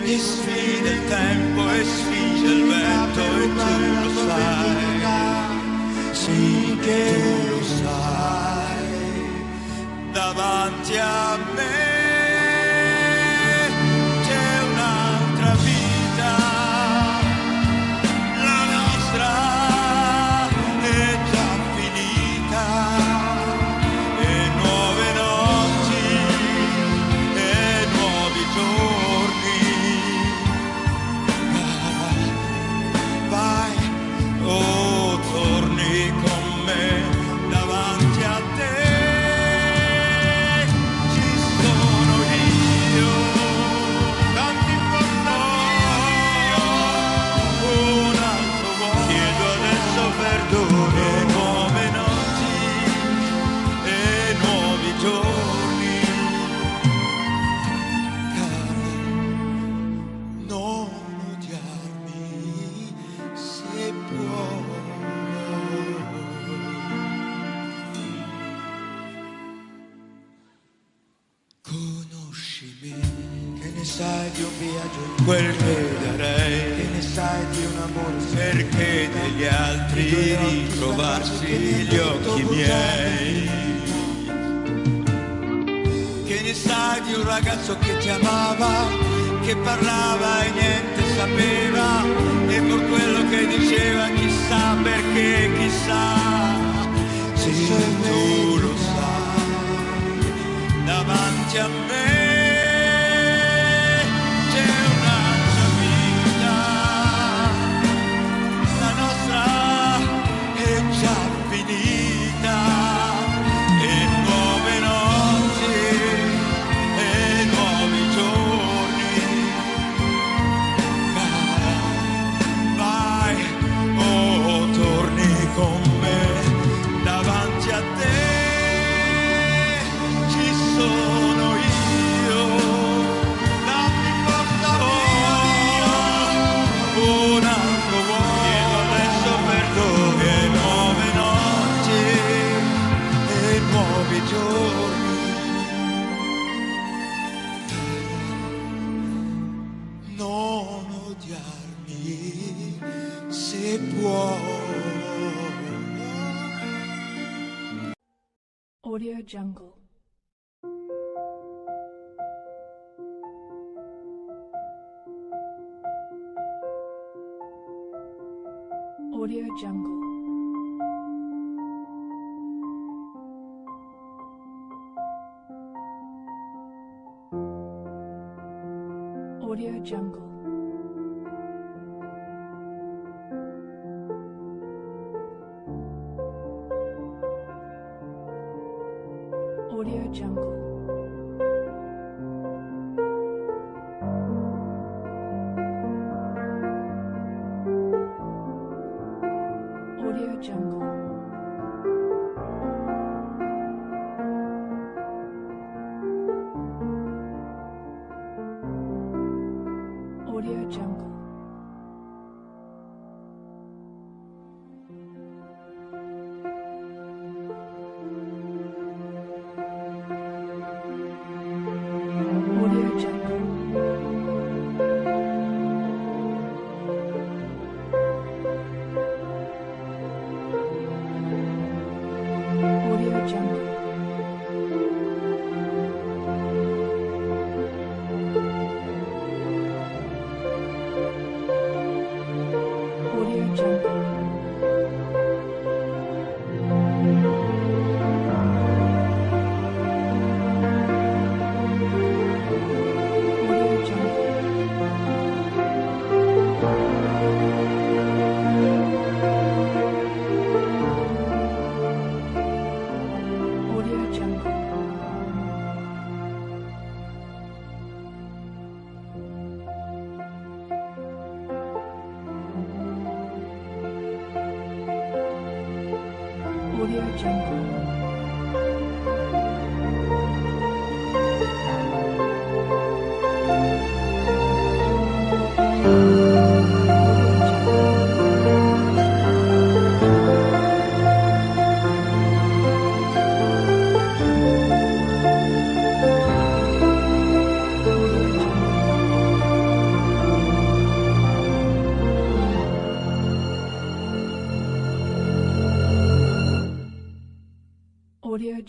e sfida il tempo e sfida il vento, e tu lo sai, sì che tu lo sai, davanti a me c'è un'altra vita. Sai di un viaggio, quel che darei, che ne sai di un amore, perché degli altri ritrovarsi gli occhi miei, che ne sai di un ragazzo che ti amava, che parlava e niente sapeva, e per quello che diceva chissà perché, chissà se tu lo sai, davanti a me Audio Jungle. Audio Jungle. Audio Jungle. Audio Jungle. Audio Jungle. Audio Jungle. Audio Jungle. Audio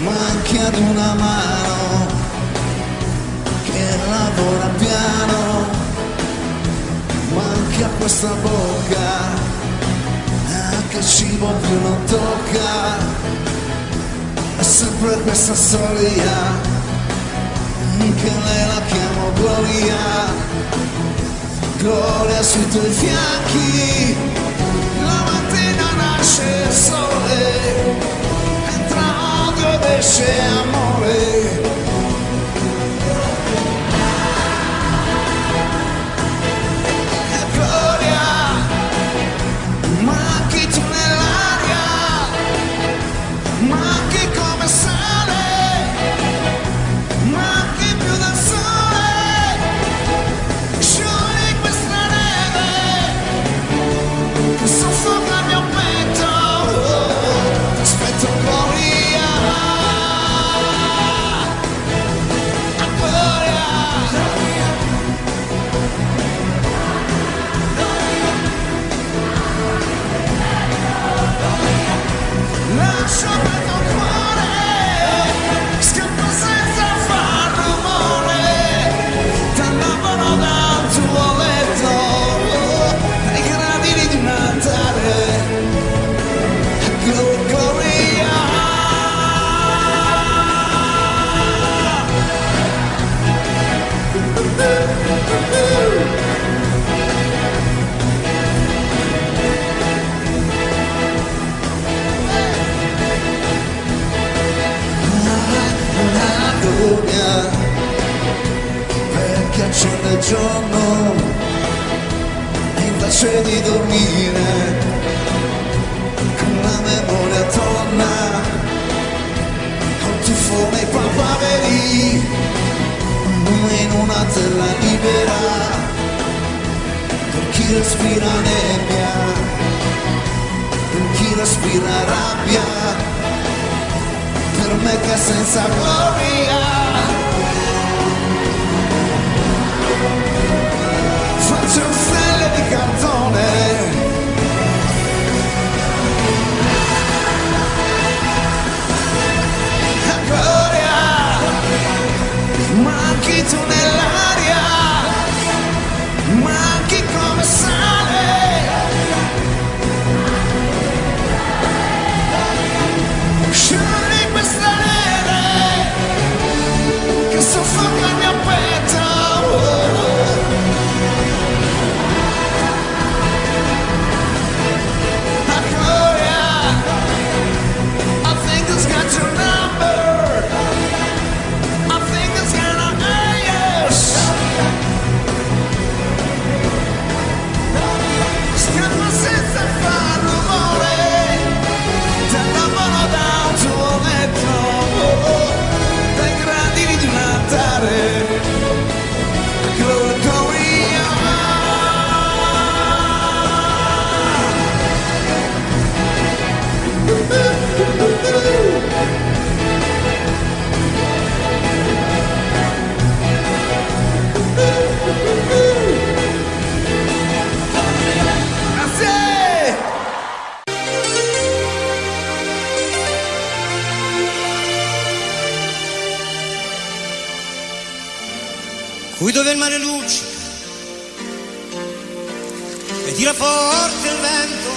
manchi ad una mano che lavora piano, manchi a questa bocca che cibo più non tocca, è sempre questa storia che lei la chiamo Gloria, Gloria sui tuoi fianchi, la mattina nasce il sole, entra odio ed esce amore. Manchi come sale, manchi più del sole, sciogli questa neve che soffoca il mio petto, aspetto Gloria, lascio il tuo cuore, scappa senza far rumore, t'annavano dal tuo letto, ai gradini di un altare, Gloria. Perché accende il giorno e invece di dormire con la memoria torna col tuffo nei papaveri, noi in una terra libera per chi respira nebbia, per chi respira rabbia, per me che senza gloria faccio stelle di cartone, gloria, manchi tu nell'aria, manchi come sale, sciogli questa neve che soffoca il mio petto. Qui dove il mare luccica e tira forte il vento,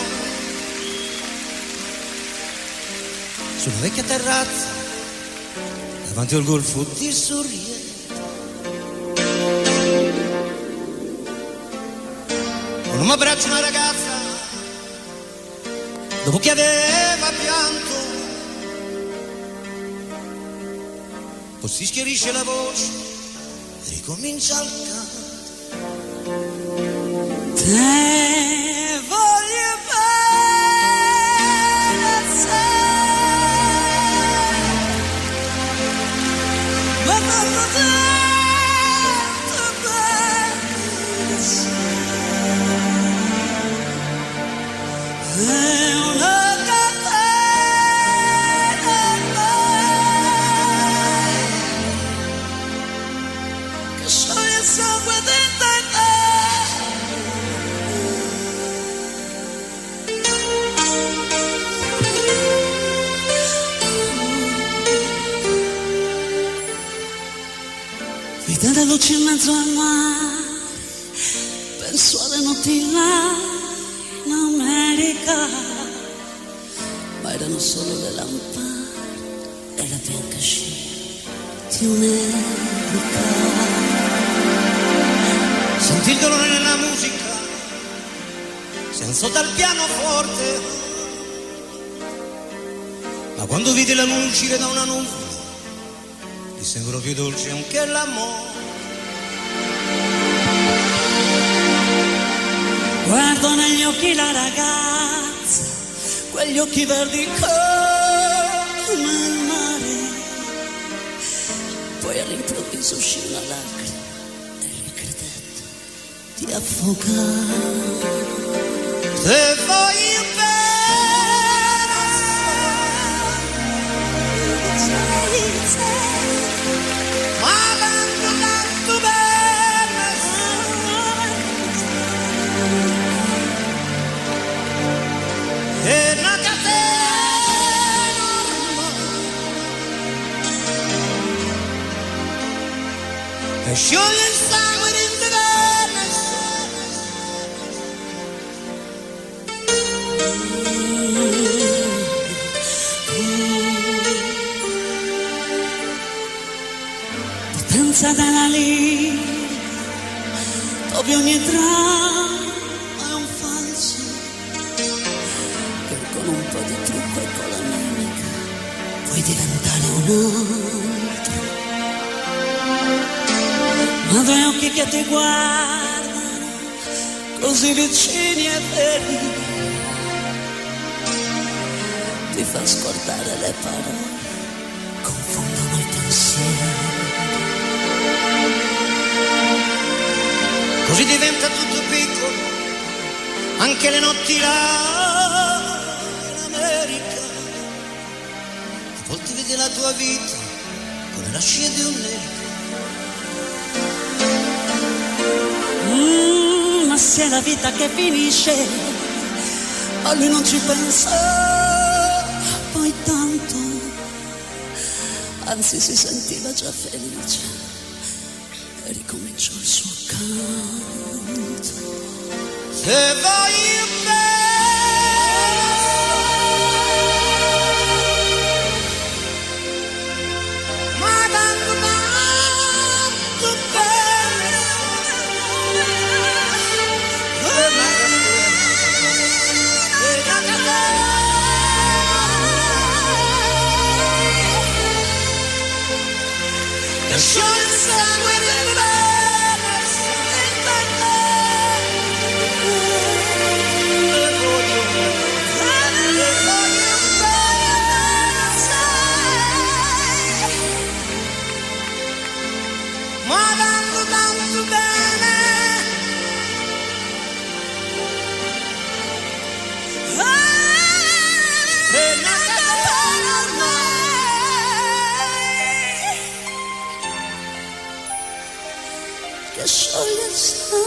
su una vecchia terrazza davanti al golfo di Sorrento, con un abbraccio una ragazza dopo che aveva pianto, poi si schiarisce la voce, ricomincia il canto. Te voglio bene assai, ma tanto bene assai. È una catena ormai che scioglie il sangue dentro te. te da luce in mezzo al mare, penso alle notti là in America, ma erano solo le lampade e la bianca scia di un'epoca. Sentì il dolore nella musica, si alzò dal pianoforte, ma quando vide la luna uscire da una nuvola, gli sembrò più dolce anche l'amore. Guardo negli occhi la ragazza, quegli occhi verdi come il mare, poi all'improvviso uscì una lacrima e lui credette di affogare. Se voglio è una catena che scioglie il sangue di potenza della lì, dove ogni dramma è un falso, che con un po' di trucco e con la mimica puoi diventare un altro. Ma due occhi che ti guardano così vicini e veri ti fa scordare le parole, confondono i pensieri. Così diventa tutto piccolo, anche le notti là in America. A volte vedi la tua vita come la scia di un nero. Ma se è la vita che finisce, a lui non ci pensa poi tanto, anzi si sentiva già felice e ricominciò il suo canto. Se voglio ma tanto che scioglie il sangue del che scioglie il sangue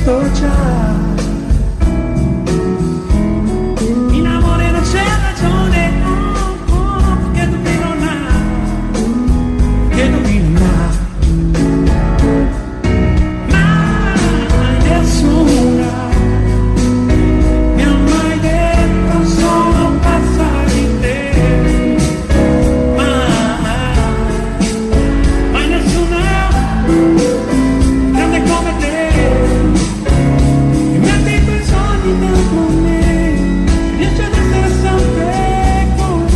visto già. In amore non c'è ragione, che dubbi non ha, che dubbi non ha. Mai nessuna mi ha mai detto sono pazza di te. Mai nessuna grande come te. E metti i tuoi sogni dentro me, riesci ad essere sempre come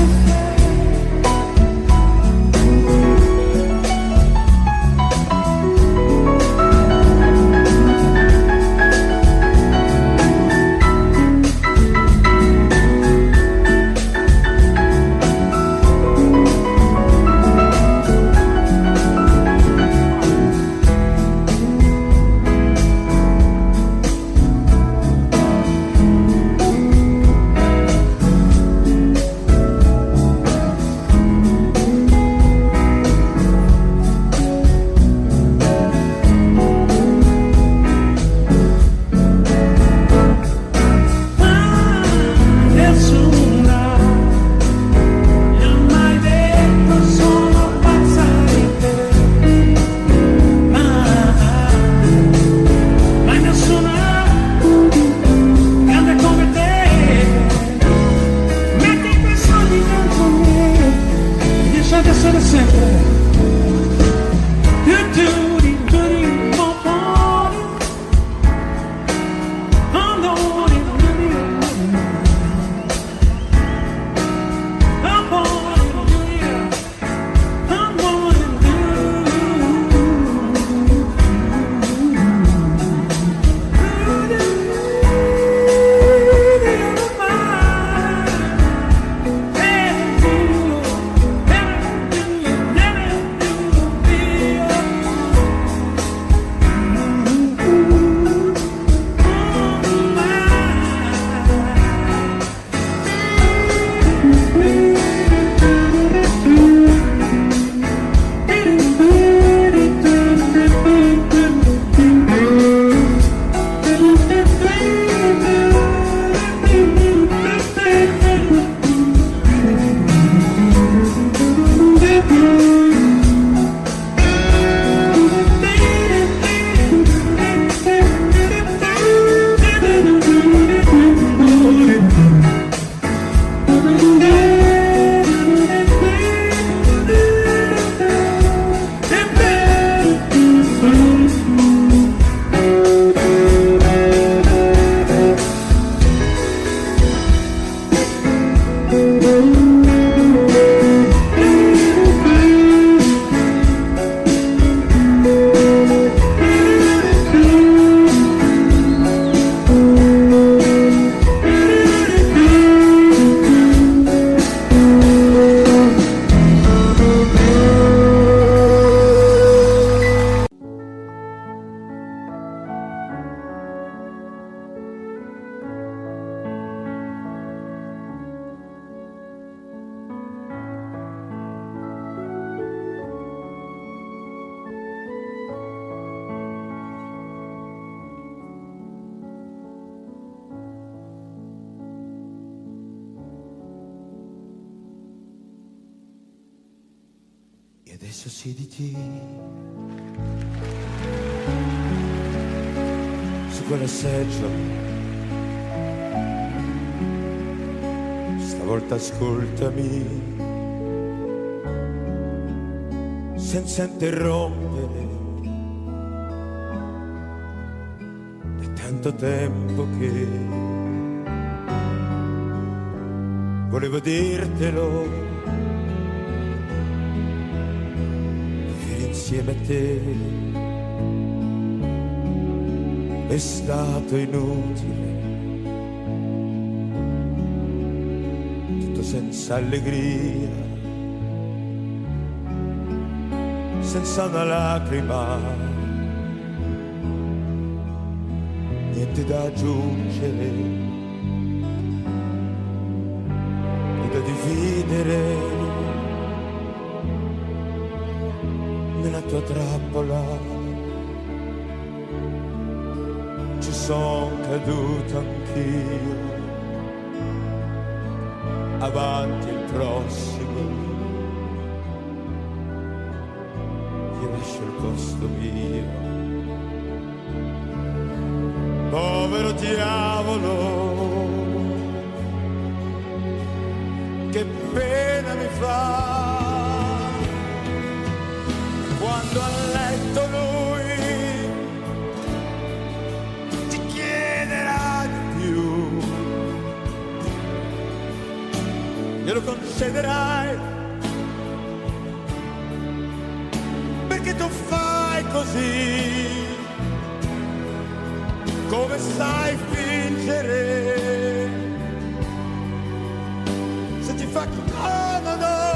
Adesso siediti su quella seggiola, stavolta ascoltami senza interrompere. È tanto tempo che volevo dirtelo, insieme a te è stato inutile, tutto senza allegria, senza una lacrima, niente da aggiungere, né da dividere. Nella tua trappola son caduto anch'io, avanti il prossimo, io lascio il posto mio. Povero diavolo, che pena mi fa quando a letto lui ti chiederà di più, glielo concederai perché tu fai così, come sai fingere, se ti fa comodo.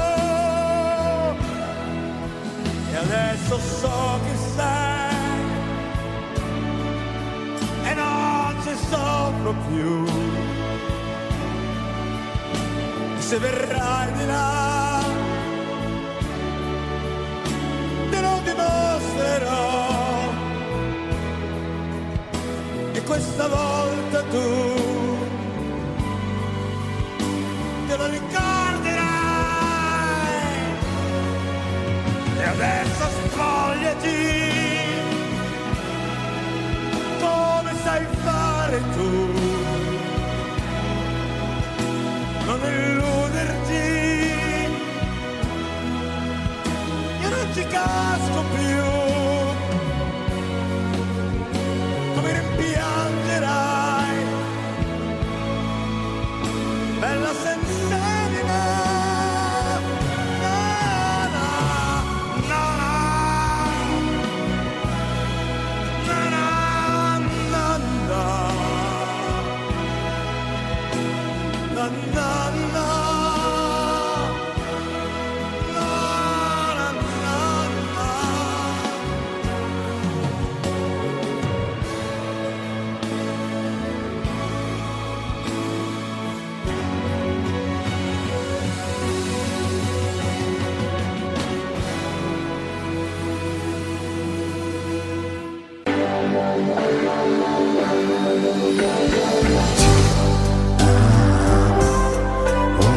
E adesso so che sei e non ci soffro più. E se verrai di là te lo dimostrerò. E questa volta tu te lo ricorderai. E adesso spogliati come sai fare tu, non illuderti, io non ci casco più. Come rimpiangerai, bella senza di me.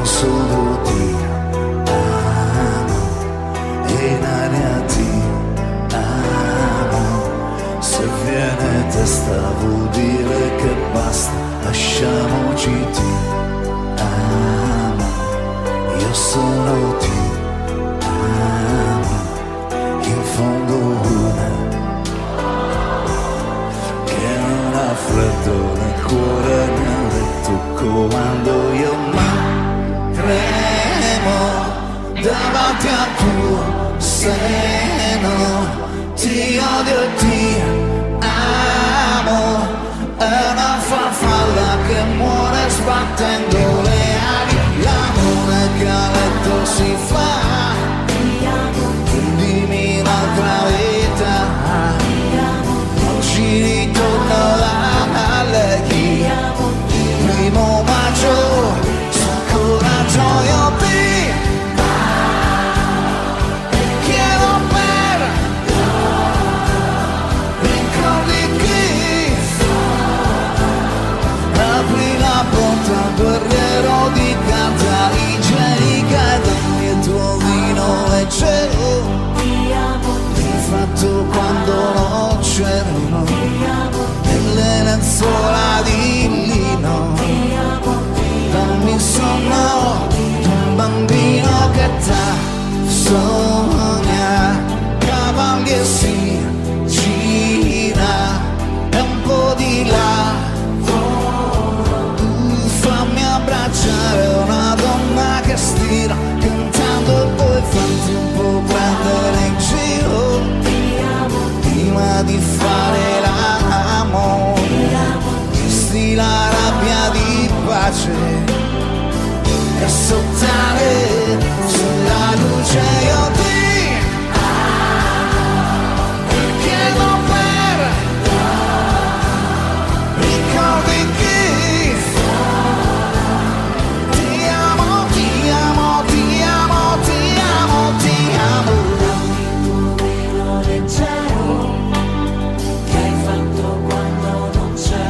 Solo ti amo e in aria ti amo. Se viene testa vuol dire che basta, lasciamoci, ti amo. Io solo ti amo, in fondo una che non ha freddo nel cuore nel letto quando io tremo davanti al tuo seno, ti odio e ti amo, è una farfalla che muore sbattendo le ali, l'amore che a letto si fa, dimmi un'altra vita, oggi ritorno a lei, primo maggio. Coraggio ti chiedo per ricordi chi apri la porta, guerriero di carta igienica e dammi il tuo vino leggero, rifatto quando non c'erano nelle lenzuola di lino. Dammi sonno un bambino che t'ha sogna, cavalli e si gira e un po' di là. Fammi abbracciare una donna che stira cantando e poi farti un po' prendere in giro prima di fare l'amore, misti la rabbia di pace e sottare sulla luce. Io ti chiedo per ricordi chi ti amo, ti amo, ti amo, ti amo, ti amo. Leggero che hai fatto quando non c'è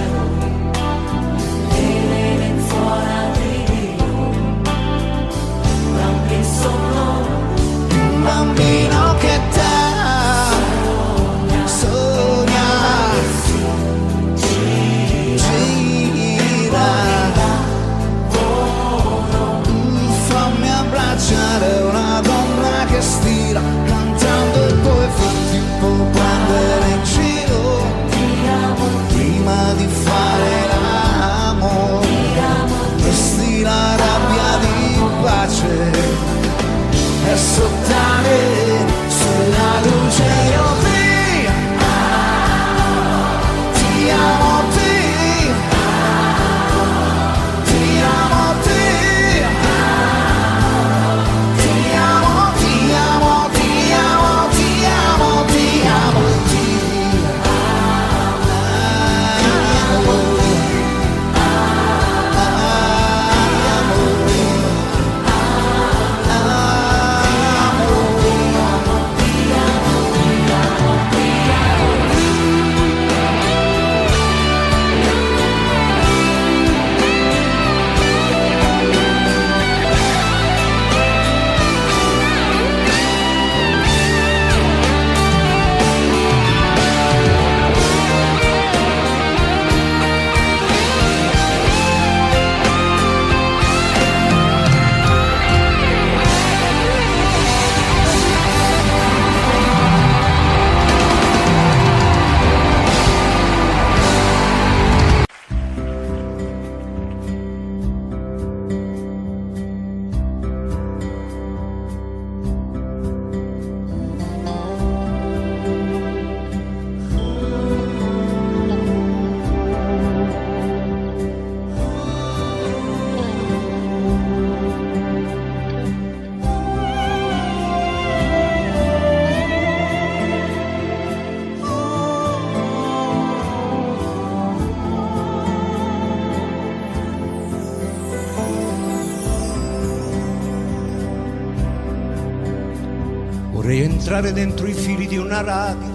entrare dentro i fili di una radio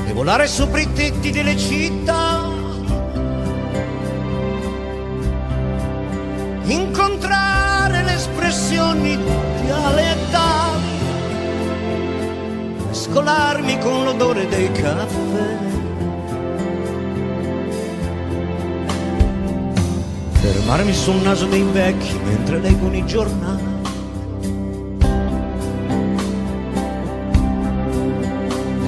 e volare sopra i tetti delle città, incontrare le espressioni dialettali, mescolarmi con l'odore dei caffè, fermarmi sul naso dei vecchi mentre leggono i giornali,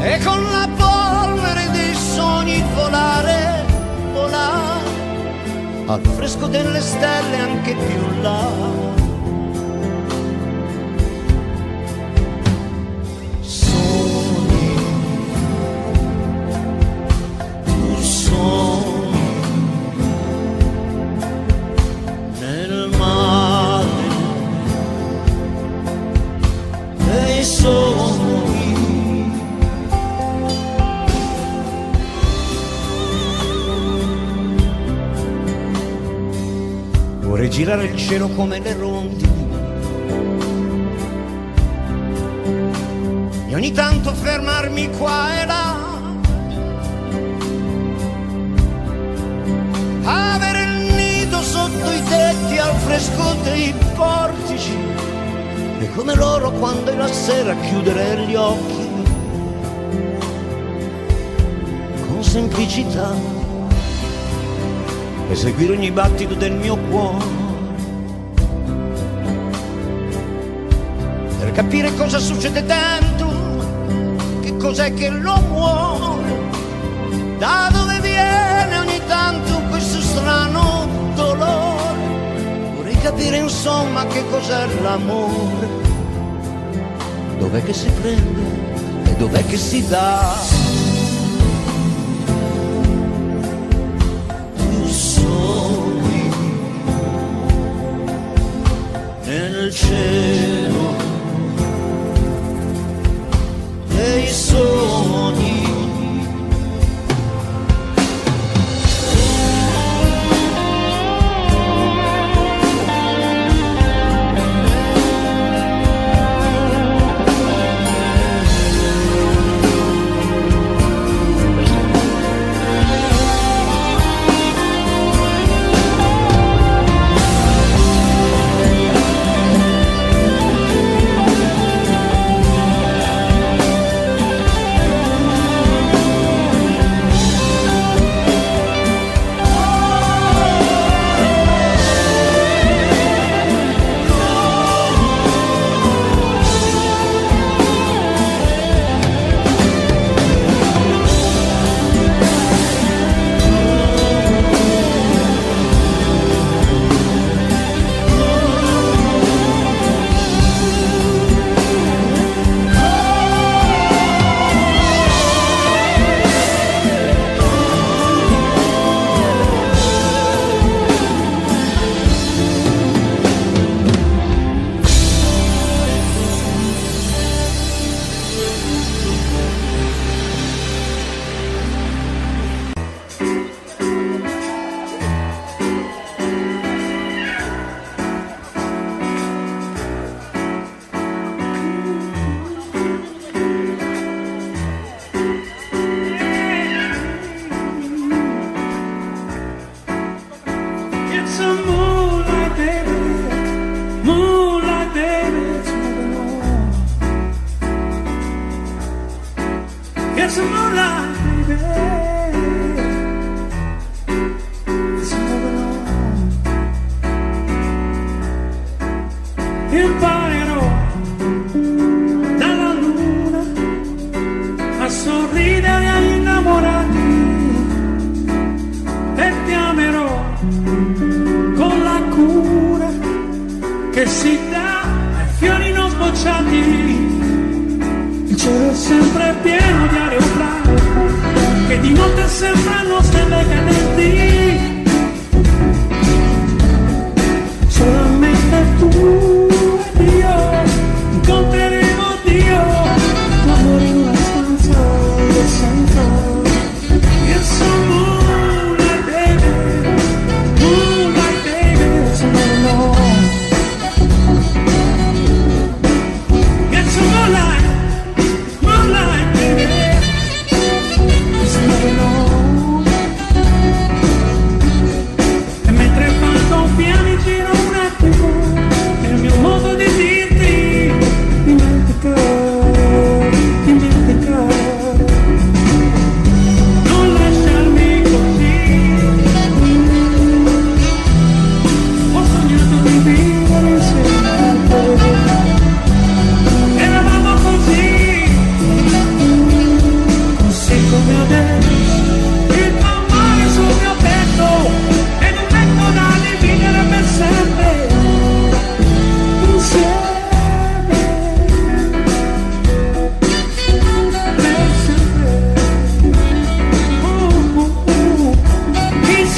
e con la polvere dei sogni volare, volare al fresco delle stelle anche più là. Sogni, tu sogni nel mare dei sogni. Vorrei girare il cielo come le rondini e ogni tanto fermarmi qua e là, avere il nido sotto i tetti al fresco dei portici e come loro quando è la sera chiudere gli occhi con semplicità e seguire ogni battito del mio cuore per capire cosa succede dentro, che cos'è che lo muove, da dove viene ogni tanto questo strano dolore. Vorrei capire insomma che cos'è l'amore, dov'è che si prende e dov'è che si dà. Nel cielo dei sogni,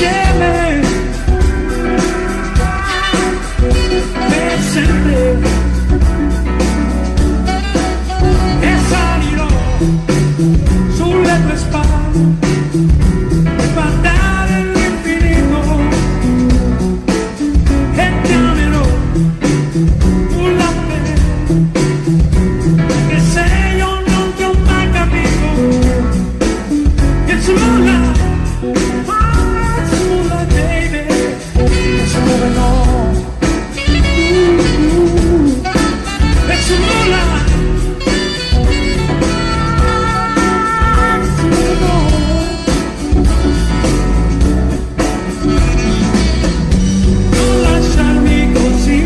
insieme per sempre, e salirò sulle tue spalle e guardare l'infinito e ti amerò nulla per, perché se io non ti ho mai capito, it's moonlight, it's moonlight baby, it's moving on, it's moonlight. Non lasciarmi così,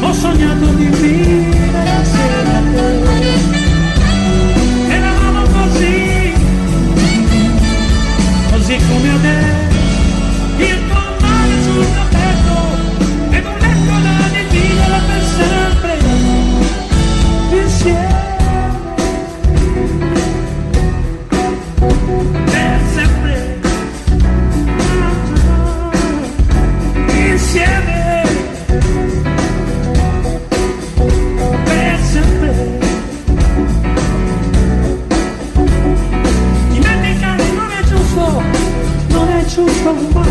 ho sognato di vivere assieme a te, eravamo così, così come adesso, il tuo mare sul tappeto ed un letto da dividere per sempre, insieme. Per sempre, insieme, per sempre. Dimenticare non è giusto, non è giusto mai.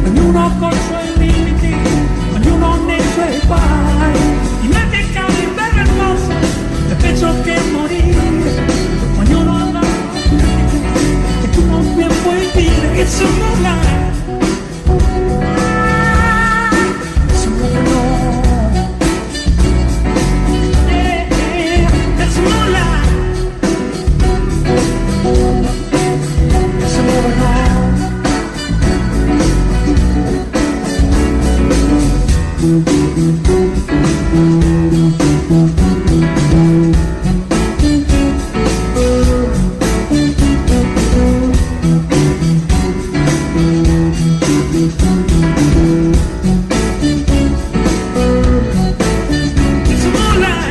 Ognuno con i suoi limiti, ognuno nei suoi guai. Dimenticare il bello e il mosso è peggio che morire. Ognuno ha la e tu non mi puoi dire che sono moonlight. It's moving on. It's moonlight. It's moving on. It's moonlight.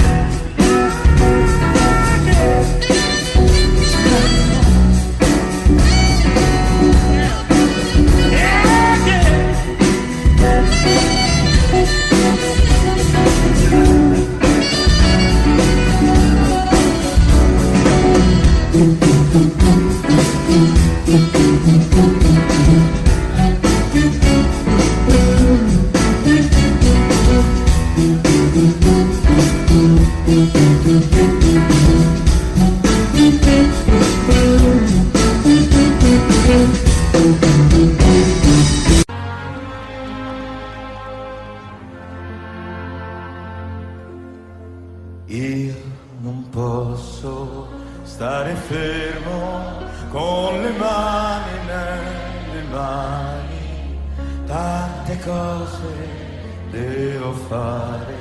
Io non posso stare fermo con le mani nelle mani, tante cose devo fare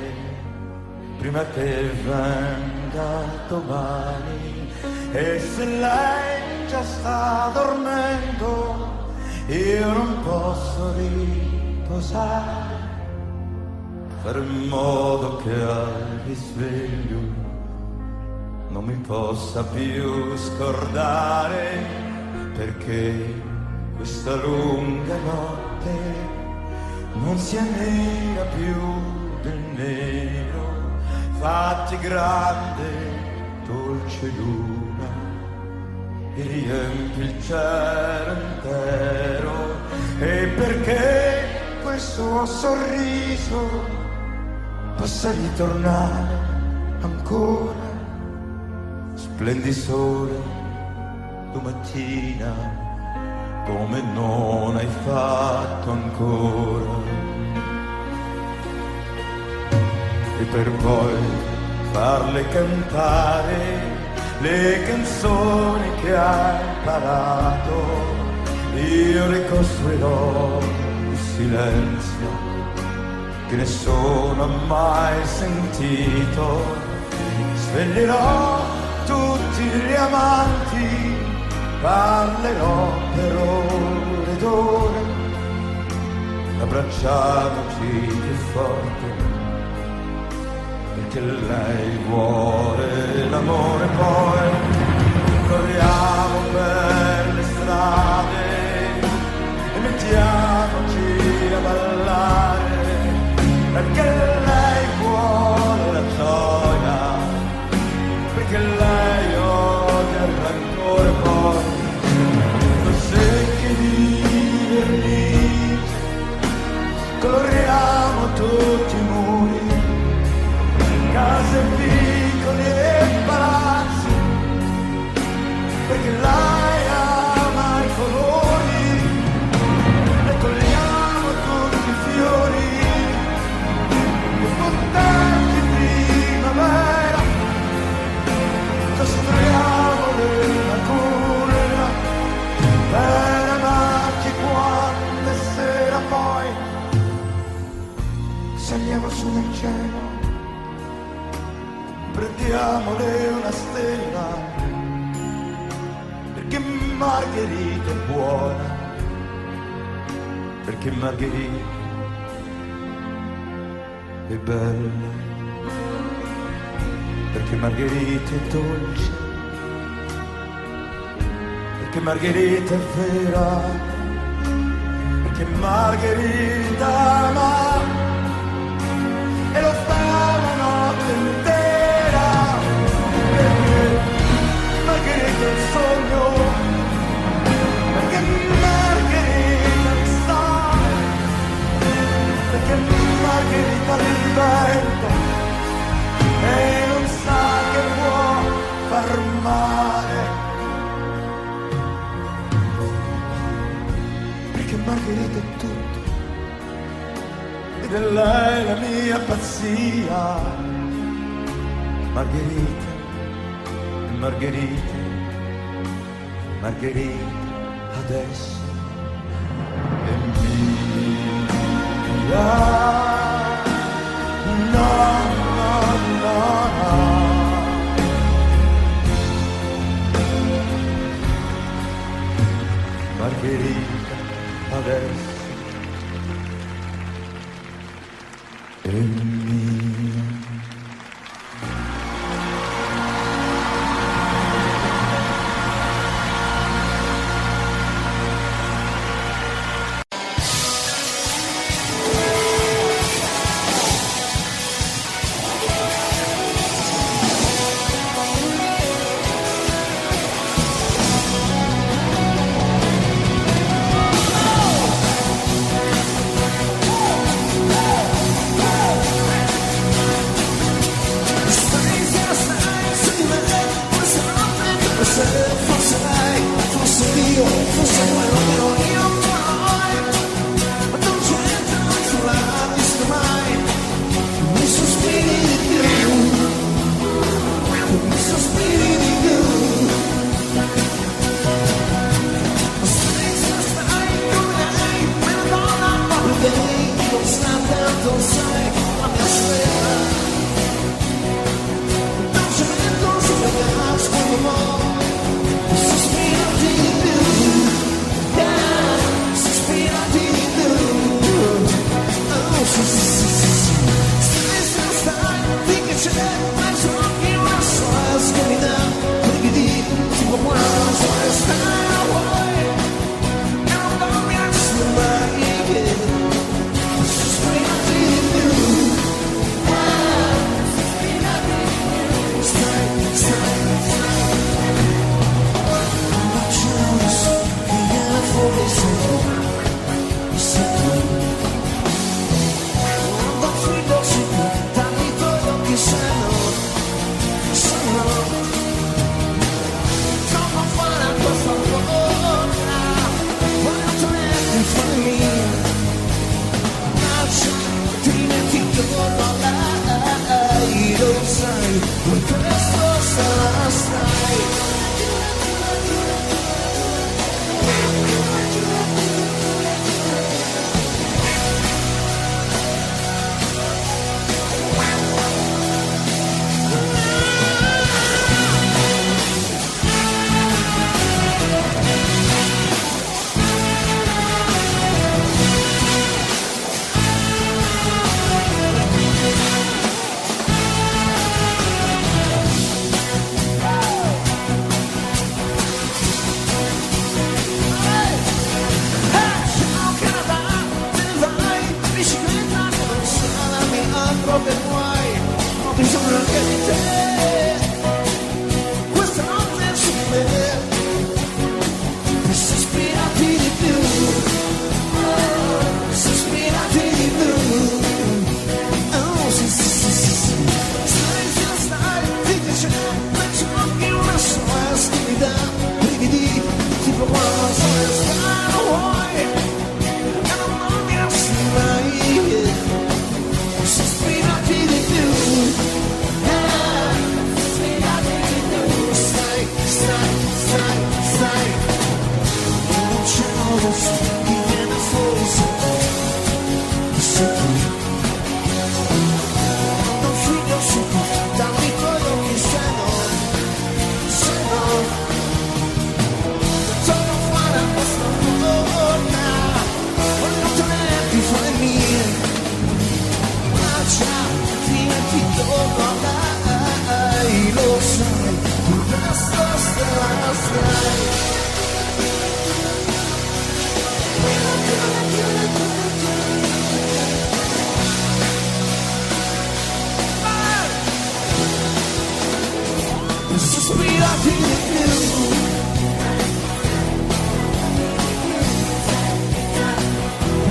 prima che venga domani, e se lei già sta dormendo io non posso riposare, fare in modo che al risveglio non mi possa più scordare, perché questa lunga notte non sia nera più del nero, fatti grande, dolce luna, e riempi il cielo intero, e perché quel suo sorriso possa ritornare ancora, splendi sole domattina come non hai fatto ancora, e per poi farle cantare le canzoni che hai imparato, io le costruirò il silenzio che nessuno ha mai sentito, sveglierò tutti gli amanti, parlerò per ore ed ore, abbracciamoci più forte, perché lei vuole l'amore, poi corriamo per le saliamo su nel cielo, prendiamole una stella, perché Margherita è buona, perché Margherita è bella, perché Margherita è dolce, perché Margherita è vera, perché Margherita ama e lo sta la notte intera, perché Margherita è il sogno, perché Margherita mi sta, perché Margherita il vento e non sa che può far male, perché Margherita è tutto ed è lei la mia pazzia. Margherita, Margherita, Margherita adesso è mia. No, no, no, no. Margherita adesso è mia. sospirati di più.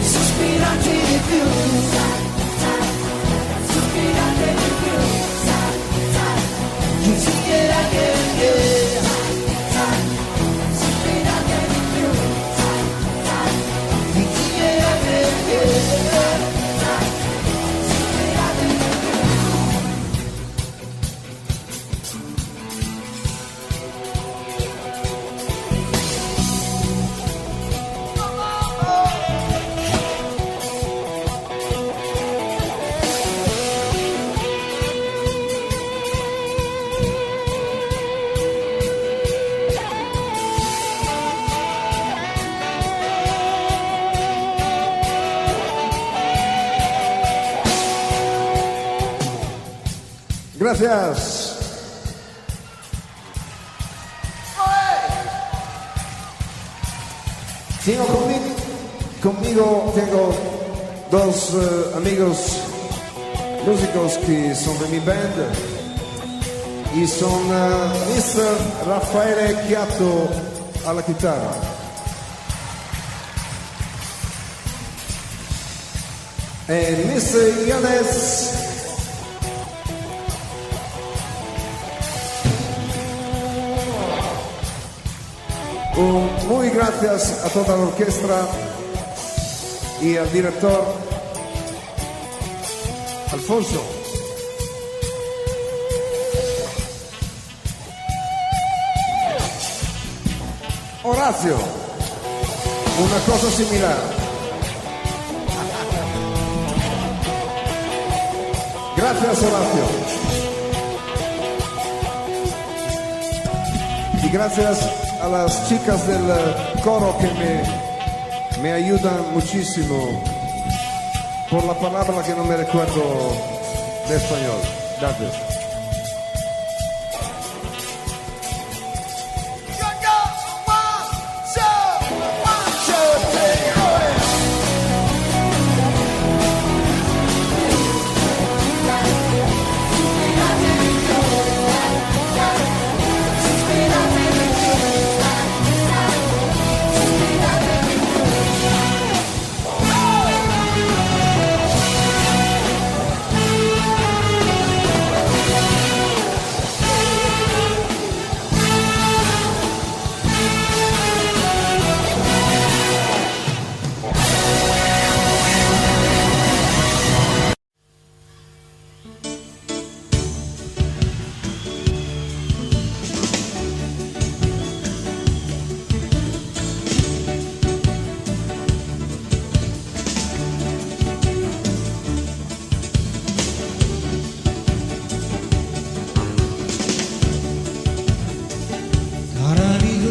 Sospirati di più. Sospirati di più. Gracias. Conmigo tengo dos amigos músicos que son de mi band y son Mr. Raffaele Chiatto alla chitarra e Mr. Yanes muy gracias a toda la orquesta y al director Alfonso. Orazio, una cosa similar. Gracias, Orazio. Y gracias a las chicas del coro que me ayudan muchísimo por la palabra que no me recuerdo de español. Gracias.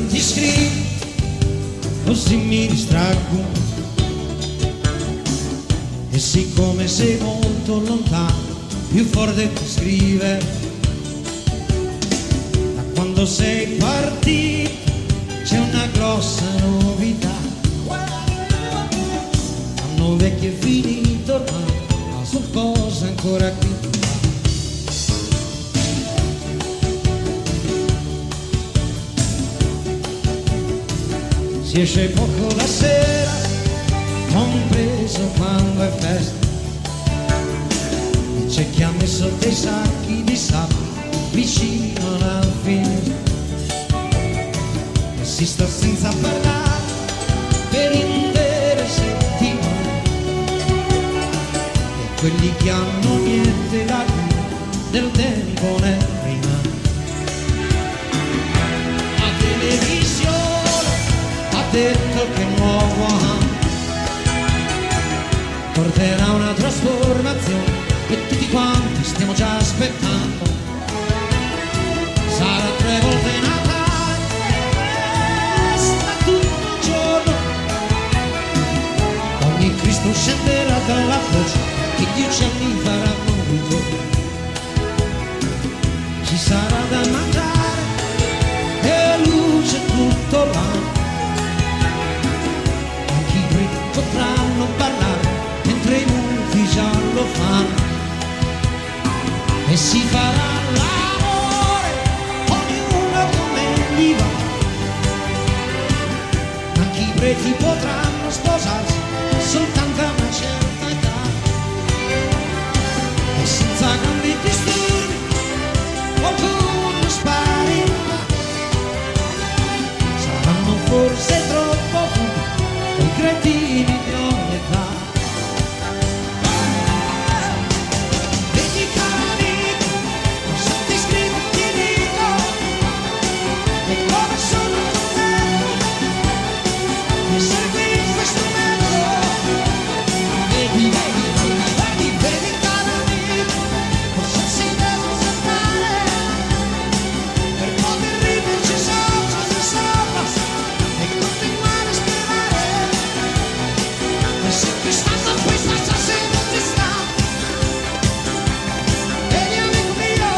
Ti scrivo, così mi distraggo e siccome sei molto lontano, più forte ti scrive. Da quando sei partito c'è una grossa novità, l'anno vecchio è finito ormai, ma sono cose ancora qui. Si esce poco la sera, compreso quando è festa, e c'è chi ha messo dei sacchi di sabbia vicino alla finestra e si sta senza parlare per intere settimane, e quelli che hanno niente da dire del tempo ne rimane. La televisione ha detto che il nuovo anno porterà una trasformazione e tutti quanti stiamo già aspettando. Sarà 3 volte Natale, festa tutto il giorno, ogni Cristo scenderà dalla croce e 10 anni faranno ritorno. Ci sarà da mangiare e luce tutto l'anno, potranno parlare mentre i muti già lo fanno, e si farà l'amore ogni d'oliva, anche i preti potranno sposarsi soltanto a una certa età, e senza grandi disturbi qualcuno sparirà. Saranno forse troppo furbi i cretini di ogni età. Vedi cara amico, cosa ti scrivo ti dico, e come sono contento di essere qui in questo momento. Vedi, vedi, vedi, vedi, vedi cara amico, cosa si deve saltare per poter riderci sopra, e continuare a sperare. È sempre stato questa stasera ci sta. Vedi amico mio,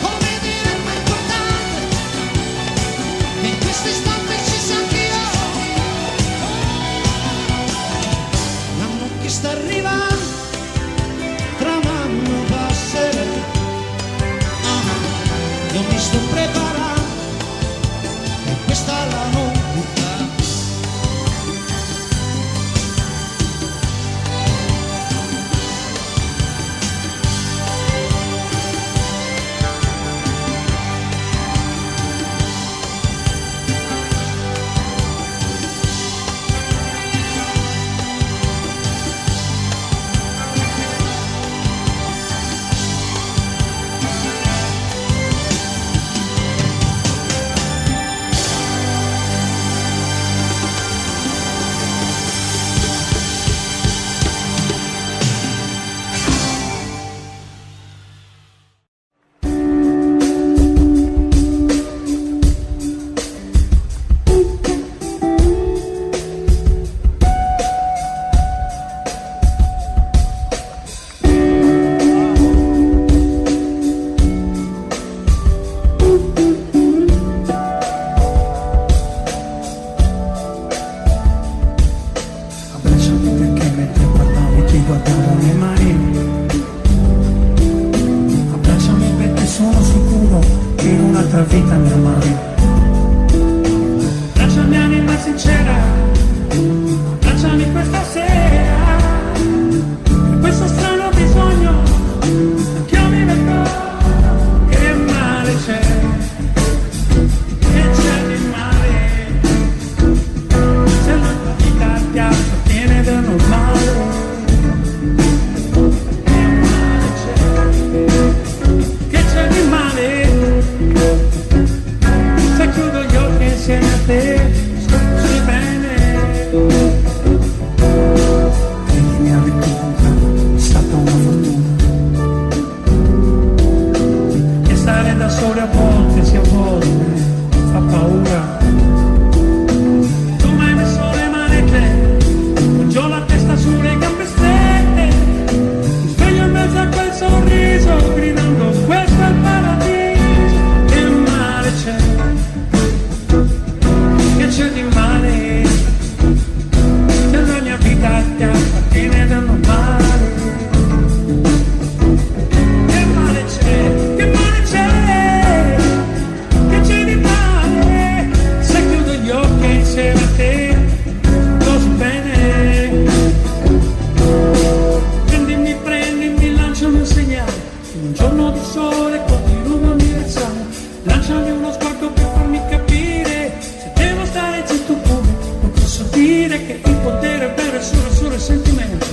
come diventa importante che in questo istante ci sia anch'io. L'anno che sta arrivando, tra un anno passerà. Io mi sto preparando e questa è la novità. Abbracciami perché mentre parlavi ti guardavo le mani. Abbracciami perché sono sicuro che in un'altra vita mi amavi. Abbracciami anima sincera, abbracciami questa sera, per questo strano bisogno che io mi metto. Che male c'è, che c'è di male, se la tua vita ti appartiene da normale. Che male c'è, che c'è di male, se chiudo gli occhi insieme a te, stai bene. Credimi, averti incontrato è stata una fortuna, e stare da sole a volte, sì a volte, fa paura. Tu mi hai messo le manette, poggiò la testa sulle gambe strette, mi sveglio in mezzo a quel sorriso, gridando questo è il paradiso. Che male c'è, che c'è di male, se la mia vita ti appartiene da normale. Che male c'è, che male c'è, che c'è di male, se chiudo gli occhi insieme a te, lo so bene. Prendimi, lanciami un segnale, in un giorno di sole continuo a mirare. Lanciami uno sguardo per farmi capire se devo stare zitto come non posso dire che il potere è vero e solo il sentimento.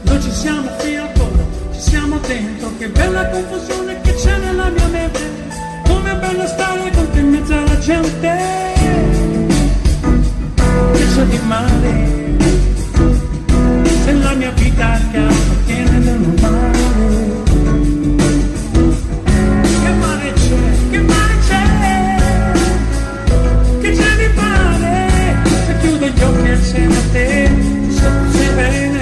Noi ci siamo fino al fondo, ci siamo dentro. Che bella confusione che c'è nella mia mente, com'è bello stare con te in mezzo alla gente. Che c'è di male, se la mia vita ti appartiene da normale. Che male c'è, che male c'è, che c'è di male, se chiudo gli occhi insieme a te, so che sei bene.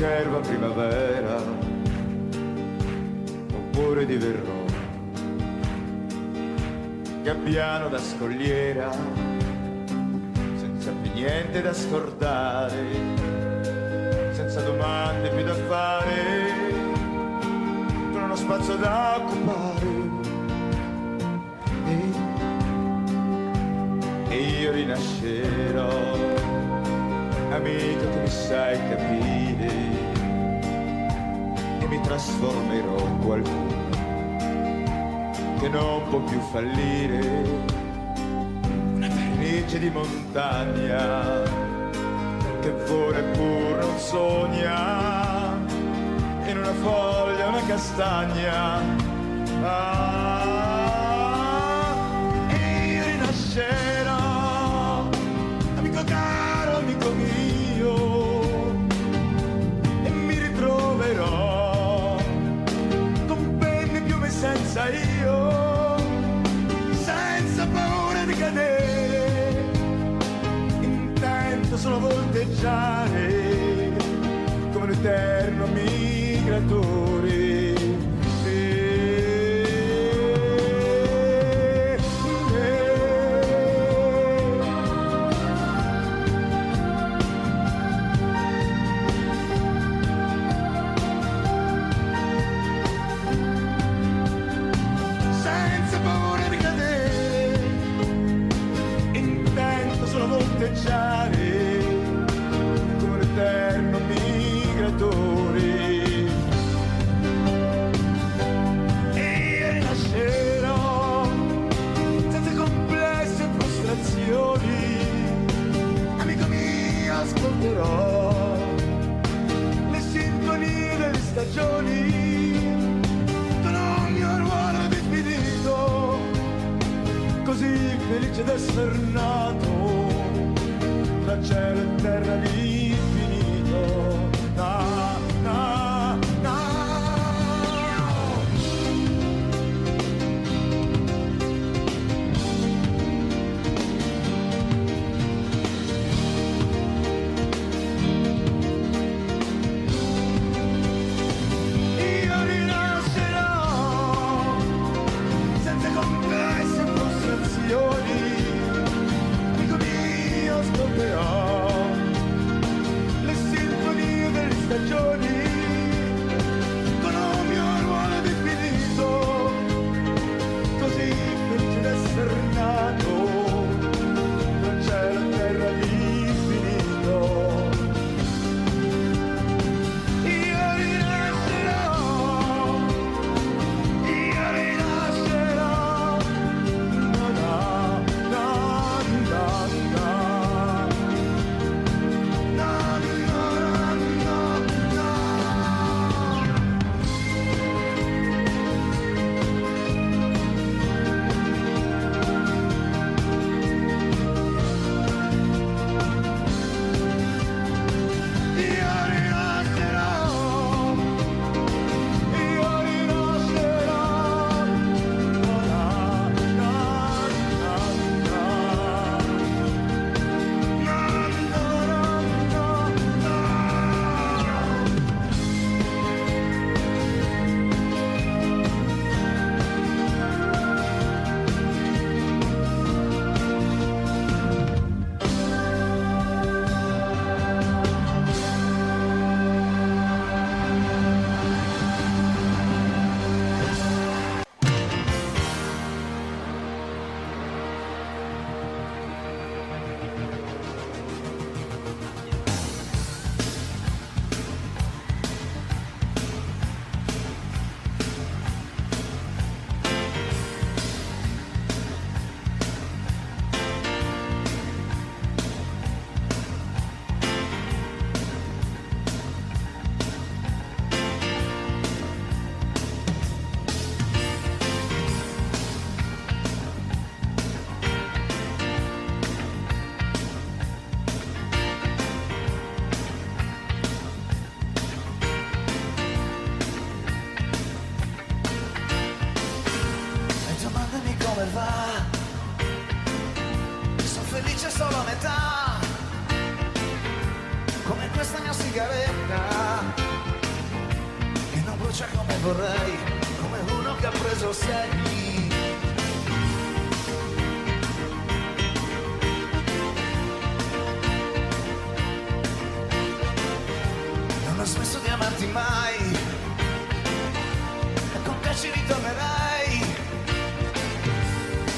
cerva primavera, oppure diverrò gabbiano da scogliera, senza più niente da scordare, senza domande più da fare, con uno spazio da occupare. E io rinascerò, amico che mi sai capire, e mi trasformerò in qualcuno che non può più fallire, una vernice di montagna che vola e pur non sogna, in una foglia una castagna. E io rinascerò, amico caro, amico mio, e mi ritroverò con penne, piume senza io, senza paura di cadere, intento solo a volteggiare come un eterno migratore. Come un eterno migratore. E io rinascerò senza complessi e frustrazioni, amico mio, ascolterò le sintonie delle stagioni con ogni ruolo definito, così felice d'essere nato tra cielo e terra l'infinito. Na, na, na. Io rinascerò senza complessi e frustrazioni, ascolterò le sinfonie delle stagioni con un mio ruolo definito, così felice d'essere nato tra cielo e terra l'infinito. Io rinascerò, io rinascerò, na na na na na. come va? Sono felice solo a metà, come questa mia sigaretta. brucia come vorrei, come uno che ha preso sei. Non ho smesso di amarti mai, e con te ci ritornerei,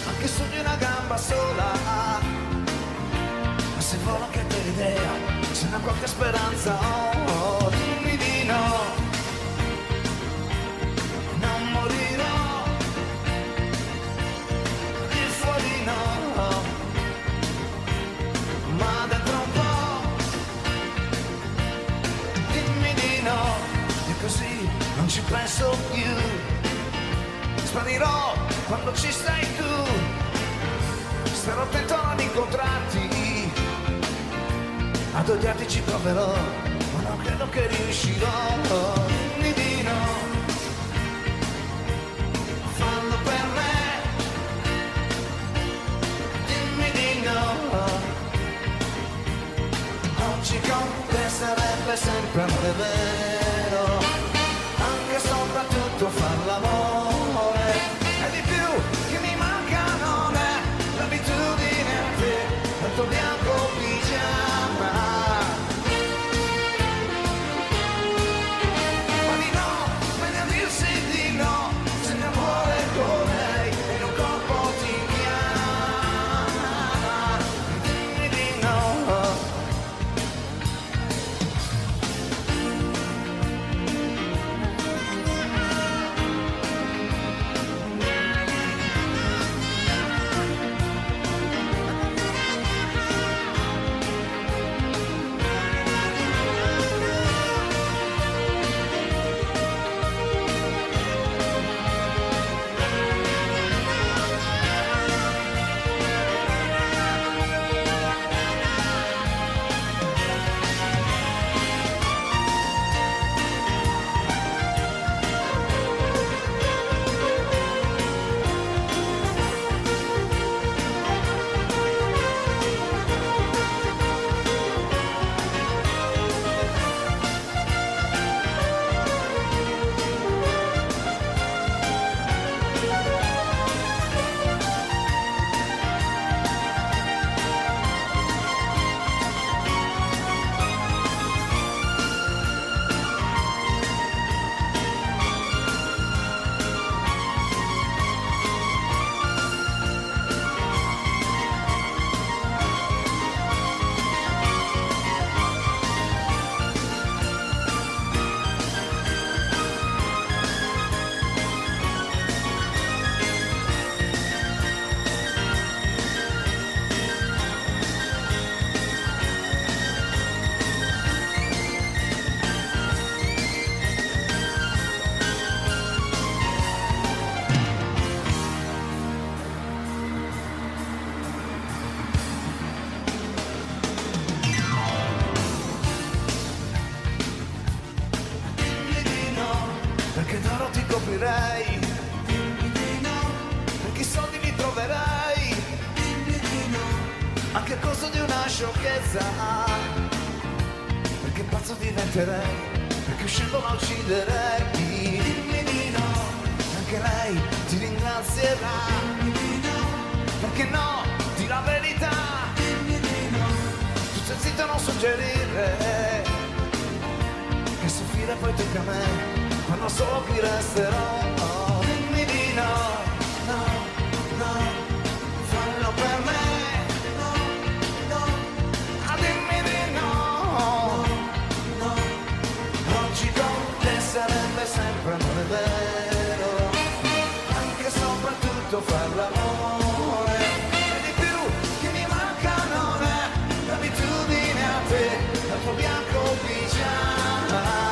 anche su di una gamba sola. Ma se volo che per idea, c'è una qualche speranza, oh, dimmi di no. Non morirò, di fuori no, ma dentro un po', dimmi di no, e così non ci penso più. Sparirò quando ci stai tu, starò attento a non incontrarti, ad odiarti ci proverò, ma non credo che riuscirò. Dimmi di no, fallo per me, dimmi di no. Oggi con te sarebbe sempre amore vero, anche soprattutto far l'amore, e di più che mi manca non è l'abitudine a te, il tuo bianco pigiama. Ma di no, meglio a dirsi di no, se ne vuole con lei e un corpo ti chiama. Dimmi di no. Perché d'oro ti coprirei, dimmi di no, perché i soldi li troverai, dimmi di no, anche a costo di una sciocchezza, perché pazzo diventerei, perché uscendo la ucciderei, dimmi di no, anche lei ti ringrazierà, dimmi di no, perché no, di la verità, dimmi di no, tu stai zitto non suggerire, che soffrire poi tocca a me. Quando solo qui resterò, oh, dimmi di no, no, no, fallo per me, no, no, ah, dimmi di no, no, oggi con te sarebbe sempre amore vero, anche soprattutto far l'amore, e di più che mi manca non è l'abitudine a te, al tuo bianco pigiama.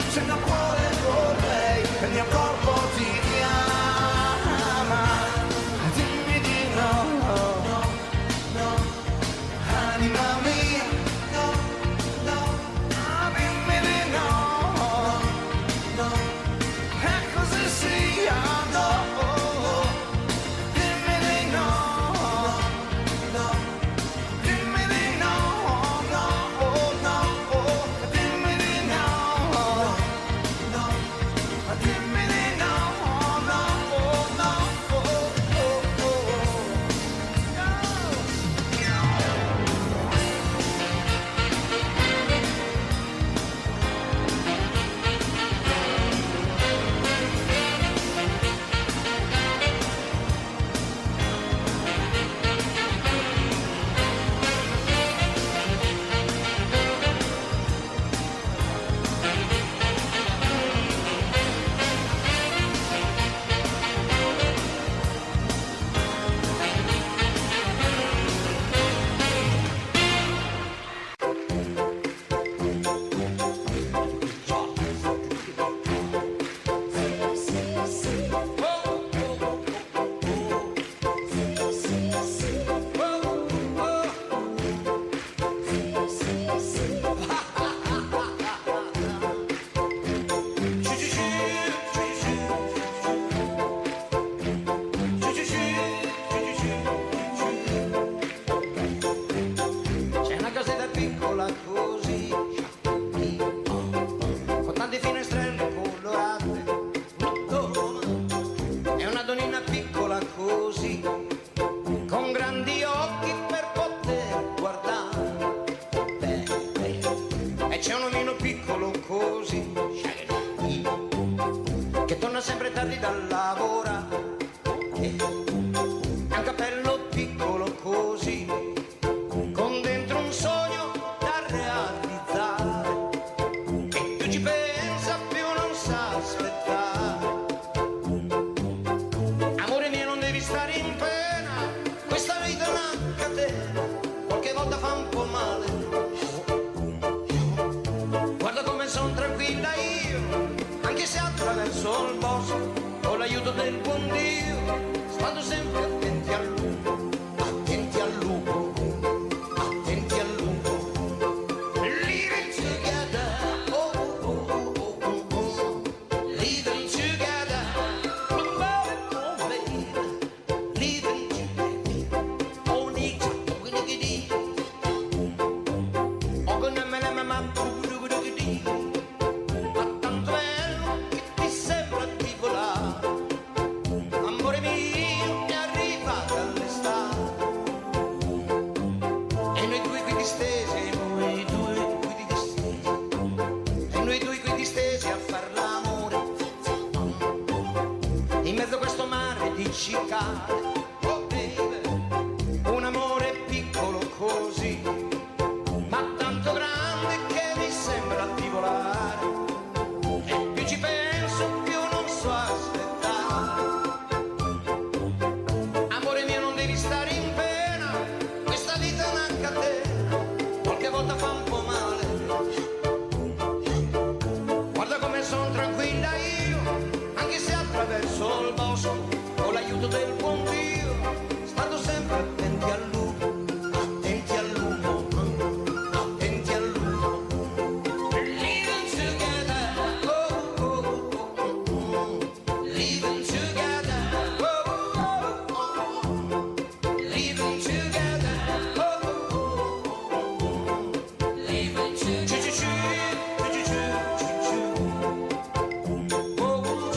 Se il mio cuore vorrei, il mio corpo ti chiama, dimmi di no, no, no, anima mia, no, no, dimmi di no. così, che torna sempre tardi dal lavoro, un cappello piccolo così, con dentro un sogno da realizzare, e più ci pensa più non sa aspettare. Amore mio, non devi stare in pena, questa vita è una catena, qualche volta fa un po' male. Guarda come son tranquilla io, anche se attraverso il bosco, con l'aiuto del buon Dio, stando sempre attenti al lupo, attenti al lupo, attenti al lupo. Living together, oh oh oh oh oh, living together, oh baby, living together, oh nigga, wiggity, oh gonna ma wiggity, ma tanto bello che ti sembra di volare. Amore mio, è arrivata l'estate, e noi due qui distesi, noi due qui distesi, e noi due qui distesi a far l'amore, in mezzo a questo mare di cicale, oh baby, un amore piccolo così, ma tanto grande che mi sembra di volare, e più ci penso più non so aspettare. Amore mio, non devi stare in pena, questa vita è una catena, qualche volta fa un po' male. Guarda come son tranquilla io, anche se attraverso il bosco, con l'aiuto del buon Dio, stando sempre attenti al lupo, attenti al lupo, attenti al lupo. Living together, oh oh oh oh, living together, oh oh oh, living together, oh oh oh, living together, oh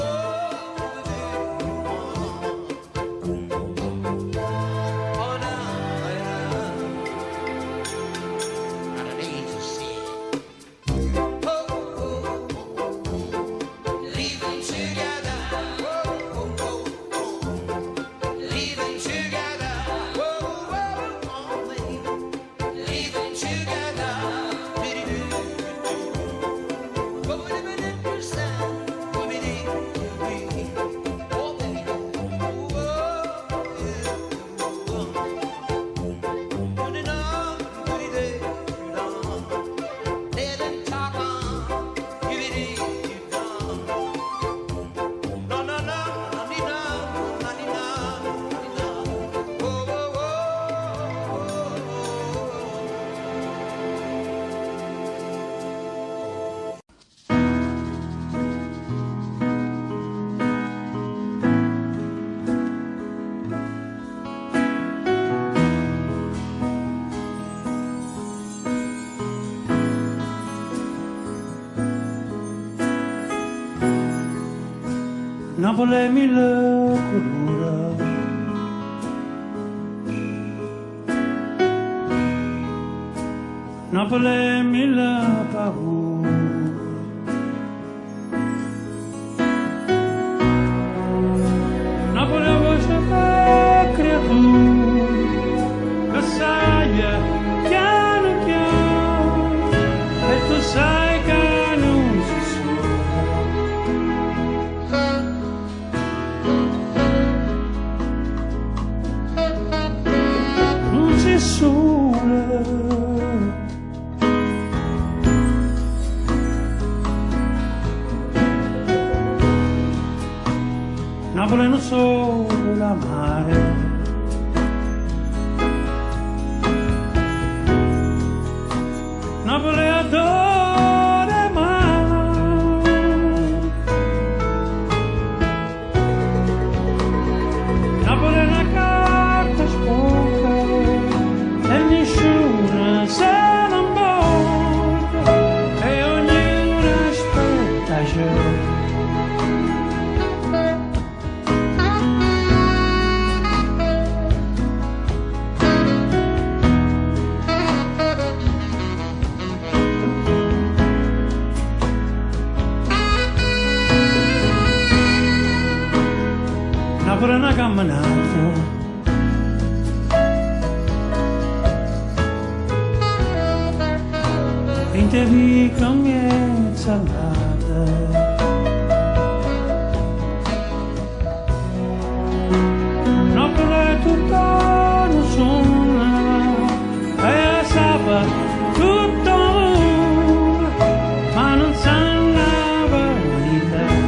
oh, oh no. Napoli mille colore, Napoli mille paure, Napoli a voce fa creatura, che sai piano piano, e tu sai che non si sole, Napoli non solo la mare, Napoli adora mare, Napoli è una carta sporca e nessuno se non porta e ognuno aspetta già. per una camminata. In te vi comienza nada. No per tutto non suona e sa tutto ma non sanava l'idea.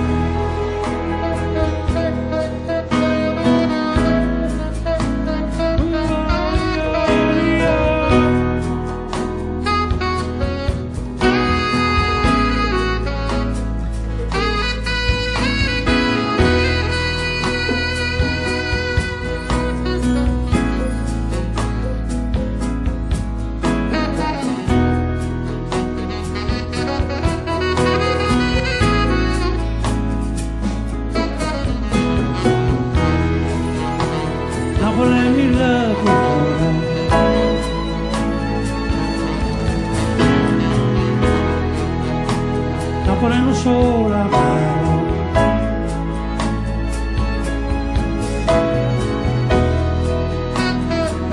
Sola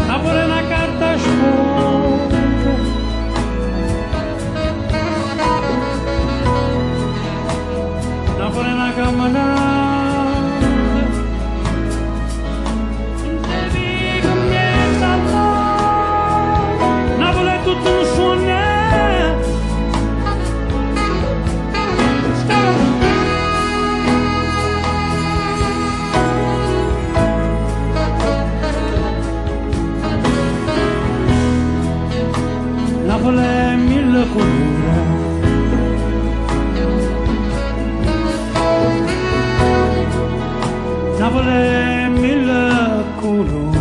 apre una carta smonta apre una camminata devi comienza Napoli è tutto un sogno. Napoli è mille colori, Napoli è mille colori.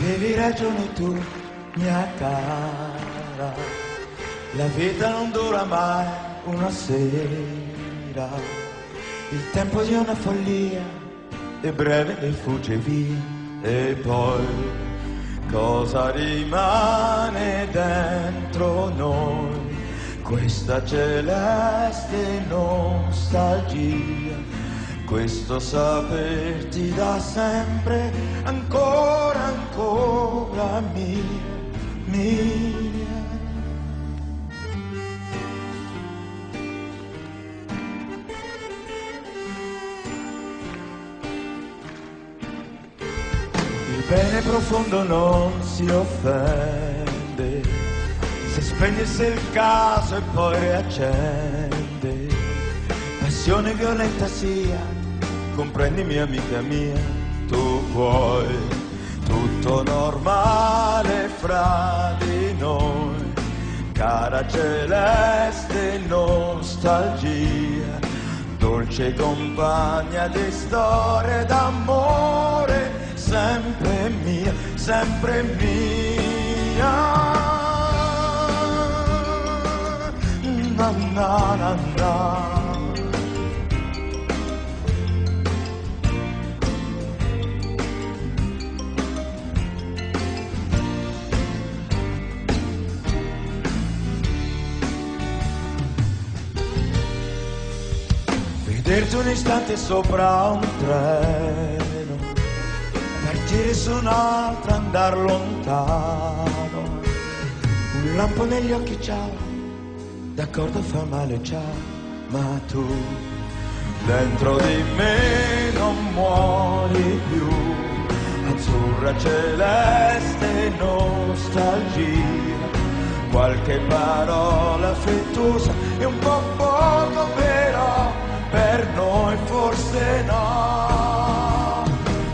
Avevi ragione tu, mia cara, la vita non dura mai una sera, il tempo di una follia è breve e fugge via, e poi cosa rimane dentro noi? Questa celeste nostalgia, questo saperti da sempre, ancora, ancora mia, mia. Il bene profondo non si offende, se spegnesse il caso e poi riaccende, passione violenta sia, comprendimi amica mia, tu puoi, tutto normale fra di noi, cara celeste nostalgia, dolce compagna di storie d'amore, sempre mia, sempre mia. Na na na na. Vederti un istante sopra un treno, partire su un altro, andar lontano, un lampo negli occhi, ciao, d'accordo fa male, ciao, ma tu dentro di me non muori più, azzurra celeste nostalgia, qualche parola affettuosa e un po' poco però, per noi forse no.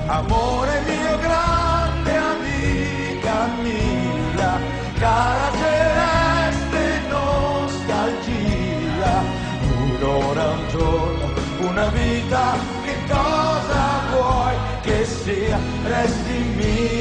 Amore mio, grande amica mia, cara celeste nostalgia, un'ora, un giorno, una vita, che cosa vuoi che sia, resti mia.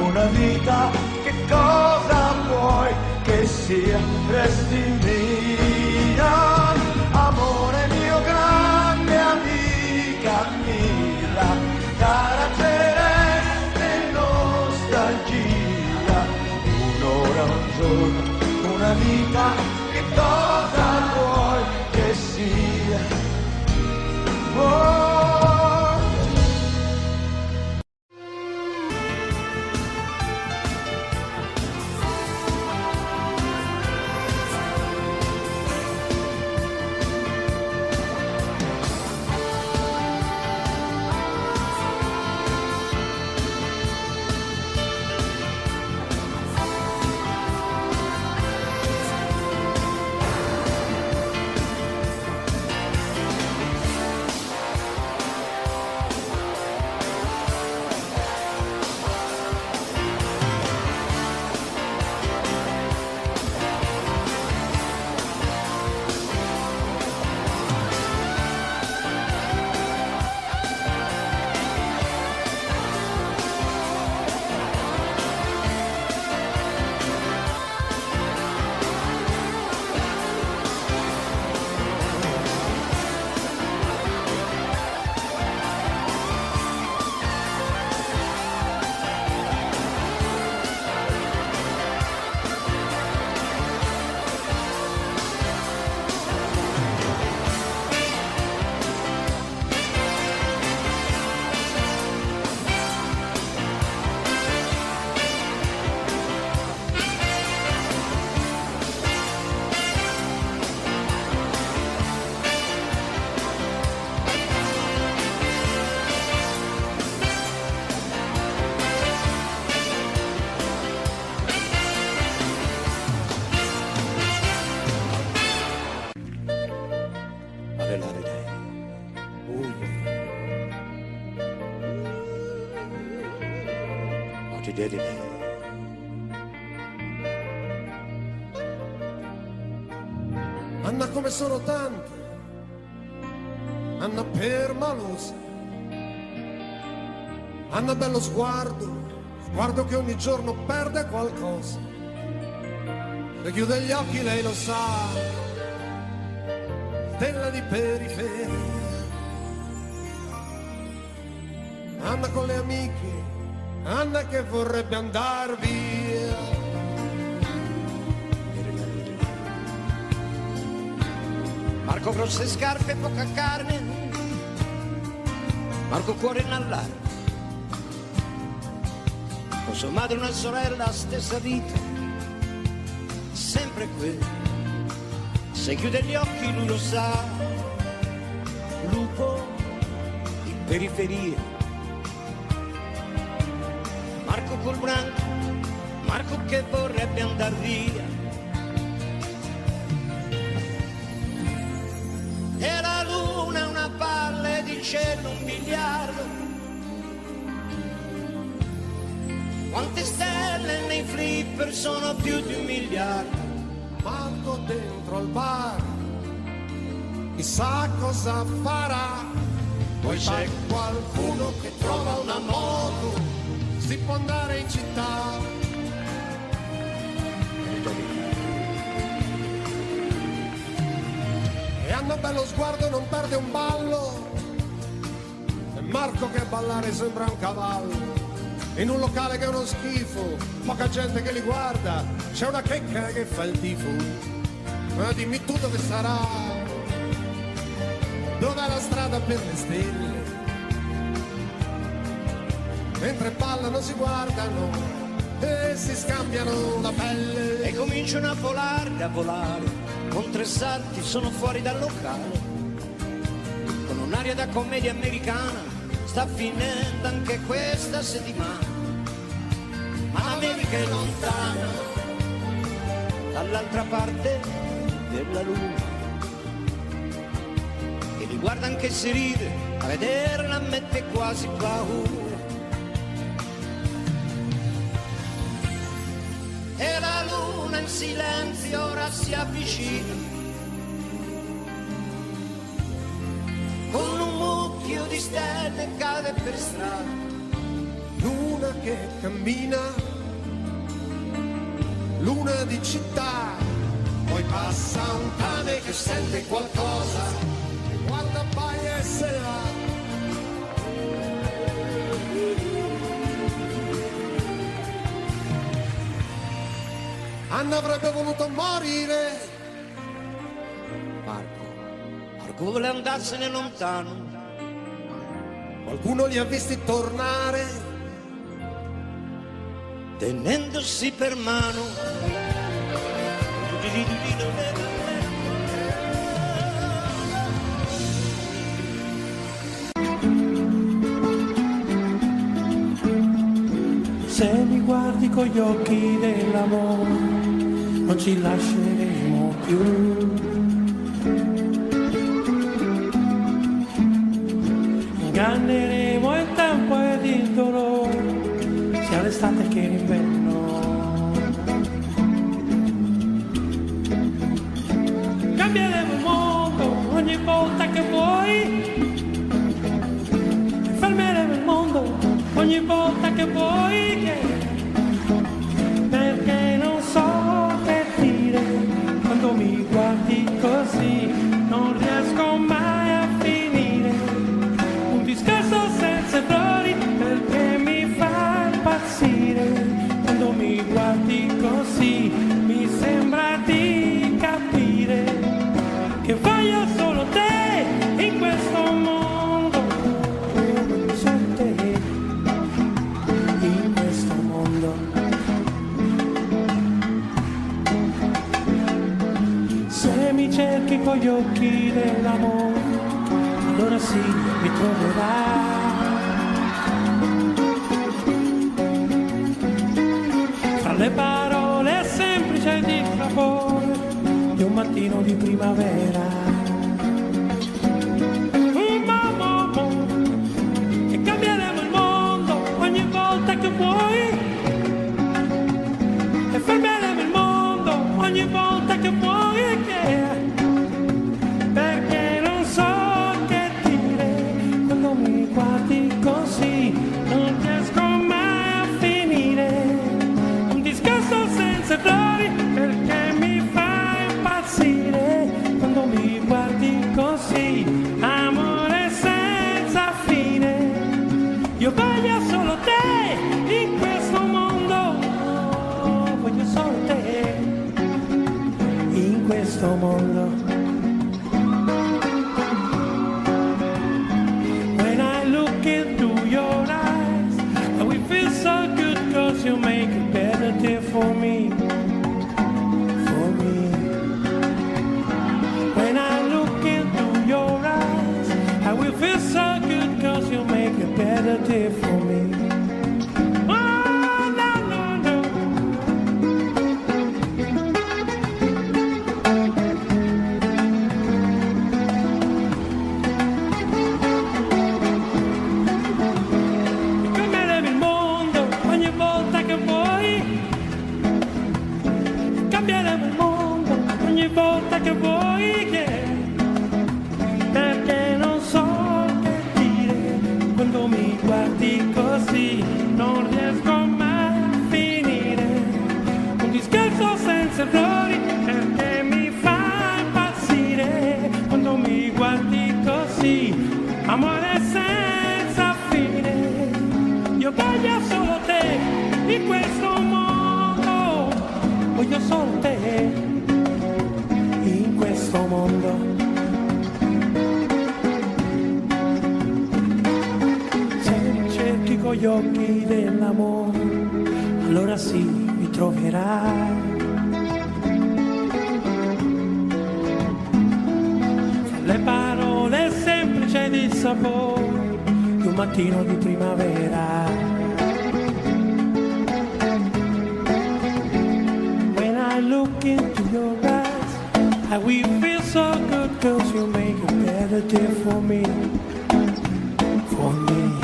una vita, che cosa vuoi che sia, resti mia. Amore mio, grande amica mia, cara celeste nostalgia, un'ora, un giorno, una vita, che cosa vuoi che sia. Oh. Anna come sono tante, Anna permalosa, Anna bello sguardo che ogni giorno perde qualcosa. Se chiude gli occhi lei lo sa, stella di periferia. Anna con le amiche, Anna che vorrebbe andar via. Marco grosse scarpe e poca carne, Marco cuore in allarme, con sua madre una sorella, stessa vita, sempre quella. Se chiude gli occhi lui lo sa, lupo in periferia. Marco col branco, Marco che vorrebbe andar via. E la luna è una palla di cielo, un miliardo. Quante stelle nei flipper sono più di 1 miliardo. Marco dentro al bar, chissà cosa farà. Poi c'è qualcuno che trova una moto, si può andare in città. E Anna bello sguardo non perde un ballo, e Marco che a ballare sembra un cavallo. In un locale che è uno schifo, poca gente che li guarda, c'è una checca che fa il tifo. Ma dimmi tu dove sarà, dov'è la strada per le stelle? Mentre ballano si guardano e si scambiano la pelle. E cominciano a volare, con 3 salti sono fuori dal locale. Con un'aria da commedia americana, sta finendo anche questa settimana. Ma l'America è lontana, dall'altra parte della luna. E li guarda anche se ride, a vederla mette quasi paura. E la luna in silenzio ora si avvicina, con un mucchio di stelle cade per strada. Luna che cammina, luna di città, poi passa un cane che sente qualcosa, guarda paia e se ne va. Anna avrebbe voluto morire. Marco vuole andarsene lontano. Qualcuno li ha visti tornare, tenendosi per mano. Se mi guardi con gli occhi dell'amore, non ci lasceremo più. Inganneremo il tempo ed il dolore, sia l'estate che l'inverno. Cambieremo il mondo ogni volta che vuoi, fermeremo il mondo ogni volta che vuoi, perché non so che dire, quando mi guardi così non riesco mai a finire, un discorso senza errori perché mi fa impazzire, quando mi guardi così mi sembra di capire che voglio solo te in questo mondo, solo te in questo mondo. Se mi cerchi con gli occhi dell'amore, allora sì, mi troverai. Fra le parole semplici di sapore di un mattino di primavera. E cambieremo il mondo ogni volta che vuoi, e fermeremo il mondo ogni volta che vuoi, perché non so che dire, quando mi guardi così non riesco mai a finire, un discorso senza errori perché mi fa impazzire, quando mi guardi così, amore senza fine, io voglio solo te in questo mondo, voglio solo te in questo mondo. When I look into your eyes, I will feel so good, cause you make a better day for me, for me. When I look into your eyes, I will feel so good, cause you make a better day for me. Oh, no, no, no. Cambieremo il mondo ogni volta che vuoi, cambieremo il mondo ogni volta che vuoi, perché non so che dire, quando mi guardi così non riesco mai a finire, un discorso senza errori perché mi fa impazzire, quando mi guardi così, amore senza fine, io voglio solo te in questo mondo, voglio solo te in questo mondo. Se mi cerchi con gli occhi dell'amore, allora sì, mi troverai. Fra le parole semplici di sapore di un mattino di primavera. When I look into your eyes, I will feel so good, cause you make a better day for me, for me.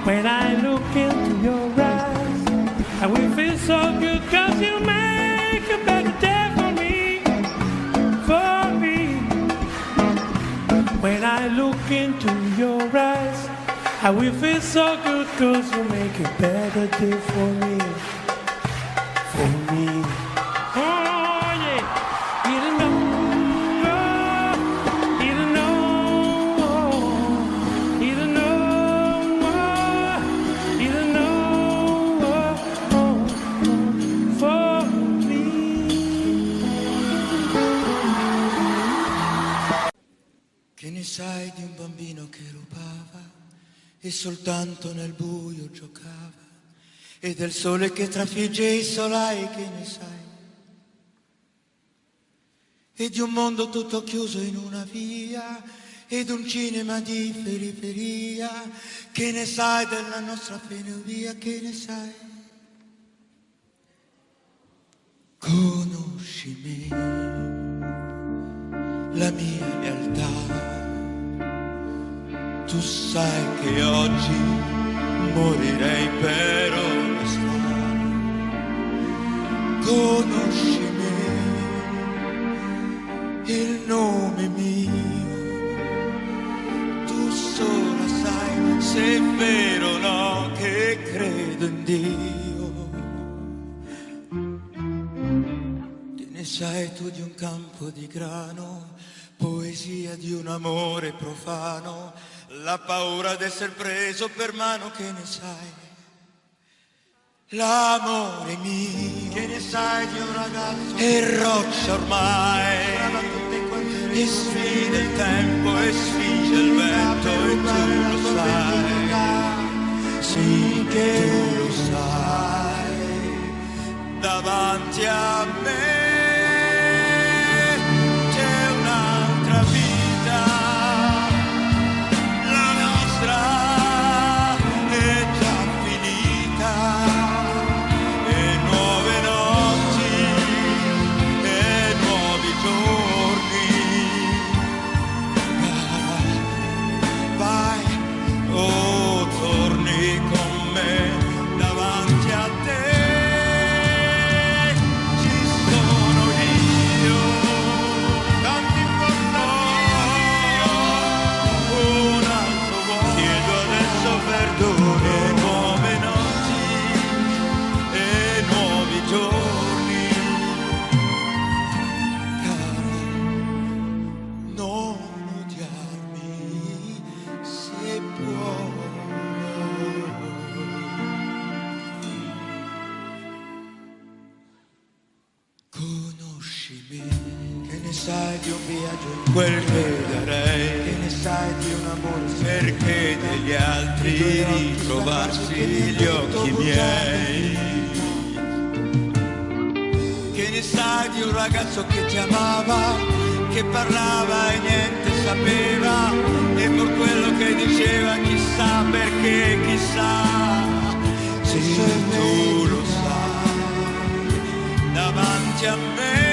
When I look into your eyes, I will feel so good, cause you make a better day for me, for me. When I look into your eyes, I will feel so good, girls will make a better day for me. For me. Oh yeah. You don't know. You don't know. You don't know. You don't know. For me. Che ne sai di un bambino che rubava e soltanto nel buio giocava, e del sole che trafigge i solai, che ne sai? E di un mondo tutto chiuso in una via, ed un cinema di periferia, che ne sai della nostra penuria, che ne sai? Conosci me, la mia realtà. Tu sai che oggi morirei per onestà. Conosci me, il nome mio. Tu sola sai se è vero o no che credo in Dio. Che ne sai tu di un campo di grano, poesia di un amore profano, la paura d'essere preso per mano, che ne sai? L'amore mio, che ne sai di un ragazzo? E roccia ormai, e sfida il tempo e sfida il vento, e tu lo sai, sì che tu lo sai, davanti a me. Sai di un viaggio, quel che darei, che ne sai di un amore, perché degli altri ritrovarsi gli occhi miei. Che ne sai di un ragazzo che ti amava, che parlava e niente sapeva, e per quello che diceva chissà perché, chissà se tu lo sai, davanti a me.